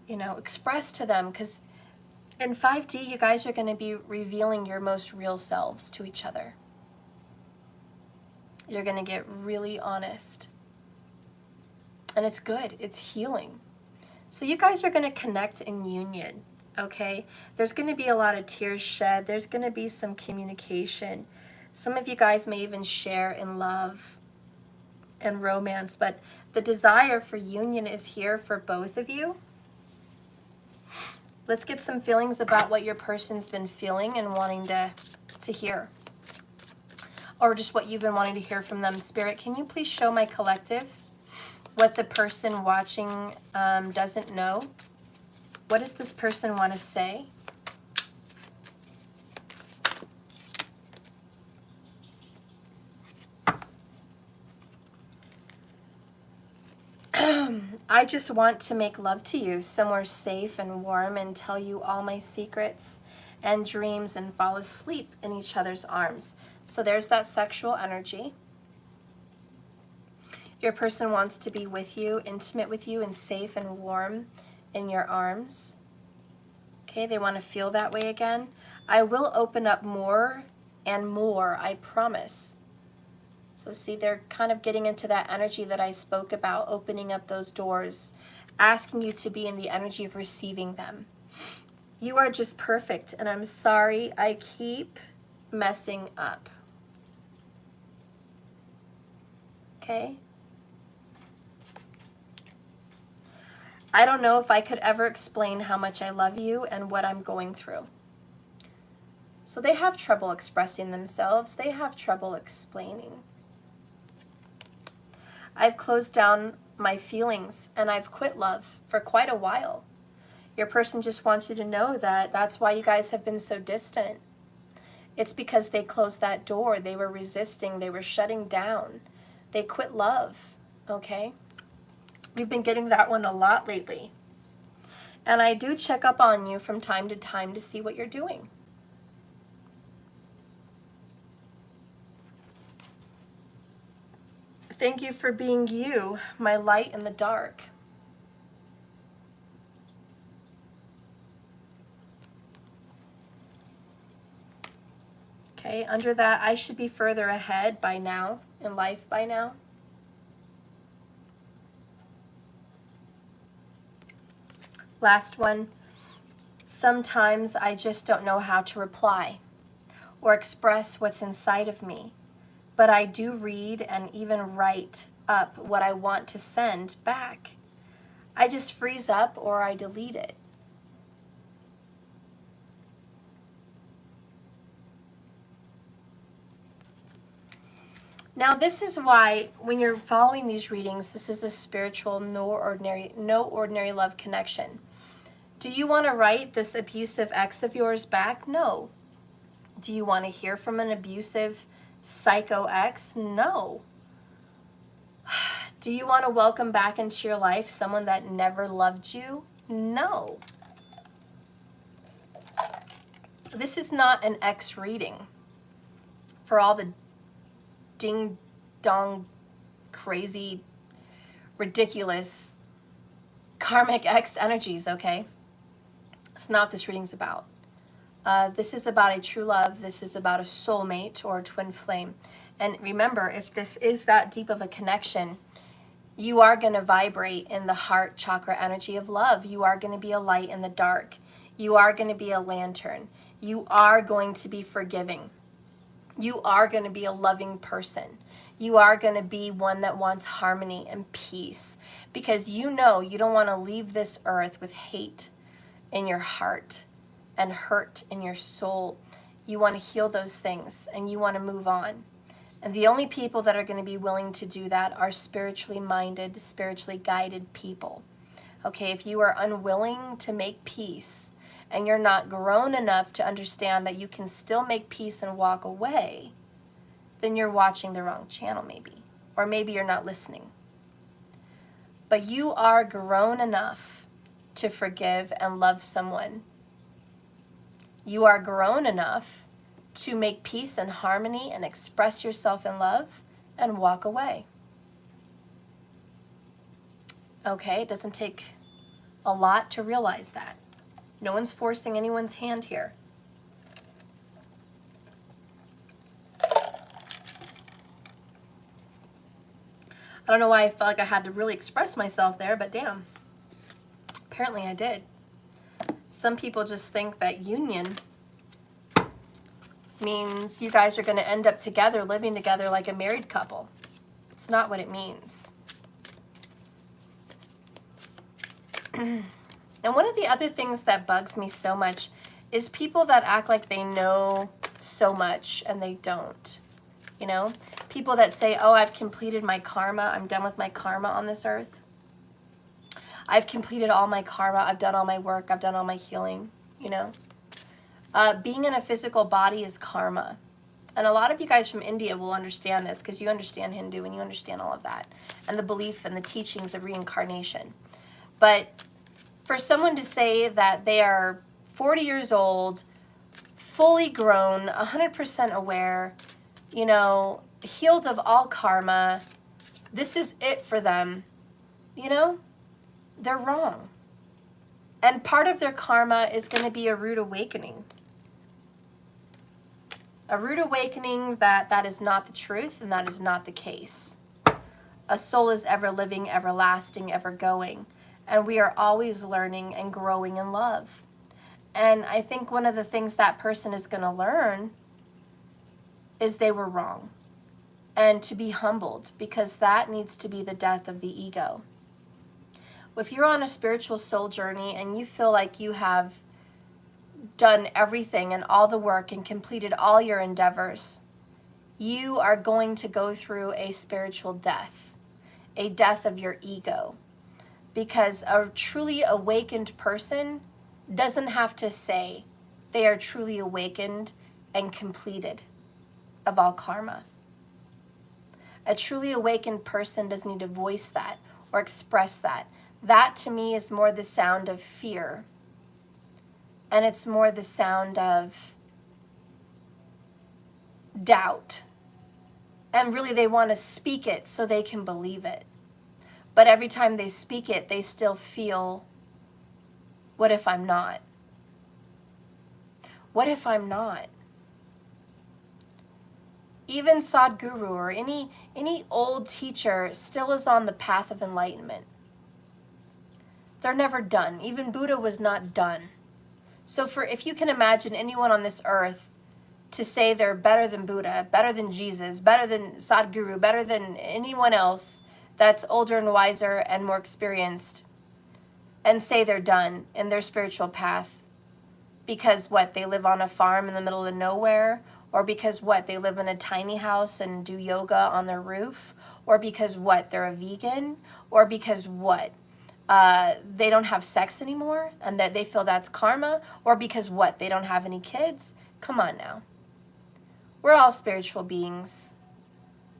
You know, express to them, because in 5D, you guys are going to be revealing your most real selves to each other. You're going to get really honest. And it's good. It's healing. So you guys are going to connect in union, okay? There's going to be a lot of tears shed. There's going to be some communication. Some of you guys may even share in love and romance, but the desire for union is here for both of you. Let's get some feelings about what your person's been feeling and wanting to hear. Or just what you've been wanting to hear from them. Spirit, can you please show my collective what the person watching doesn't know? What does this person want to say? I just want to make love to you somewhere safe and warm and tell you all my secrets and dreams and fall asleep in each other's arms. So there's that sexual energy. Your person wants to be with you, intimate with you, and safe and warm in your arms. Okay, they want to feel that way again. I will open up more and more, I promise. So see, they're kind of getting into that energy that I spoke about, opening up those doors, asking you to be in the energy of receiving them. You are just perfect, and I'm sorry I keep messing up. Okay? I don't know if I could ever explain how much I love you and what I'm going through. So they have trouble expressing themselves. They have trouble explaining. I've closed down my feelings and I've quit love for quite a while. Your person just wants you to know that that's why you guys have been so distant. It's because they closed that door. They were resisting. They were shutting down. They quit love, okay? We've been getting that one a lot lately. And I do check up on you from time to see what you're doing. Thank you for being you, my light in the dark. Okay, under that, I should be further ahead by now, in life by now. Last one, sometimes I just don't know how to reply or express what's inside of me. But I do read and even write up what I want to send back. I just freeze up or I delete it. Now this is why when you're following these readings, this is a spiritual, no ordinary love connection. Do you want to write this abusive ex of yours back? No. Do you want to hear from an abusive psycho ex? No. Do you want to welcome back into your life someone that never loved you? No. This is not an ex reading for all the ding dong crazy ridiculous karmic ex energies, okay? It's not this reading's about. This is about a true love. This is about a soulmate or a twin flame. And remember, if this is that deep of a connection, you are going to vibrate in the heart chakra energy of love. You are going to be a light in the dark. You are going to be a lantern. You are going to be forgiving. You are going to be a loving person. You are going to be one that wants harmony and peace, because you know you don't want to leave this earth with hate in your heart and hurt in your soul. You want to heal those things and you want to move on. And the only people that are going to be willing to do that are spiritually minded, spiritually guided people. Okay, if you are unwilling to make peace and you're not grown enough to understand that you can still make peace and walk away, then you're watching the wrong channel maybe. Or maybe you're not listening. But you are grown enough to forgive and love someone. You are grown enough to make peace and harmony and express yourself in love and walk away. Okay, it doesn't take a lot to realize that. No one's forcing anyone's hand here. I don't know why I felt like I had to really express myself there, but damn, apparently I did. Some people just think that union means you guys are going to end up together, living together like a married couple. It's not what it means. And one of the other things that bugs me so much is people that act like they know so much and they don't. You know, people that say, oh, I've completed my karma. I'm done with my karma on this earth. I've completed all my karma. I've done all my work. I've done all my healing, you know. Being in a physical body is karma. And a lot of you guys from India will understand this because you understand Hindu and you understand all of that and the belief and the teachings of reincarnation. But for someone to say that they are 40 years old, fully grown, 100% aware, you know, healed of all karma, this is it for them, you know, they're wrong. And part of their karma is going to be a rude awakening. A rude awakening that is not the truth and that is not the case. A soul is ever living, everlasting, ever going. And we are always learning and growing in love. And I think one of the things that person is going to learn is they were wrong. And to be humbled, because that needs to be the death of the ego. If you're on a spiritual soul journey and you feel like you have done everything and all the work and completed all your endeavors, you are going to go through a spiritual death, a death of your ego. Because a truly awakened person doesn't have to say they are truly awakened and completed of all karma. A truly awakened person doesn't need to voice that or express that. That to me is more the sound of fear. And it's more the sound of doubt. And really they want to speak it so they can believe it. But every time they speak it, they still feel, what if I'm not? What if I'm not? Even Sadhguru or any old teacher still is on the path of enlightenment. They're never done. Even Buddha was not done. So if you can imagine anyone on this earth to say they're better than Buddha, better than Jesus, better than Sadhguru, better than anyone else that's older and wiser and more experienced, and say they're done in their spiritual path because what, they live on a farm in the middle of nowhere, or because what, they live in a tiny house and do yoga on their roof, or because what, they're a vegan, or because what, they don't have sex anymore and that they feel that's karma, or because what, they don't have any kids. Come on now. We're all spiritual beings.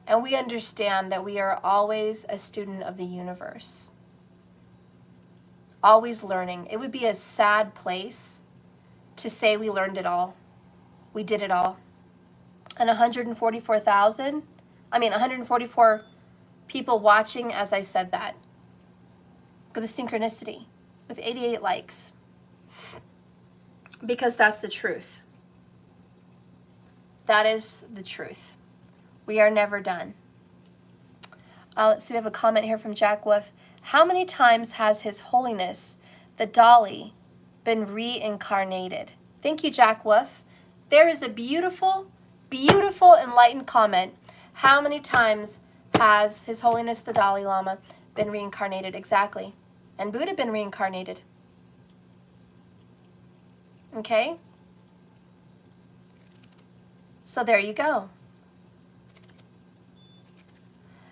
And we understand that we are always a student of the universe. Always learning. It would be a sad place to say we learned it all. We did it all. And 144 people watching as I said that. Look at the synchronicity with 88 likes. Because that's the truth. That is the truth. We are never done. Let's see, we have a comment here from Jack Wolf. How many times has His Holiness, the Dalai, been reincarnated? Thank you, Jack Wolf. There is a beautiful, beautiful enlightened comment. How many times has His Holiness, the Dalai Lama, been reincarnated? Exactly. And Buddha been reincarnated. Okay? So there you go.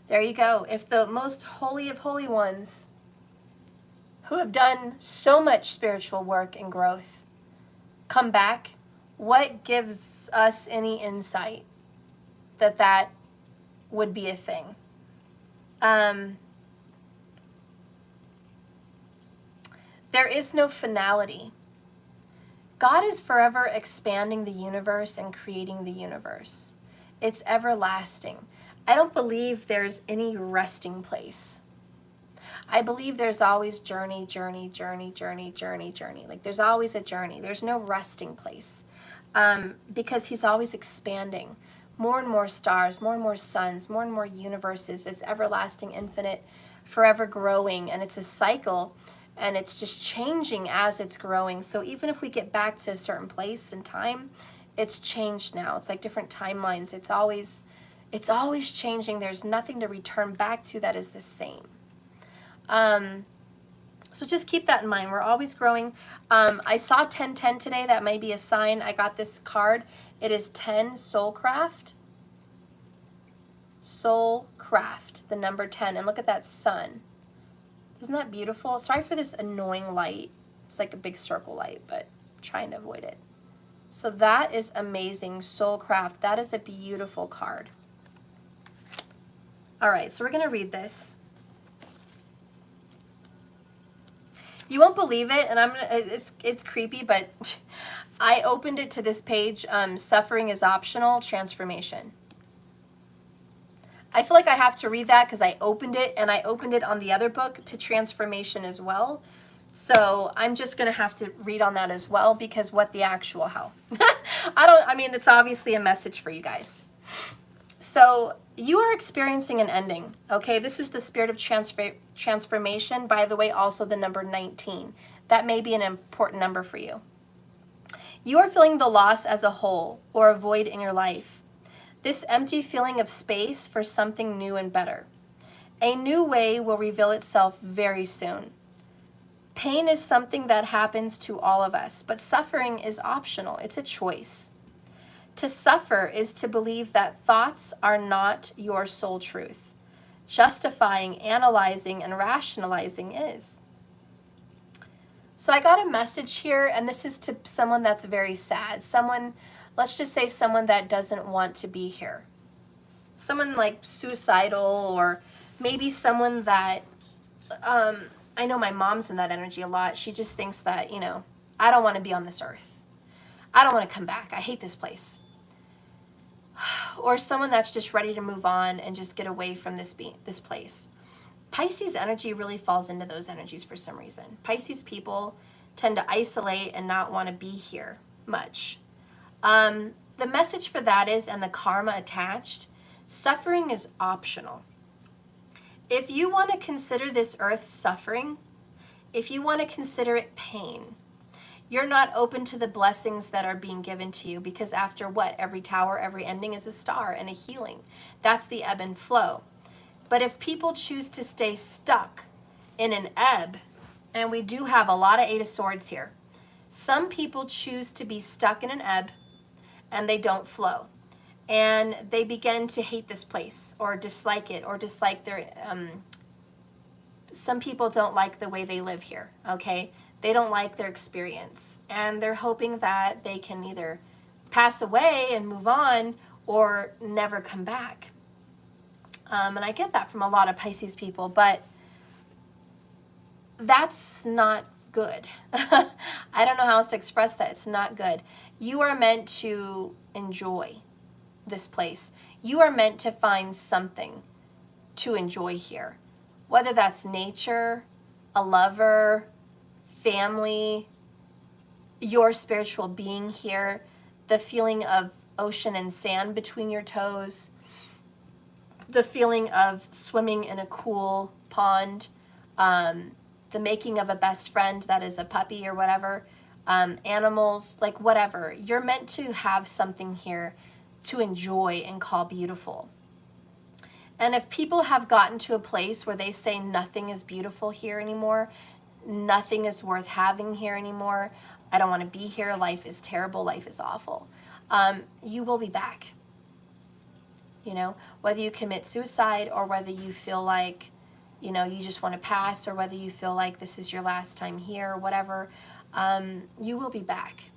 There you go. If the most holy of holy ones who have done so much spiritual work and growth come back, what gives us any insight that that would be a thing? There is no finality. God is forever expanding the universe and creating the universe. It's everlasting. I don't believe there's any resting place. I believe there's always journey, journey, journey, journey, journey, journey. Like there's always a journey. There's no resting place, because he's always expanding. More and more stars, more and more suns, more and more universes. It's everlasting, infinite, forever growing, and it's a cycle, and it's just changing as it's growing. So even if we get back to a certain place in time, it's changed now. It's like different timelines. It's always changing. There's nothing to return back to that is the same. So just keep that in mind. We're always growing. I saw 1010 today. That may be a sign. I got this card. It is 10 Soulcraft. Soulcraft, the number 10. And look at that sun. Isn't that beautiful? Sorry for this annoying light. It's like a big circle light, but I'm trying to avoid it. So that is amazing. Soulcraft. That is a beautiful card. All right, so we're going to read this. You won't believe it, and it's creepy, but I opened it to this page, Suffering is Optional, Transformation. I feel like I have to read that because I opened it, and I opened it on the other book to Transformation as well. So I'm just going to have to read on that as well, because what the actual hell? I mean, it's obviously a message for you guys. So you are experiencing an ending, okay? This is the spirit of transformation. By the way, also the number 19. That may be an important number for you. You are feeling the loss as a whole or a void in your life. This empty feeling of space for something new and better. A new way will reveal itself very soon. Pain is something that happens to all of us, but suffering is optional. It's a choice. To suffer is to believe that thoughts are not your sole truth. Justifying, analyzing, and rationalizing is. So I got a message here, and this is to someone that's very sad. Someone, let's just say someone that doesn't want to be here. Someone like suicidal, or maybe someone that, I know my mom's in that energy a lot. She just thinks that, you know, I don't want to be on this earth. I don't want to come back. I hate this place. Or someone that's just ready to move on and just get away from this place. Pisces energy really falls into those energies for some reason. Pisces people tend to isolate and not want to be here much. The message for that is, and the karma attached, suffering is optional. If you want to consider this earth suffering, if you want to consider it pain, you're not open to the blessings that are being given to you, because after what? Every tower, every ending is a star and a healing. That's the ebb and flow. But if people choose to stay stuck in an ebb, and we do have a lot of Eight of Swords here, some people choose to be stuck in an ebb and they don't flow. And they begin to hate this place or dislike it, or dislike their, some people don't like the way they live here, okay? They don't like their experience, and they're hoping that they can either pass away and move on or never come back. And I get that from a lot of Pisces people, but that's not good. I don't know how else to express that. It's not good. You are meant to enjoy this place. You are meant to find something to enjoy here, whether that's nature, a lover, family, your spiritual being here, the feeling of ocean and sand between your toes, the feeling of swimming in a cool pond, the making of a best friend that is a puppy or whatever, animals, like whatever. You're meant to have something here to enjoy and call beautiful. And if people have gotten to a place where they say nothing is beautiful here anymore, nothing is worth having here anymore, I don't want to be here, life is terrible, life is awful, you will be back. You know, whether you commit suicide or whether you feel like, you know, you just want to pass, or whether you feel like this is your last time here or whatever, you will be back.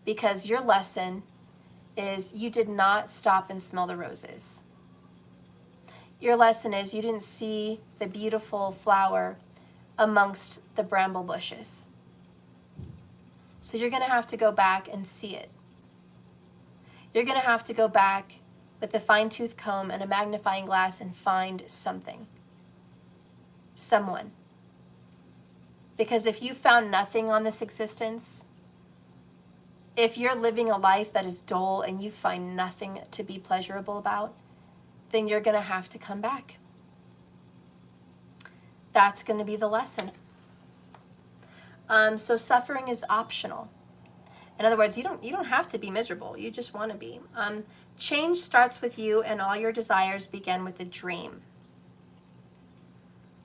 Because your lesson is you did not stop and smell the roses. Your lesson is you didn't see the beautiful flower amongst the bramble bushes. So you're going to have to go back and see it. You're going to have to go back with a fine-tooth comb and a magnifying glass and find something. Someone. Because if you found nothing on this existence, if you're living a life that is dull and you find nothing to be pleasurable about, then you're going to have to come back. That's going to be the lesson. So suffering is optional. In other words, you don't have to be miserable. You just want to be. Change starts with you, and all your desires begin with a dream.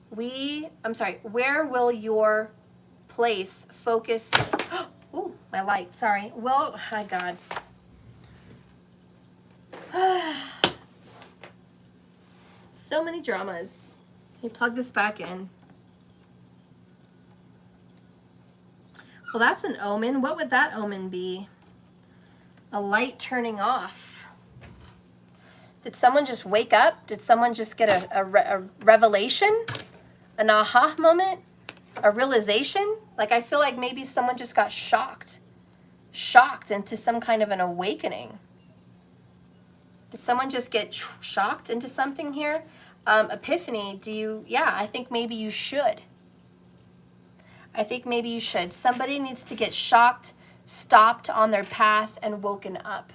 Where will your place focus? Ooh, my light, sorry. Well, my God. So many dramas. You plug this back in. Well, that's an omen. What would that omen be? A light turning off. Did someone just wake up? Did someone just get a revelation? An aha moment? A realization? Like, I feel like maybe someone just got shocked into some kind of an awakening. Did someone just get shocked into something here? Epiphany, I think maybe you should. I think maybe you should. Somebody needs to get shocked, stopped on their path, and woken up.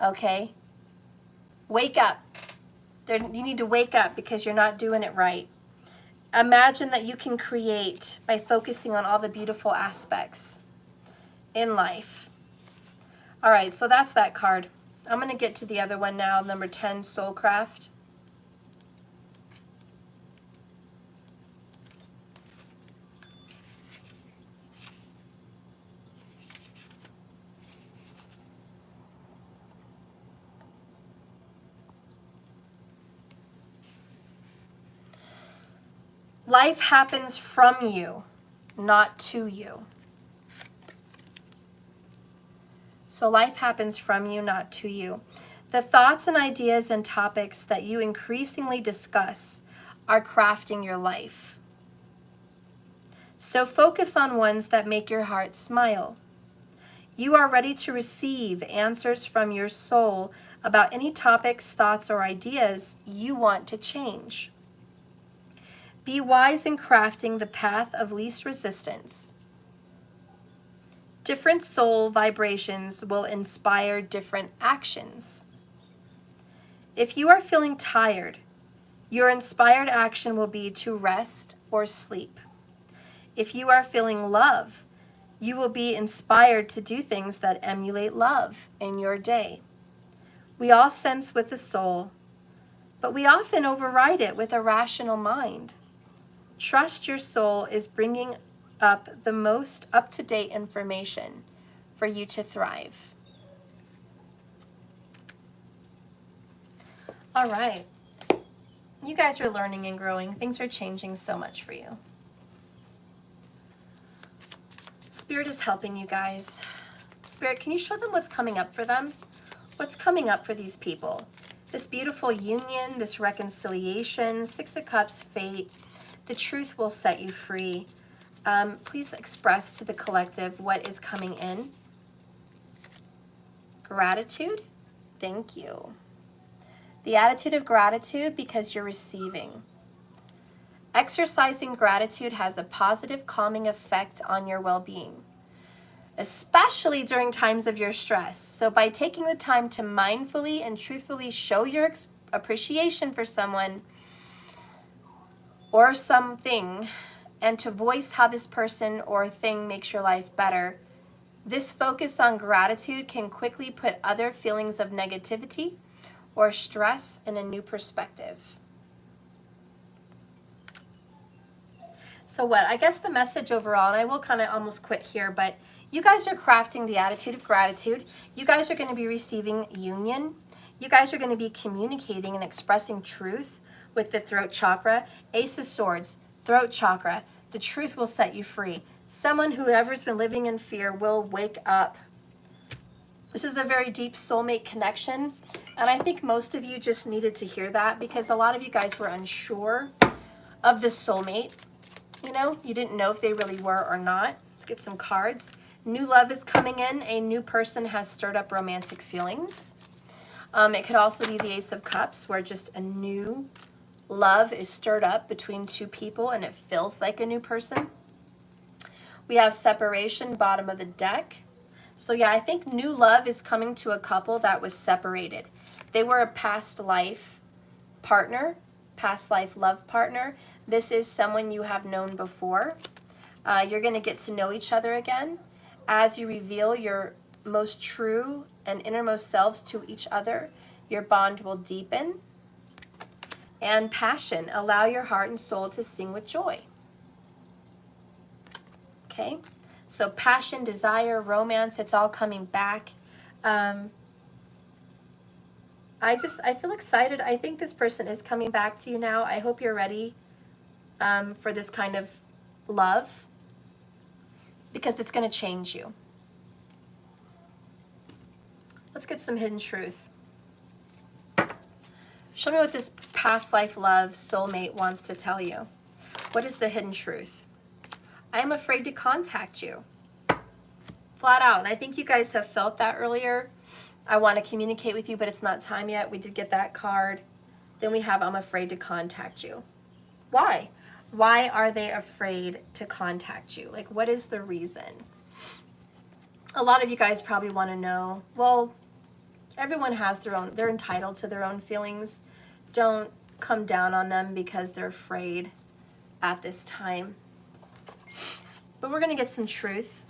Okay? Wake up. You need to wake up because you're not doing it right. Imagine that you can create by focusing on all the beautiful aspects in life. All right, so that's that card. I'm going to get to the other one now, number 10, Soulcraft. Life happens from you, not to you. So life happens from you, not to you. The thoughts and ideas and topics that you increasingly discuss are crafting your life. So focus on ones that make your heart smile. You are ready to receive answers from your soul about any topics, thoughts, or ideas you want to change. Be wise in crafting the path of least resistance. Different soul vibrations will inspire different actions. If you are feeling tired, your inspired action will be to rest or sleep. If you are feeling love, you will be inspired to do things that emulate love in your day. We all sense with the soul, but we often override it with a rational mind. Trust your soul is bringing up the most up-to-date information for you to thrive. All right. You guys are learning and growing. Things are changing so much for you. Spirit is helping you guys. Spirit, can you show them what's coming up for them? What's coming up for these people? This beautiful union, this reconciliation, Six of Cups, fate. The truth will set you free. Please express to the collective what is coming in. Gratitude. Thank you. The attitude of gratitude because you're receiving. Exercising gratitude has a positive calming effect on your well-being, especially during times of your stress. So by taking the time to mindfully and truthfully show your appreciation for someone or something, and to voice how this person or thing makes your life better, this focus on gratitude can quickly put other feelings of negativity or stress in a new perspective. So what? I guess the message overall, and I will kind of almost quit here, but you guys are crafting the attitude of gratitude. You guys are going to be receiving union. You guys are going to be communicating and expressing truth with the throat chakra. Ace of Swords, throat chakra. The truth will set you free. Someone, whoever's been living in fear, will wake up. This is a very deep soulmate connection, and I think most of you just needed to hear that because a lot of you guys were unsure of the soulmate. You know, you didn't know if they really were or not. Let's get some cards. New love is coming in. A new person has stirred up romantic feelings. It could also be the Ace of Cups, where just a new love is stirred up between two people and it feels like a new person. We have separation, bottom of the deck. So yeah, I think new love is coming to a couple that was separated. They were a past life partner, past life love partner. This is someone you have known before. You're going to get to know each other again. As you reveal your most true and innermost selves to each other, your bond will deepen. And passion, allow your heart and soul to sing with joy. Okay, so passion, desire, romance, it's all coming back. I feel excited. I think this person is coming back to you now. I hope you're ready for this kind of love, because it's going to change you. Let's get some hidden truth. Show me what this past life love soulmate wants to tell you. What is the hidden truth? I am afraid to contact you. Flat out. And I think you guys have felt that earlier. I want to communicate with you, but it's not time yet. We did get that card. Then we have I'm afraid to contact you. Why? Why are they afraid to contact you? Like, what is the reason? A lot of you guys probably want to know, well, everyone has their own, they're entitled to their own feelings. Don't come down on them because they're afraid at this time. But we're going to get some truth.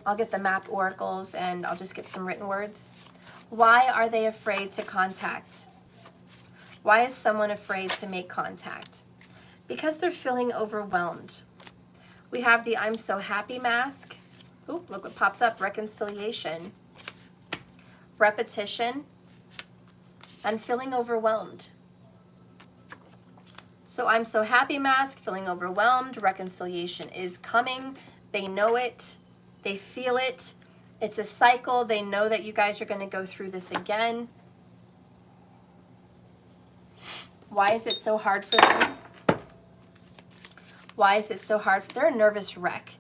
I'll get the map oracles and I'll just get some written words. Why are they afraid to contact? Why is someone afraid to make contact? Because they're feeling overwhelmed. We have the I'm so happy mask. Oop, look what popped up. Reconciliation, repetition, and feeling overwhelmed. So I'm so happy mask, feeling overwhelmed. Reconciliation is coming. They know it. They feel it. It's a cycle. They know that you guys are going to go through this again. Why is it so hard for them? Why is it so hard? They're a nervous wreck.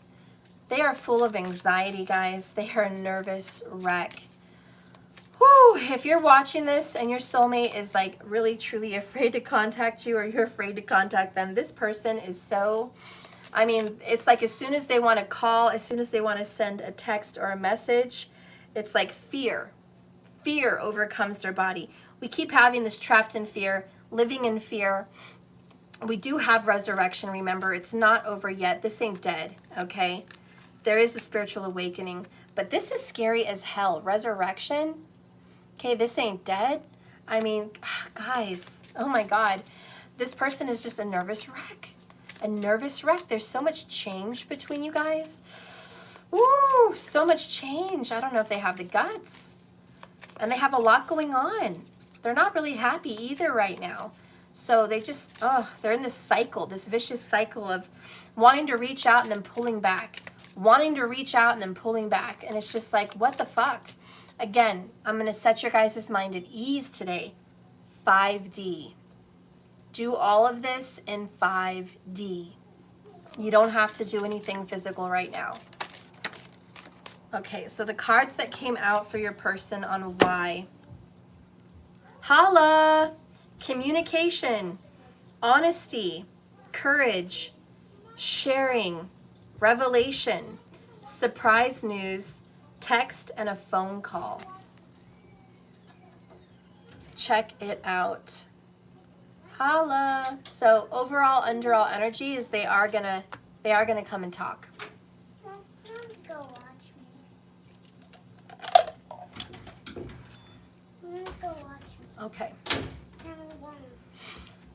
They are full of anxiety, guys. They are a nervous wreck. Whew, if you're watching this and your soulmate is like really, truly afraid to contact you, or you're afraid to contact them, this person is so, I mean, it's like as soon as they want to call, as soon as they want to send a text or a message, it's like fear. Fear overcomes their body. We keep having this trapped in fear, living in fear. We do have resurrection, remember, it's not over yet. This ain't dead, okay? There is a spiritual awakening, but this is scary as hell. Resurrection, okay, this ain't dead. I mean, guys, oh my God. This person is just a nervous wreck. A nervous wreck. There's so much change between you guys. Ooh, so much change. I don't know if they have the guts. And they have a lot going on. They're not really happy either right now. So they just, they're in this cycle, this vicious cycle of wanting to reach out and then pulling back. Wanting to reach out and then pulling back. And it's just like, what the fuck? Again, I'm going to set your guys' mind at ease today. 5D. Do all of this in 5D. You don't have to do anything physical right now. Okay, so the cards that came out for your person on why. Holla! Communication, honesty, courage, sharing, revelation, surprise news, text, and a phone call. Check it out. Holla. So overall, underall energy is they are gonna come and talk. Mom's go watch me. Mom's go watch me. Okay.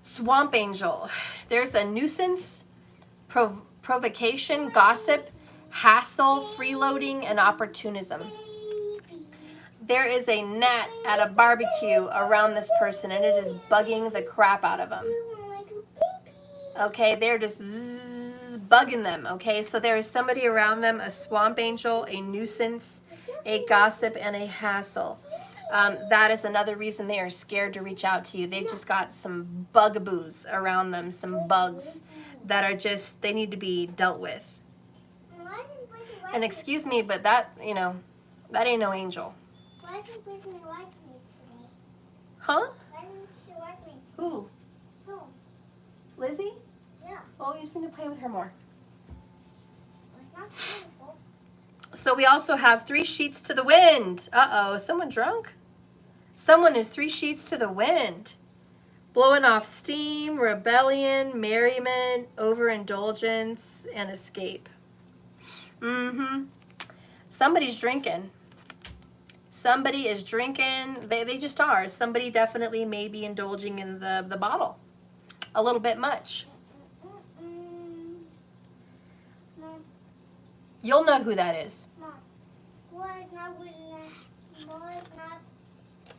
Swamp Angel. There's a nuisance, provocation, gossip, hassle, freeloading, and opportunism. There is a gnat at a barbecue around this person, and it is bugging the crap out of them. Okay, they're just bugging them, okay? So there is somebody around them, a swamp angel, a nuisance, a gossip, and a hassle. That is another reason they are scared to reach out to you. They've just got some bugaboos around them, some bugs that are just, they need to be dealt with. Why isn't Bridget like And me excuse today? me, but that, you know, that ain't no angel. Why isn't Bridget like me today? Huh? Why didn't she like me today? Who? Who? Lizzie? Yeah. Oh, you just need to play with her more. It's not beautiful. So we also have 3 sheets to the wind. Uh-oh, is someone drunk? Someone is 3 sheets to the wind. Blowing off steam, rebellion, merriment, overindulgence, and escape. Mm-hmm. Somebody's drinking. Somebody is drinking. They just are. Somebody definitely may be indulging in the bottle. A little bit much. Mom, You'll know who that is. Mom. Why is not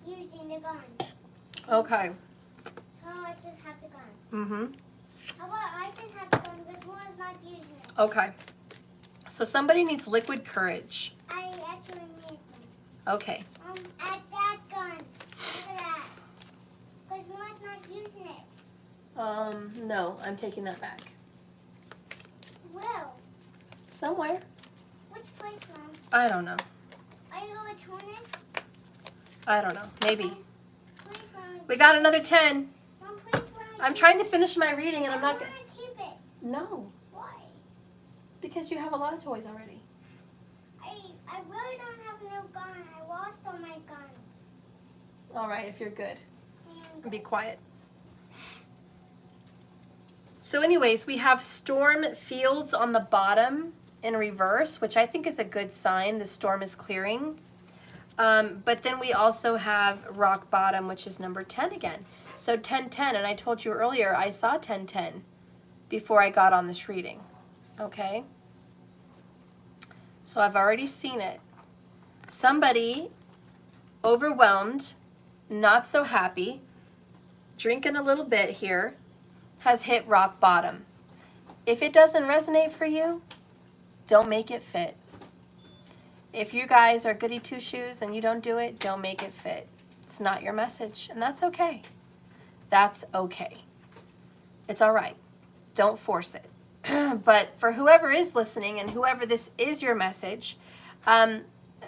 using the gun? Okay. So I just have the gun. Mm-hmm. How about I just have the gun because one is not using it? Okay. So somebody needs liquid courage. I actually need them. Okay. At that gun. Look at that. Because one's not using it. No, I'm taking that back. Will. Somewhere. Which place, Mom? I don't know. Are you going to turn it? I don't know. Maybe. Please, Mom. We got another 10. Mom, please let me I'm keep trying it. to finish my reading and I I'm not want going to keep it. No, Why? because you have a lot of toys already. I really don't have no gun. I lost all my guns. All right, if you're good. And Be quiet. So anyways, we have storm fields on the bottom in reverse, which I think is a good sign. The storm is clearing. But then we also have rock bottom, which is number 10 again. So 10-10, and I told you earlier I saw 10-10 before I got on this reading. Okay? So I've already seen it. Somebody overwhelmed, not so happy, drinking a little bit here, has hit rock bottom. If it doesn't resonate for you, don't make it fit. If you guys are goody two-shoes and you don't do it, don't make it fit. It's not your message, and that's okay. That's okay. It's all right. Don't force it. But for whoever is listening and whoever this is your message,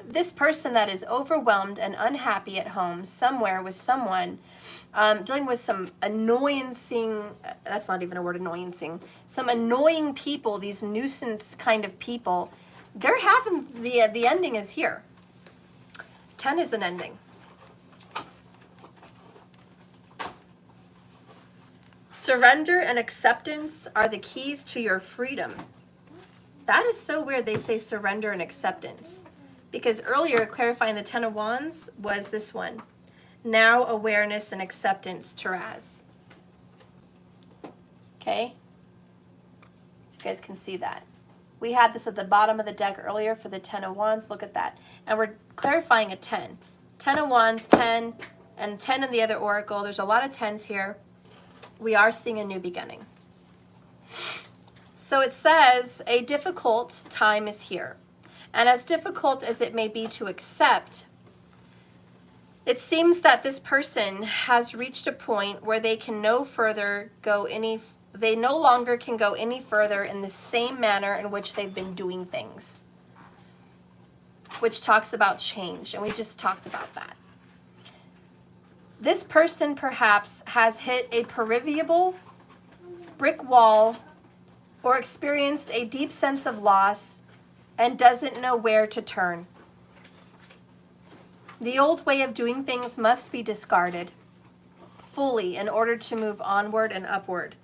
this person that is overwhelmed and unhappy at home somewhere with someone, dealing with some annoyancing, that's not even a word, annoyancing, some annoying people, these nuisance kind of people, they're having, the ending is here. 10 is an ending. Surrender and acceptance are the keys to your freedom. That is so weird they say surrender and acceptance. Because earlier, clarifying the 10 of Wands was this one. Now awareness and acceptance, Taraz. Okay? You guys can see that. We had this at the bottom of the deck earlier for the 10 of Wands. Look at that. And we're clarifying a 10. 10 of Wands, 10, and 10 in the other oracle. There's a lot of 10s here. We are seeing a new beginning. So it says, a difficult time is here. And as difficult as it may be to accept, it seems that this person has reached a point where they can no longer can go any further in the same manner in which they've been doing things, which talks about change, and we just talked about that. This person perhaps has hit a perivable brick wall or experienced a deep sense of loss and doesn't know where to turn. The old way of doing things must be discarded fully in order to move onward and upward.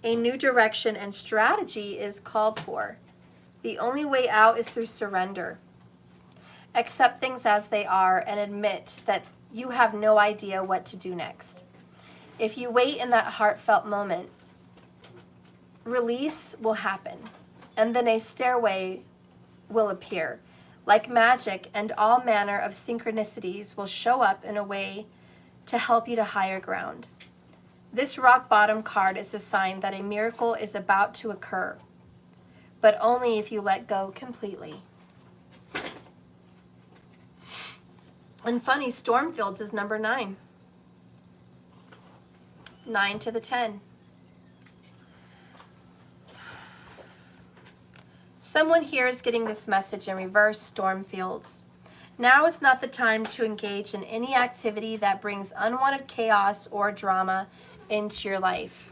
A new direction and strategy is called for. The only way out is through surrender. Accept things as they are and admit that you have no idea what to do next. If you wait in that heartfelt moment, release will happen, and then a stairway will appear. Like magic, and all manner of synchronicities will show up in a way to help you to higher ground. This rock bottom card is a sign that a miracle is about to occur, but only if you let go completely. And funny, Stormfields is number 9. 9 to the 10. Someone here is getting this message in reverse, storm fields. Now is not the time to engage in any activity that brings unwanted chaos or drama into your life.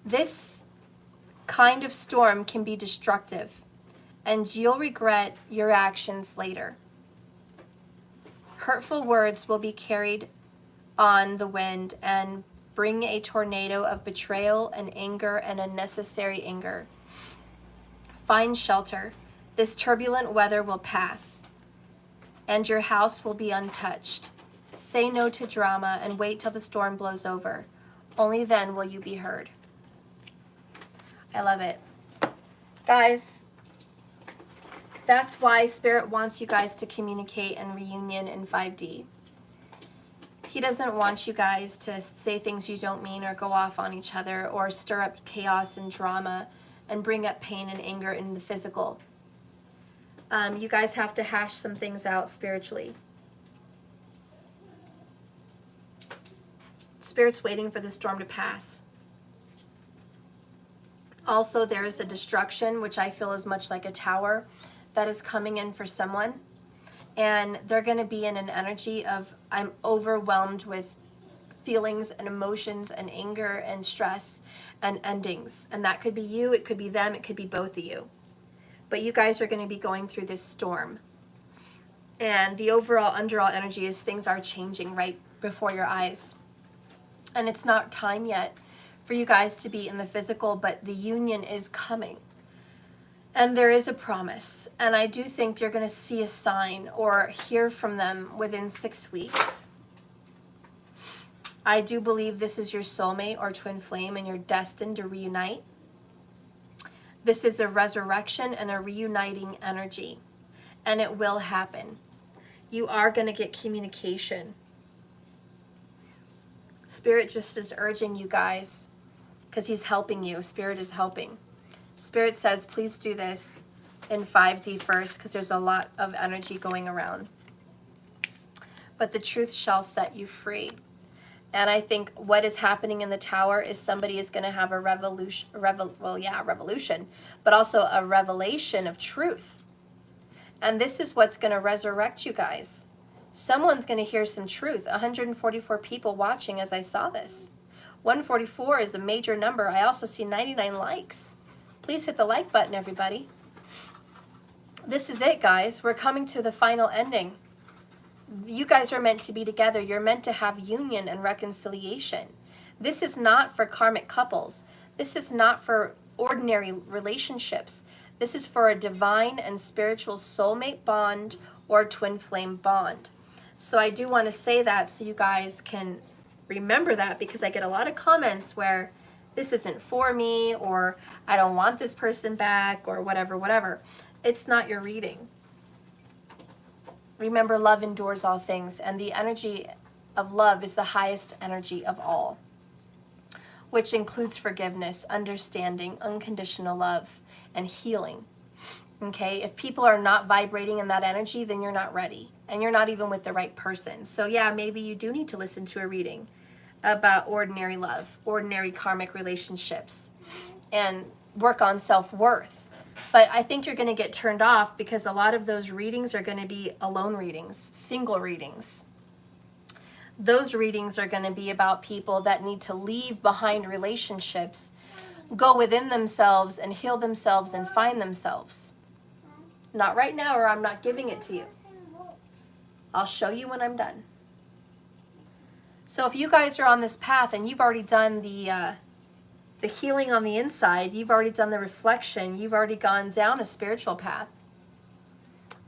This kind of storm can be destructive, and you'll regret your actions later. Hurtful words will be carried on the wind and bring a tornado of betrayal and anger and unnecessary anger. Find shelter. This turbulent weather will pass, and your house will be untouched. Say no to drama and wait till the storm blows over. Only then will you be heard. I love it. Guys, that's why Spirit wants you guys to communicate and reunion in 5D. He doesn't want you guys to say things you don't mean or go off on each other or stir up chaos and drama and bring up pain and anger in the physical. You guys have to hash some things out spiritually. Spirit's waiting for the storm to pass. Also, there is a destruction, which I feel is much like a tower, that is coming in for someone. And they're going to be in an energy of, I'm overwhelmed with feelings and emotions and anger and stress and endings. And that could be you, it could be them, it could be both of you. But you guys are going to be going through this storm. And the overall underall energy is things are changing right before your eyes. And it's not time yet for you guys to be in the physical, but the union is coming. And there is a promise. And I do think you're going to see a sign or hear from them within 6 weeks. I do believe this is your soulmate or twin flame and you're destined to reunite. This is a resurrection and a reuniting energy. And it will happen. You are going to get communication. Spirit just is urging you guys because he's helping you. Spirit is helping. Spirit says, please do this in 5D first because there's a lot of energy going around. But the truth shall set you free. And I think what is happening in the tower is somebody is going to have a revolution, but also a revelation of truth. And this is what's going to resurrect you guys. Someone's going to hear some truth. 144 people watching as I saw this. 144 is a major number. I also see 99 likes. Please hit the like button, everybody. This is it, guys. We're coming to the final ending. You guys are meant to be together. You're meant to have union and reconciliation. This is not for karmic couples. This is not for ordinary relationships. This is for a divine and spiritual soulmate bond or twin flame bond. So I do want to say that so you guys can remember that, because I get a lot of comments where this isn't for me, or I don't want this person back, or whatever. It's not your reading. Remember, love endures all things, and the energy of love is the highest energy of all, which includes forgiveness, understanding, unconditional love, and healing. Okay, if people are not vibrating in that energy, then you're not ready, and you're not even with the right person. So yeah, maybe you do need to listen to a reading about ordinary love, ordinary karmic relationships, and work on self-worth. But I think you're going to get turned off because a lot of those readings are going to be alone readings, single readings. Those readings are going to be about people that need to leave behind relationships, go within themselves and heal themselves and find themselves. Not right now, or I'm not giving it to you. I'll show you when I'm done. So if you guys are on this path and you've already done the healing on the inside, you've already done the reflection, you've already gone down a spiritual path,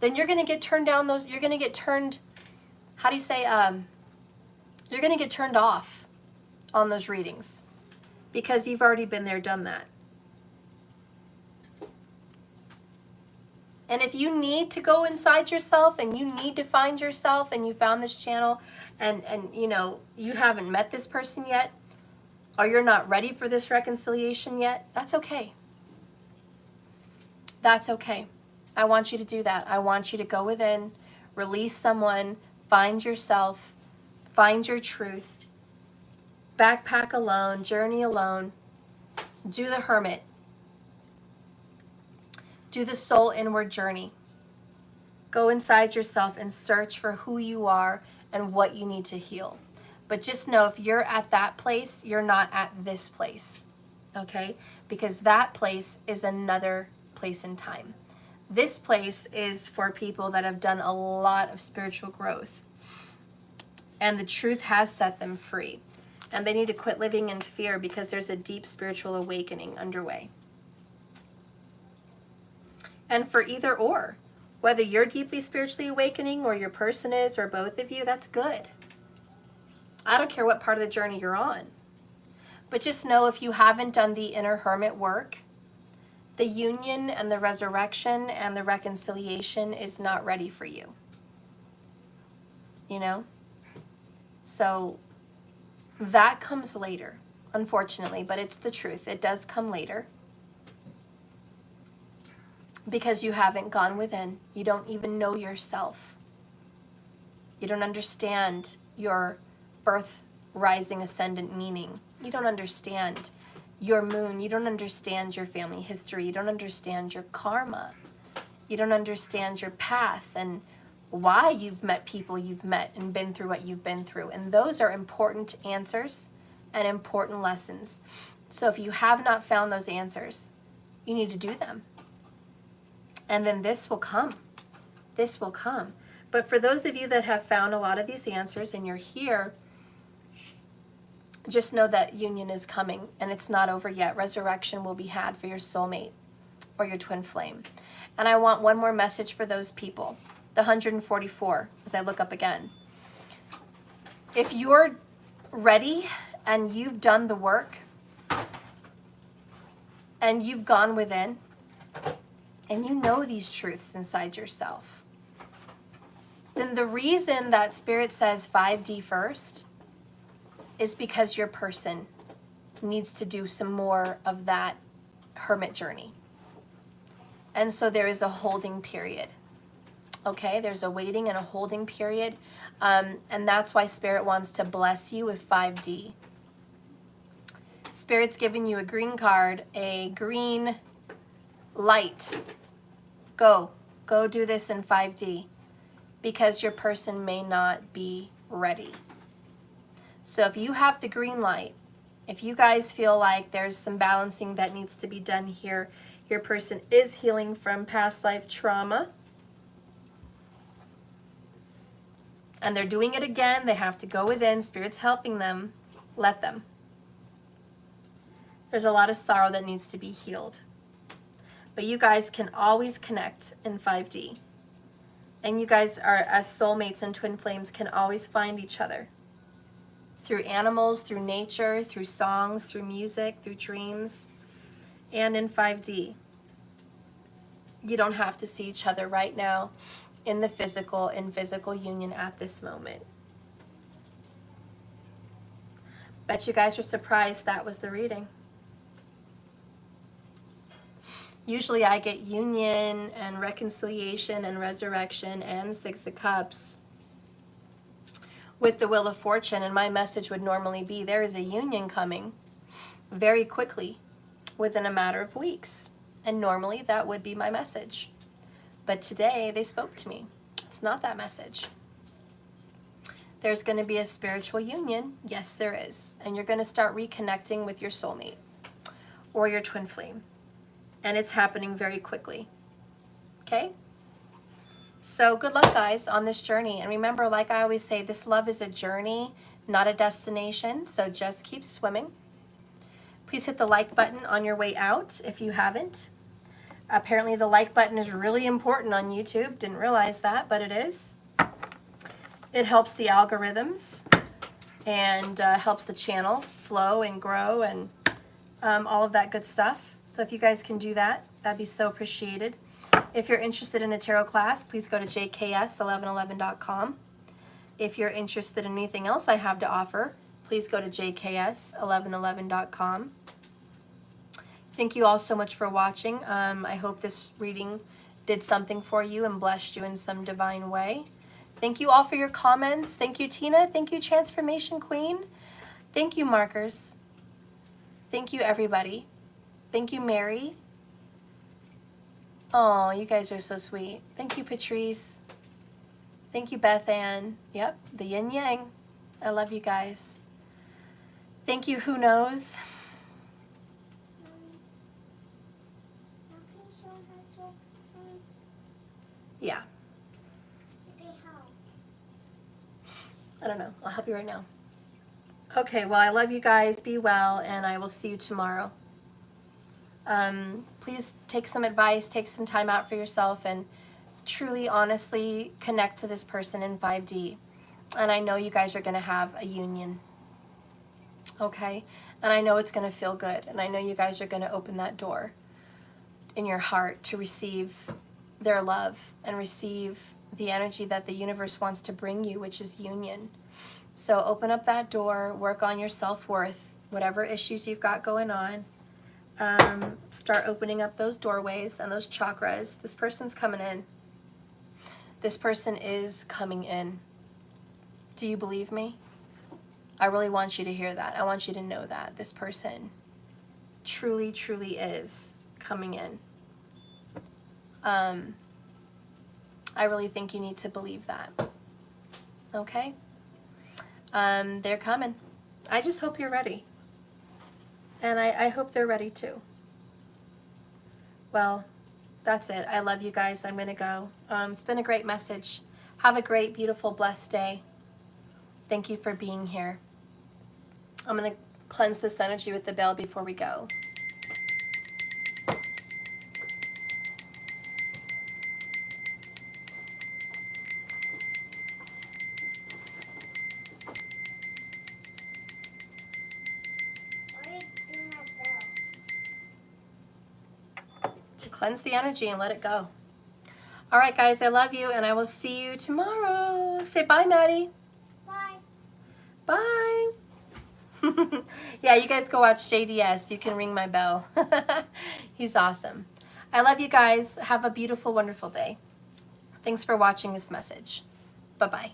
then you're going to get turned down those, you're going to get turned, how do you say, you're going to get turned off on those readings because you've already been there, done that. And if you need to go inside yourself and you need to find yourself and you found this channel and you know, you haven't met this person yet, or you're not ready for this reconciliation yet, that's okay. That's okay. I want you to do that. I want you to go within, release someone, find yourself, find your truth, backpack alone, journey alone, do the hermit. Do the soul inward journey. Go inside yourself and search for who you are and what you need to heal. But just know if you're at that place, you're not at this place, okay? Because that place is another place in time. This place is for people that have done a lot of spiritual growth. And the truth has set them free. And they need to quit living in fear because there's a deep spiritual awakening underway. And for either or, whether you're deeply spiritually awakening or your person is or both of you, that's good. I don't care what part of the journey you're on. But just know if you haven't done the inner hermit work, the union and the resurrection and the reconciliation is not ready for you. You know? So that comes later, unfortunately, but it's the truth. It does come later. Because you haven't gone within. You don't even know yourself. You don't understand your birth, rising, ascendant meaning. You don't understand your moon. You don't understand your family history. You don't understand your karma. You don't understand your path and why you've met people you've met and been through what you've been through. And those are important answers and important lessons. So if you have not found those answers, you need to do them. And then this will come. This will come. But for those of you that have found a lot of these answers and you're here, just know that union is coming and it's not over yet. Resurrection will be had for your soulmate or your twin flame. And I want one more message for those people, the 144, as I look up again. If you're ready and you've done the work and you've gone within, and you know these truths inside yourself, then the reason that Spirit says 5D first is because your person needs to do some more of that hermit journey. And so there is a holding period. Okay, there's a waiting and a holding period. And that's why Spirit wants to bless you with 5D. Spirit's giving you a green card, a green light. Go do this in 5D because your person may not be ready. So if you have the green light, if you guys feel like there's some balancing that needs to be done here, your person is healing from past life trauma, and they're doing it again, they have to go within, Spirit's helping them, let them. There's a lot of sorrow that needs to be healed. But you guys can always connect in 5D. And you guys are, as soulmates and twin flames, can always find each other. Through animals, through nature, through songs, through music, through dreams, and in 5D. You don't have to see each other right now in the physical, in physical union at this moment. Bet you guys are surprised that was the reading. Usually I get union and reconciliation and resurrection and 6 of Cups with the Wheel of Fortune, and my message would normally be there is a union coming very quickly within a matter of weeks. And normally that would be my message. But today they spoke to me. It's not that message. There's going to be a spiritual union. Yes, there is. And you're going to start reconnecting with your soulmate or your twin flame. And it's happening very quickly. Okay? So good luck, guys, on this journey. And remember, like I always say, this love is a journey, not a destination. So just keep swimming. Please hit the like button on your way out if you haven't. Apparently the like button is really important on YouTube. Didn't realize that, but it is. It helps the algorithms and helps the channel flow and grow and all of that good stuff. So if you guys can do that, that'd be so appreciated. If you're interested in a tarot class, please go to jks1111.com. If you're interested in anything else I have to offer, please go to jks1111.com. Thank you all so much for watching. I hope this reading did something for you and blessed you in some divine way. Thank you all for your comments. Thank you, Tina. Thank you, Transformation Queen. Thank you, Markers. Thank you, everybody. Thank you, Mary. Oh, you guys are so sweet. Thank you, Patrice. Thank you, Beth Ann. Yep, the yin yang. I love you guys. Thank you, Who Knows. Now can you show her soap thing? Yeah, Okay, how? I don't know. I'll help you right now. Okay, well, I love you guys. Be well, and I will see you tomorrow. Please take some advice, take some time out for yourself, and truly, honestly connect to this person in 5D. And I know you guys are going to have a union. Okay? And I know it's going to feel good. And I know you guys are going to open that door in your heart to receive their love and receive the energy that the universe wants to bring you, which is union. So open up that door, work on your self-worth, whatever issues you've got going on. Start opening up those doorways and those chakras. This person's coming in. This person is coming in. Do you believe me? I really want you to hear that. I want you to know that this person truly, truly is coming in. I really think you need to believe that. Okay? They're coming. I just hope you're ready. And I hope they're ready too. Well, that's it. I love you guys. I'm going to go. It's been a great message. Have a great, beautiful, blessed day. Thank you for being here. I'm going to cleanse this energy with the bell before we go. Why are you doing that bell? To cleanse the energy and let it go. All right, guys, I love you, and I will see you tomorrow. Say bye, Maddie. Bye. Bye. Yeah, you guys go watch JDS. You can ring my bell. He's awesome. I love you guys. Have a beautiful, wonderful day. Thanks for watching this message. Bye-bye.